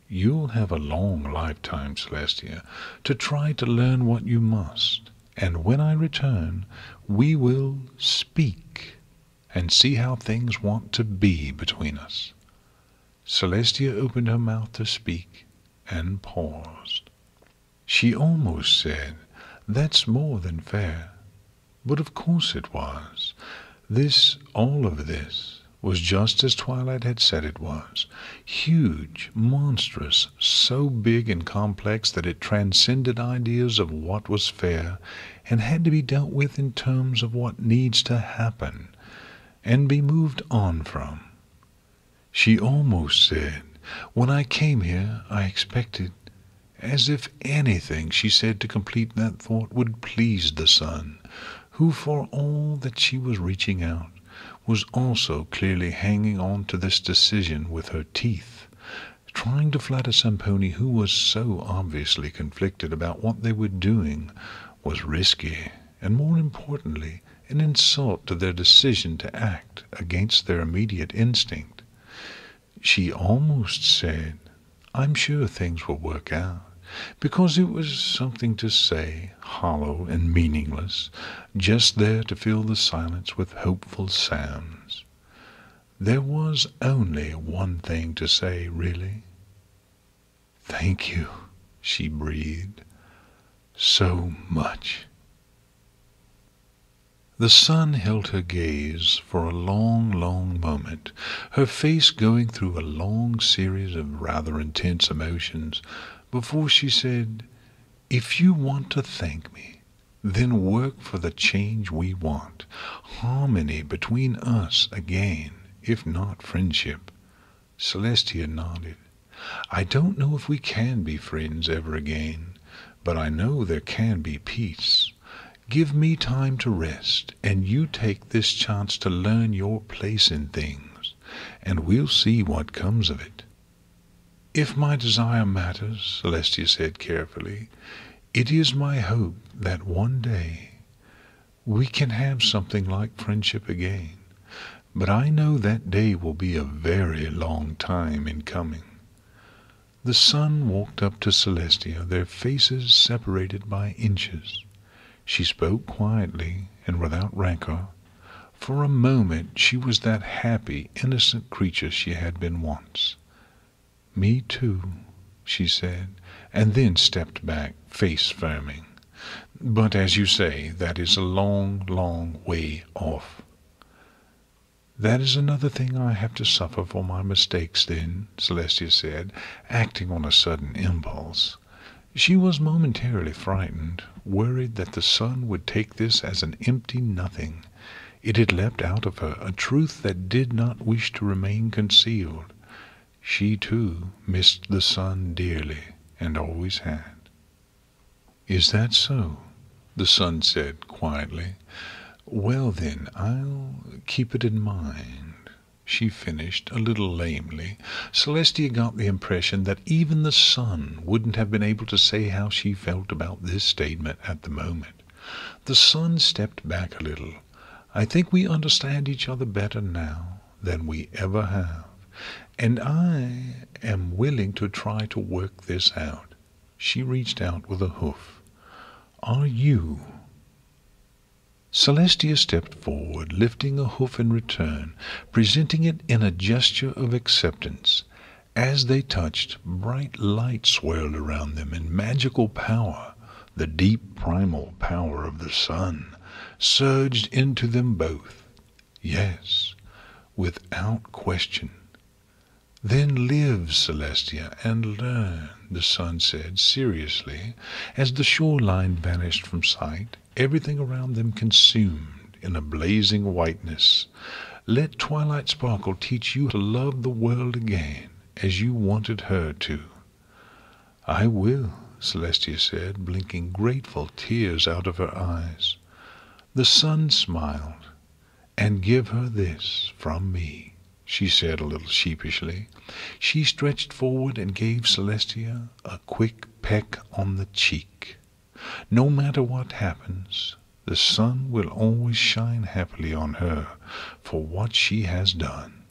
You'll have a long lifetime, Celestia, to try to learn what you must, and when I return, we will speak and see how things want to be between us. Celestia opened her mouth to speak and paused. She almost said, That's more than fair. But of course it was. All of this, was just as Twilight had said it was. Huge, monstrous, so big and complex that it transcended ideas of what was fair and had to be dealt with in terms of what needs to happen and be moved on from. She almost said, When I came here, I expected, as if anything she said to complete that thought would please the sun, who for all that she was reaching out, was also clearly hanging on to this decision with her teeth. Trying to flatter some pony who was so obviously conflicted about what they were doing was risky, and more importantly, an insult to their decision to act against their immediate instinct. She almost said, I'm sure things will work out, because it was something to say, hollow and meaningless, just there to fill the silence with hopeful sounds. There was only one thing to say, really. Thank you, she breathed, so much. The sun held her gaze for a long, long moment, her face going through a long series of rather intense emotions, before she said, If you want to thank me, then work for the change we want, harmony between us again, if not friendship. Celestia nodded. I don't know if we can be friends ever again, but I know there can be peace. Give me time to rest, and you take this chance to learn your place in things, and we'll see what comes of it. If my desire matters, Celestia said carefully, it is my hope that one day we can have something like friendship again, but I know that day will be a very long time in coming. The sun walked up to Celestia, their faces separated by inches. She spoke quietly and without rancor. For a moment she was that happy, innocent creature she had been once. "Me too," she said, and then stepped back, face firming. "But as you say, that is a long, long way off." "That is another thing I have to suffer for my mistakes, then," Celestia said, acting on a sudden impulse. She was momentarily frightened, worried that the sun would take this as an empty nothing. It had leapt out of her, a truth that did not wish to remain concealed. She, too, missed the sun dearly, and always had. "Is that so?" the sun said quietly. "Well, then, I'll keep it in mind," she finished, a little lamely. Celestia got the impression that even the sun wouldn't have been able to say how she felt about this statement at the moment. The sun stepped back a little. "I think we understand each other better now than we ever have, and I am willing to try to work this out." She reached out with a hoof. "Are you?" Celestia stepped forward, lifting a hoof in return, presenting it in a gesture of acceptance. As they touched, bright light swirled around them in magical power. The deep primal power of the sun surged into them both. Yes, without question. "Then live, Celestia, and learn," the sun said seriously, as the shoreline vanished from sight, everything around them consumed in a blazing whiteness. "Let Twilight Sparkle teach you to love the world again, as you wanted her to." "I will," Celestia said, blinking grateful tears out of her eyes. The sun smiled. "And give her this from me," she said a little sheepishly. She stretched forward and gave Celestia a quick peck on the cheek. "No matter what happens, the sun will always shine happily on her for what she has done."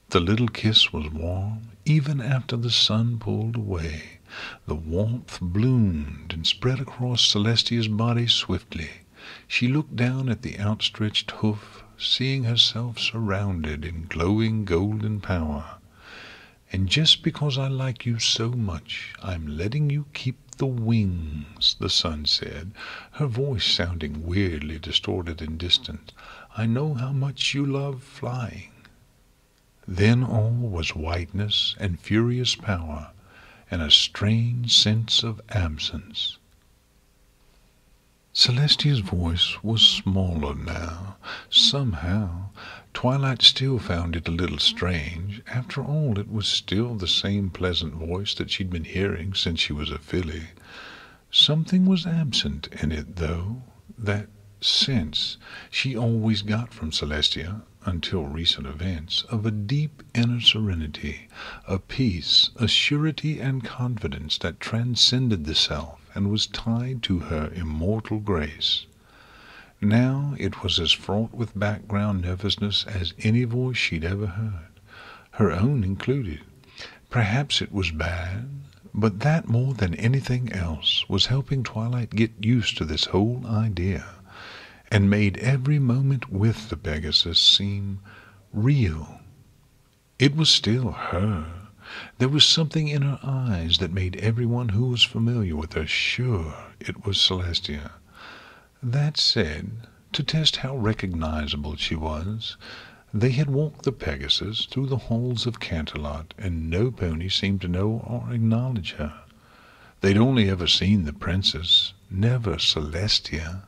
The little kiss was warm, even after the sun pulled away. The warmth bloomed and spread across Celestia's body swiftly. She looked down at the outstretched hoof, seeing herself surrounded in glowing golden power. "And just because I like you so much, I'm letting you keep the wings," the sun said, her voice sounding weirdly distorted and distant. "I know how much you love flying." Then all was whiteness and furious power, and a strange sense of absence. Celestia's voice was smaller now. Somehow, Twilight still found it a little strange. After all, it was still the same pleasant voice that she'd been hearing since she was a filly. Something was absent in it, though, that sense she always got from Celestia, until recent events, of a deep inner serenity, a peace, a surety and confidence that transcended the self and was tied to her immortal grace. Now it was as fraught with background nervousness as any voice she'd ever heard, her own included. Perhaps it was bad, but that more than anything else was helping Twilight get used to this whole idea, and made every moment with the Pegasus seem real. It was still her. There was something in her eyes that made everyone who was familiar with her sure it was Celestia. That said, to test how recognizable she was, they had walked the Pegasus through the halls of Canterlot, and no pony seemed to know or acknowledge her. They'd only ever seen the princess, never Celestia.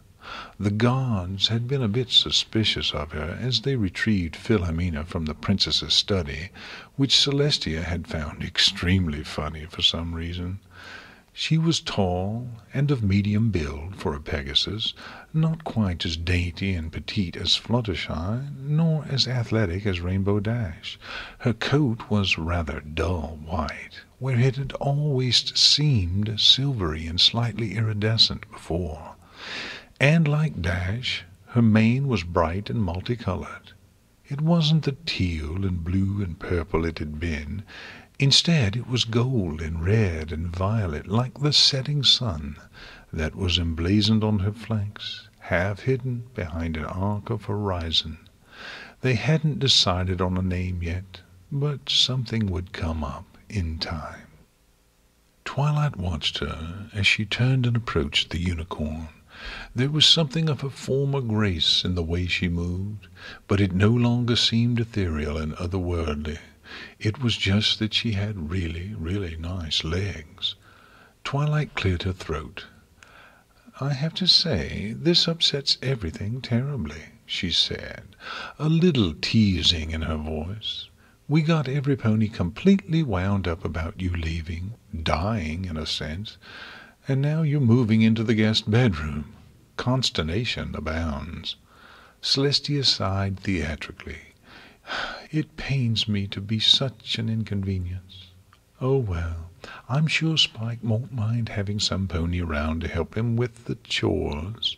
The guards had been a bit suspicious of her as they retrieved Philomena from the princess's study, which Celestia had found extremely funny for some reason. She was tall and of medium build for a Pegasus, not quite as dainty and petite as Fluttershy, nor as athletic as Rainbow Dash. Her coat was rather dull white, where it had always seemed silvery and slightly iridescent before. And like Dash, her mane was bright and multicolored. It wasn't the teal and blue and purple it had been. Instead, it was gold and red and violet, like the setting sun that was emblazoned on her flanks, half hidden behind an arc of horizon. They hadn't decided on a name yet, but something would come up in time. Twilight watched her as she turned and approached the unicorn. There was something of her former grace in the way she moved, but it no longer seemed ethereal and otherworldly. It was just that she had really, really nice legs. Twilight cleared her throat. "I have to say, this upsets everything terribly," she said, a little teasing in her voice. "We got every pony completely wound up about you leaving, dying in a sense, and now you're moving into the guest bedroom. Consternation abounds." Celestia sighed theatrically. "It pains me to be such an inconvenience. Oh, well, I'm sure Spike won't mind having some pony around to help him with the chores."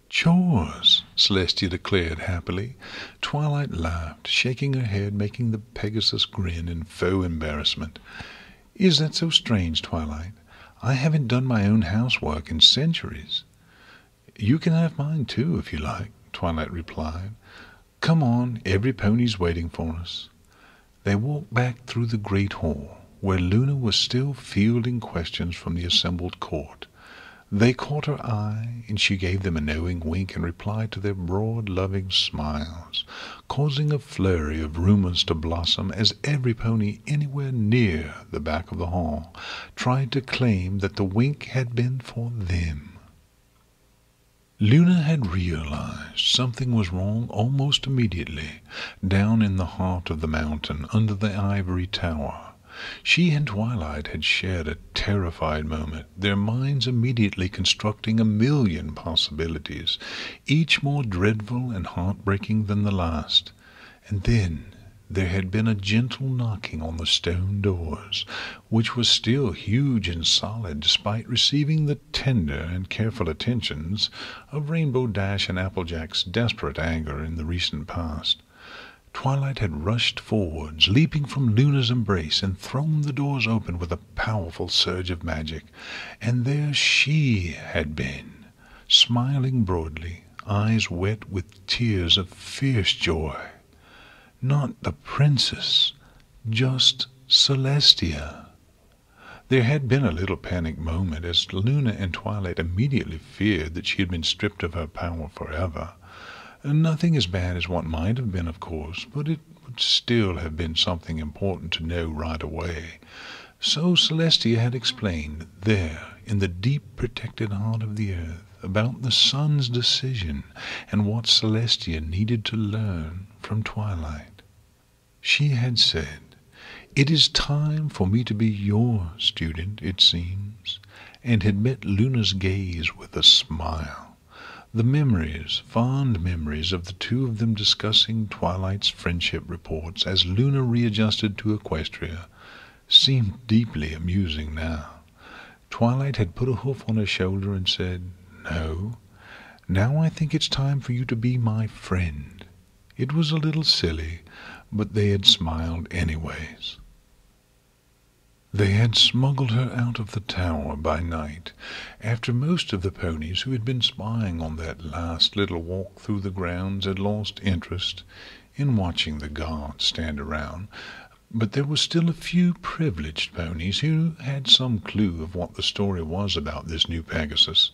"Chores!" Celestia declared happily. Twilight laughed, shaking her head, making the Pegasus grin in faux embarrassment. "Is that so strange, Twilight? I haven't done my own housework in centuries." "You can have mine, too, if you like," Twilight replied. "Come on, every pony's waiting for us." They walked back through the great hall, where Luna was still fielding questions from the assembled court. They caught her eye, and she gave them a knowing wink in reply to their broad, loving smiles, causing a flurry of rumors to blossom as every pony anywhere near the back of the hall tried to claim that the wink had been for them. Luna had realized something was wrong almost immediately, down in the heart of the mountain under the ivory tower. She and Twilight had shared a terrified moment, their minds immediately constructing a million possibilities, each more dreadful and heartbreaking than the last. And then there had been a gentle knocking on the stone doors, which was still huge and solid despite receiving the tender and careful attentions of Rainbow Dash and Applejack's desperate anger in the recent past. Twilight had rushed forwards, leaping from Luna's embrace, and thrown the doors open with a powerful surge of magic, and there she had been, smiling broadly, eyes wet with tears of fierce joy. Not the princess, just Celestia. There had been a little panic moment, as Luna and Twilight immediately feared that she had been stripped of her power forever. Nothing as bad as what might have been, of course, but it would still have been something important to know right away. So Celestia had explained, there, in the deep protected heart of the earth, about the sun's decision and what Celestia needed to learn from Twilight. She had said, "It is time for me to be your student, it seems," and had met Luna's gaze with a smile. The memories, fond memories of the two of them discussing Twilight's friendship reports as Luna readjusted to Equestria, seemed deeply amusing now. Twilight had put a hoof on her shoulder and said, "No, now I think it's time for you to be my friend." It was a little silly, but they had smiled anyways. They had smuggled her out of the tower by night, after most of the ponies who had been spying on that last little walk through the grounds had lost interest in watching the guards stand around. But there were still a few privileged ponies who had some clue of what the story was about this new Pegasus.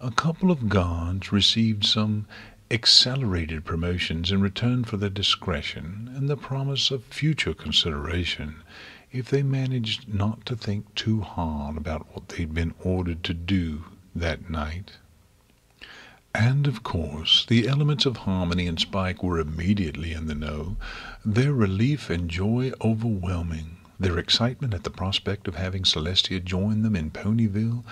A couple of guards received some accelerated promotions in return for their discretion and the promise of future consideration if they managed not to think too hard about what they'd been ordered to do that night. And, of course, the elements of Harmony and Spike were immediately in the know, their relief and joy overwhelming, their excitement at the prospect of having Celestia join them in Ponyville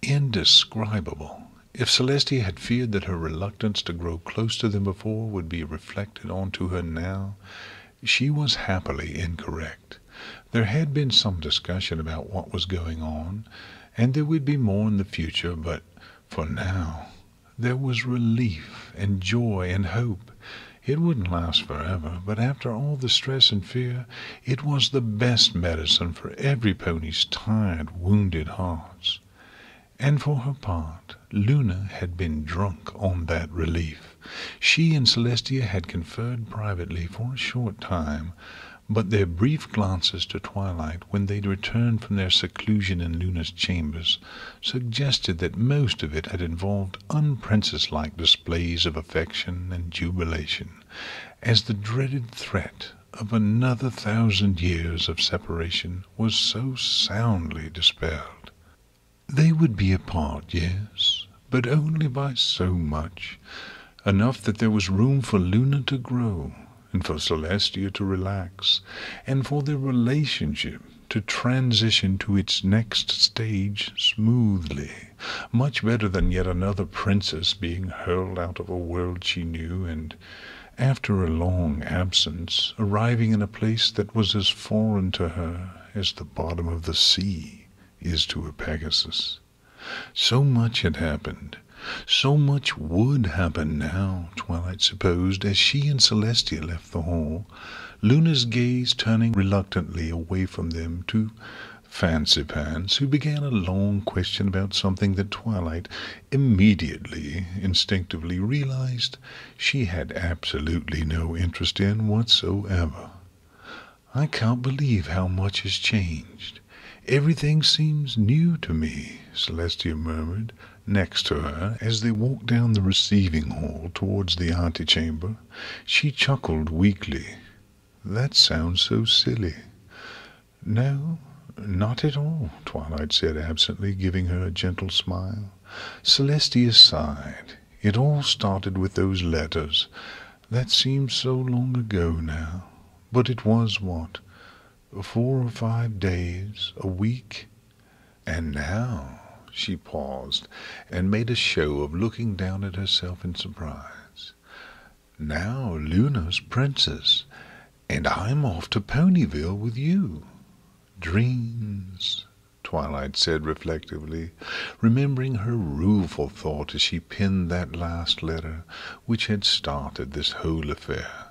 indescribable. If Celestia had feared that her reluctance to grow close to them before would be reflected onto her now, she was happily incorrect. There had been some discussion about what was going on, and there would be more in the future, but for now there was relief and joy and hope. It wouldn't last forever, but after all the stress and fear, it was the best medicine for every pony's tired, wounded hearts. And for her part, Luna had been drunk on that relief. She and Celestia had conferred privately for a short time, but their brief glances to Twilight when they returned from their seclusion in Luna's chambers suggested that most of it had involved unprincess-like displays of affection and jubilation, as the dreaded threat of another 1,000 years of separation was so soundly dispelled. They would be apart, yes, but only by so much, enough that there was room for Luna to grow, and for Celestia to relax, and for their relationship to transition to its next stage smoothly, much better than yet another princess being hurled out of a world she knew, and, after a long absence, arriving in a place that was as foreign to her as the bottom of the sea is to a Pegasus. So much had happened. So much would happen now, Twilight supposed, as she and Celestia left the hall, Luna's gaze turning reluctantly away from them to Fancy Pants, who began a long question about something that Twilight immediately, instinctively realized she had absolutely no interest in whatsoever. "I can't believe how much has changed. Everything seems new to me," Celestia murmured next to her as they walked down the receiving hall towards the antechamber. She chuckled weakly. "That sounds so silly." "No, not at all," Twilight said absently, giving her a gentle smile. Celestia sighed. "It all started with those letters. That seems so long ago now. But it was what? 4 or 5 days, a week, and now—" She paused and made a show of looking down at herself in surprise. "Now Luna's princess, and I'm off to Ponyville with you." "Dreams," Twilight said reflectively, remembering her rueful thought as she penned that last letter which had started this whole affair.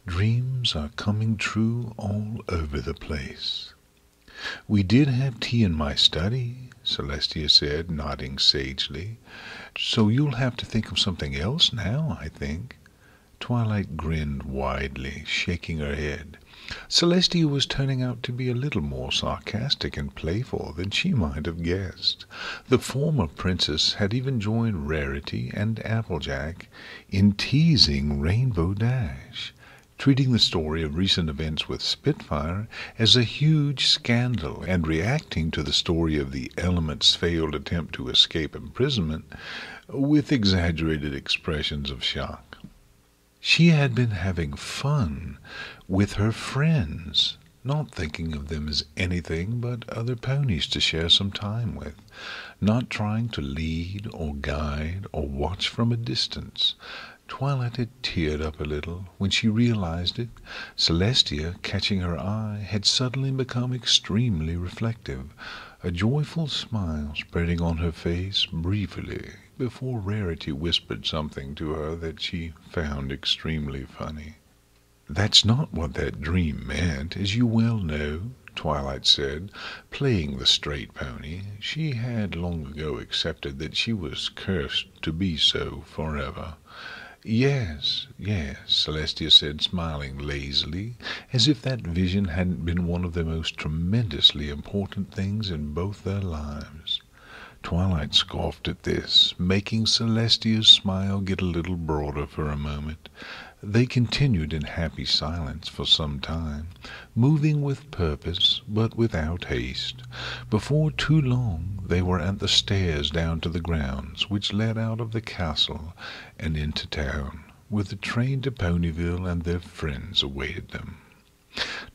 "Dreams are coming true all over the place." "We did have tea in my study," Celestia said, nodding sagely. "So you'll have to think of something else now, I think." Twilight grinned widely, shaking her head. Celestia was turning out to be a little more sarcastic and playful than she might have guessed. The former princess had even joined Rarity and Applejack in teasing Rainbow Dash, treating the story of recent events with Spitfire as a huge scandal, and reacting to the story of the Element's failed attempt to escape imprisonment with exaggerated expressions of shock. She had been having fun with her friends, not thinking of them as anything but other ponies to share some time with, not trying to lead or guide or watch from a distance. Twilight had teared up a little when she realized it. Celestia, catching her eye, had suddenly become extremely reflective, a joyful smile spreading on her face briefly before Rarity whispered something to her that she found extremely funny. "That's not what that dream meant, as you well know," Twilight said, playing the straight pony. She had long ago accepted that she was cursed to be so forever. "Yes, yes," Celestia said, smiling lazily, as if that vision hadn't been one of the most tremendously important things in both their lives. Twilight scoffed at this, making Celestia's smile get a little broader for a moment. They continued in happy silence for some time, moving with purpose but without haste. Before too long they were at the stairs down to the grounds which led out of the castle and into town, where the train to Ponyville and their friends awaited them.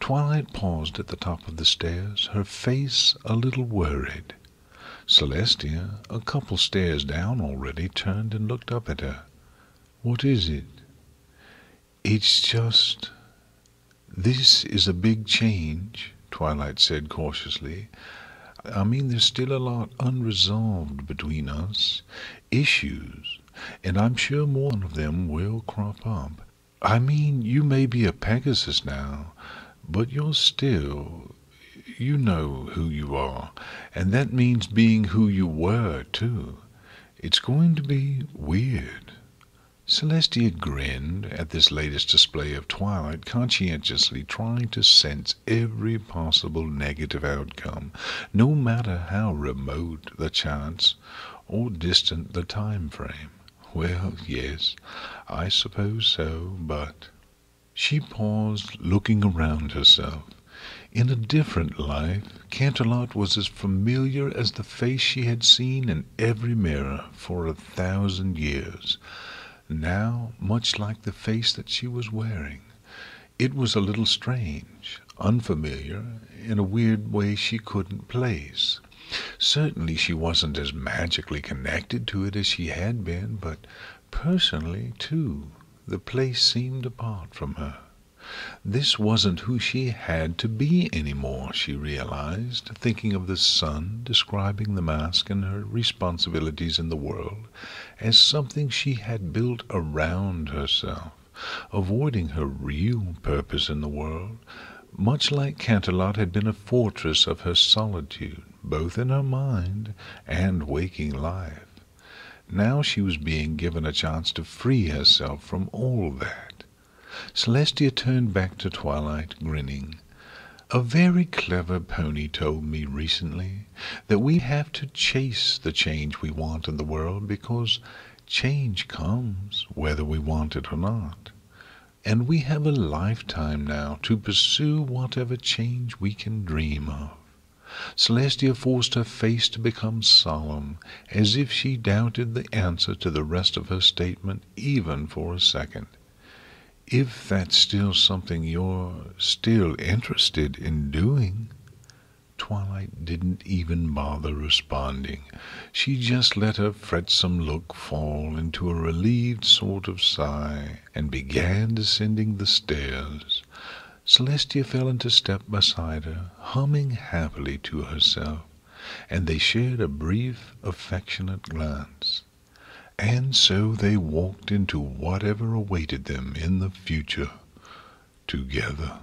Twilight paused at the top of the stairs, her face a little worried. Celestia, a couple stairs down already, turned and looked up at her. "What is it?" "It's just... this is a big change," Twilight said cautiously. "I mean, there's still a lot unresolved between us. Issues. And I'm sure more of them will crop up. I mean, you may be a Pegasus now, but you're still... You know who you are, and that means being who you were, too. It's going to be weird." Celestia grinned at this latest display of Twilight, conscientiously trying to sense every possible negative outcome, no matter how remote the chance or distant the time frame. "Well, yes, I suppose so, but—" She paused, looking around herself. In a different life, Canterlot was as familiar as the face she had seen in every mirror for 1,000 years. Now, much like the face that she was wearing, it was a little strange, unfamiliar, in a weird way she couldn't place. Certainly she wasn't as magically connected to it as she had been, but personally, too, the place seemed apart from her. This wasn't who she had to be any more, she realized, thinking of the sun describing the mask and her responsibilities in the world as something she had built around herself, avoiding her real purpose in the world, much like Canterlot had been a fortress of her solitude, both in her mind and waking life. Now she was being given a chance to free herself from all that. Celestia turned back to Twilight, grinning. "A very clever pony told me recently that we have to chase the change we want in the world because change comes whether we want it or not. And we have a lifetime now to pursue whatever change we can dream of." Celestia forced her face to become solemn, as if she doubted the answer to the rest of her statement even for a second. "If that's still something you're still interested in doing." Twilight didn't even bother responding. She just let her fretsome look fall into a relieved sort of sigh and began descending the stairs. Celestia fell into step beside her, humming happily to herself, and they shared a brief, affectionate glance. And so they walked into whatever awaited them in the future together.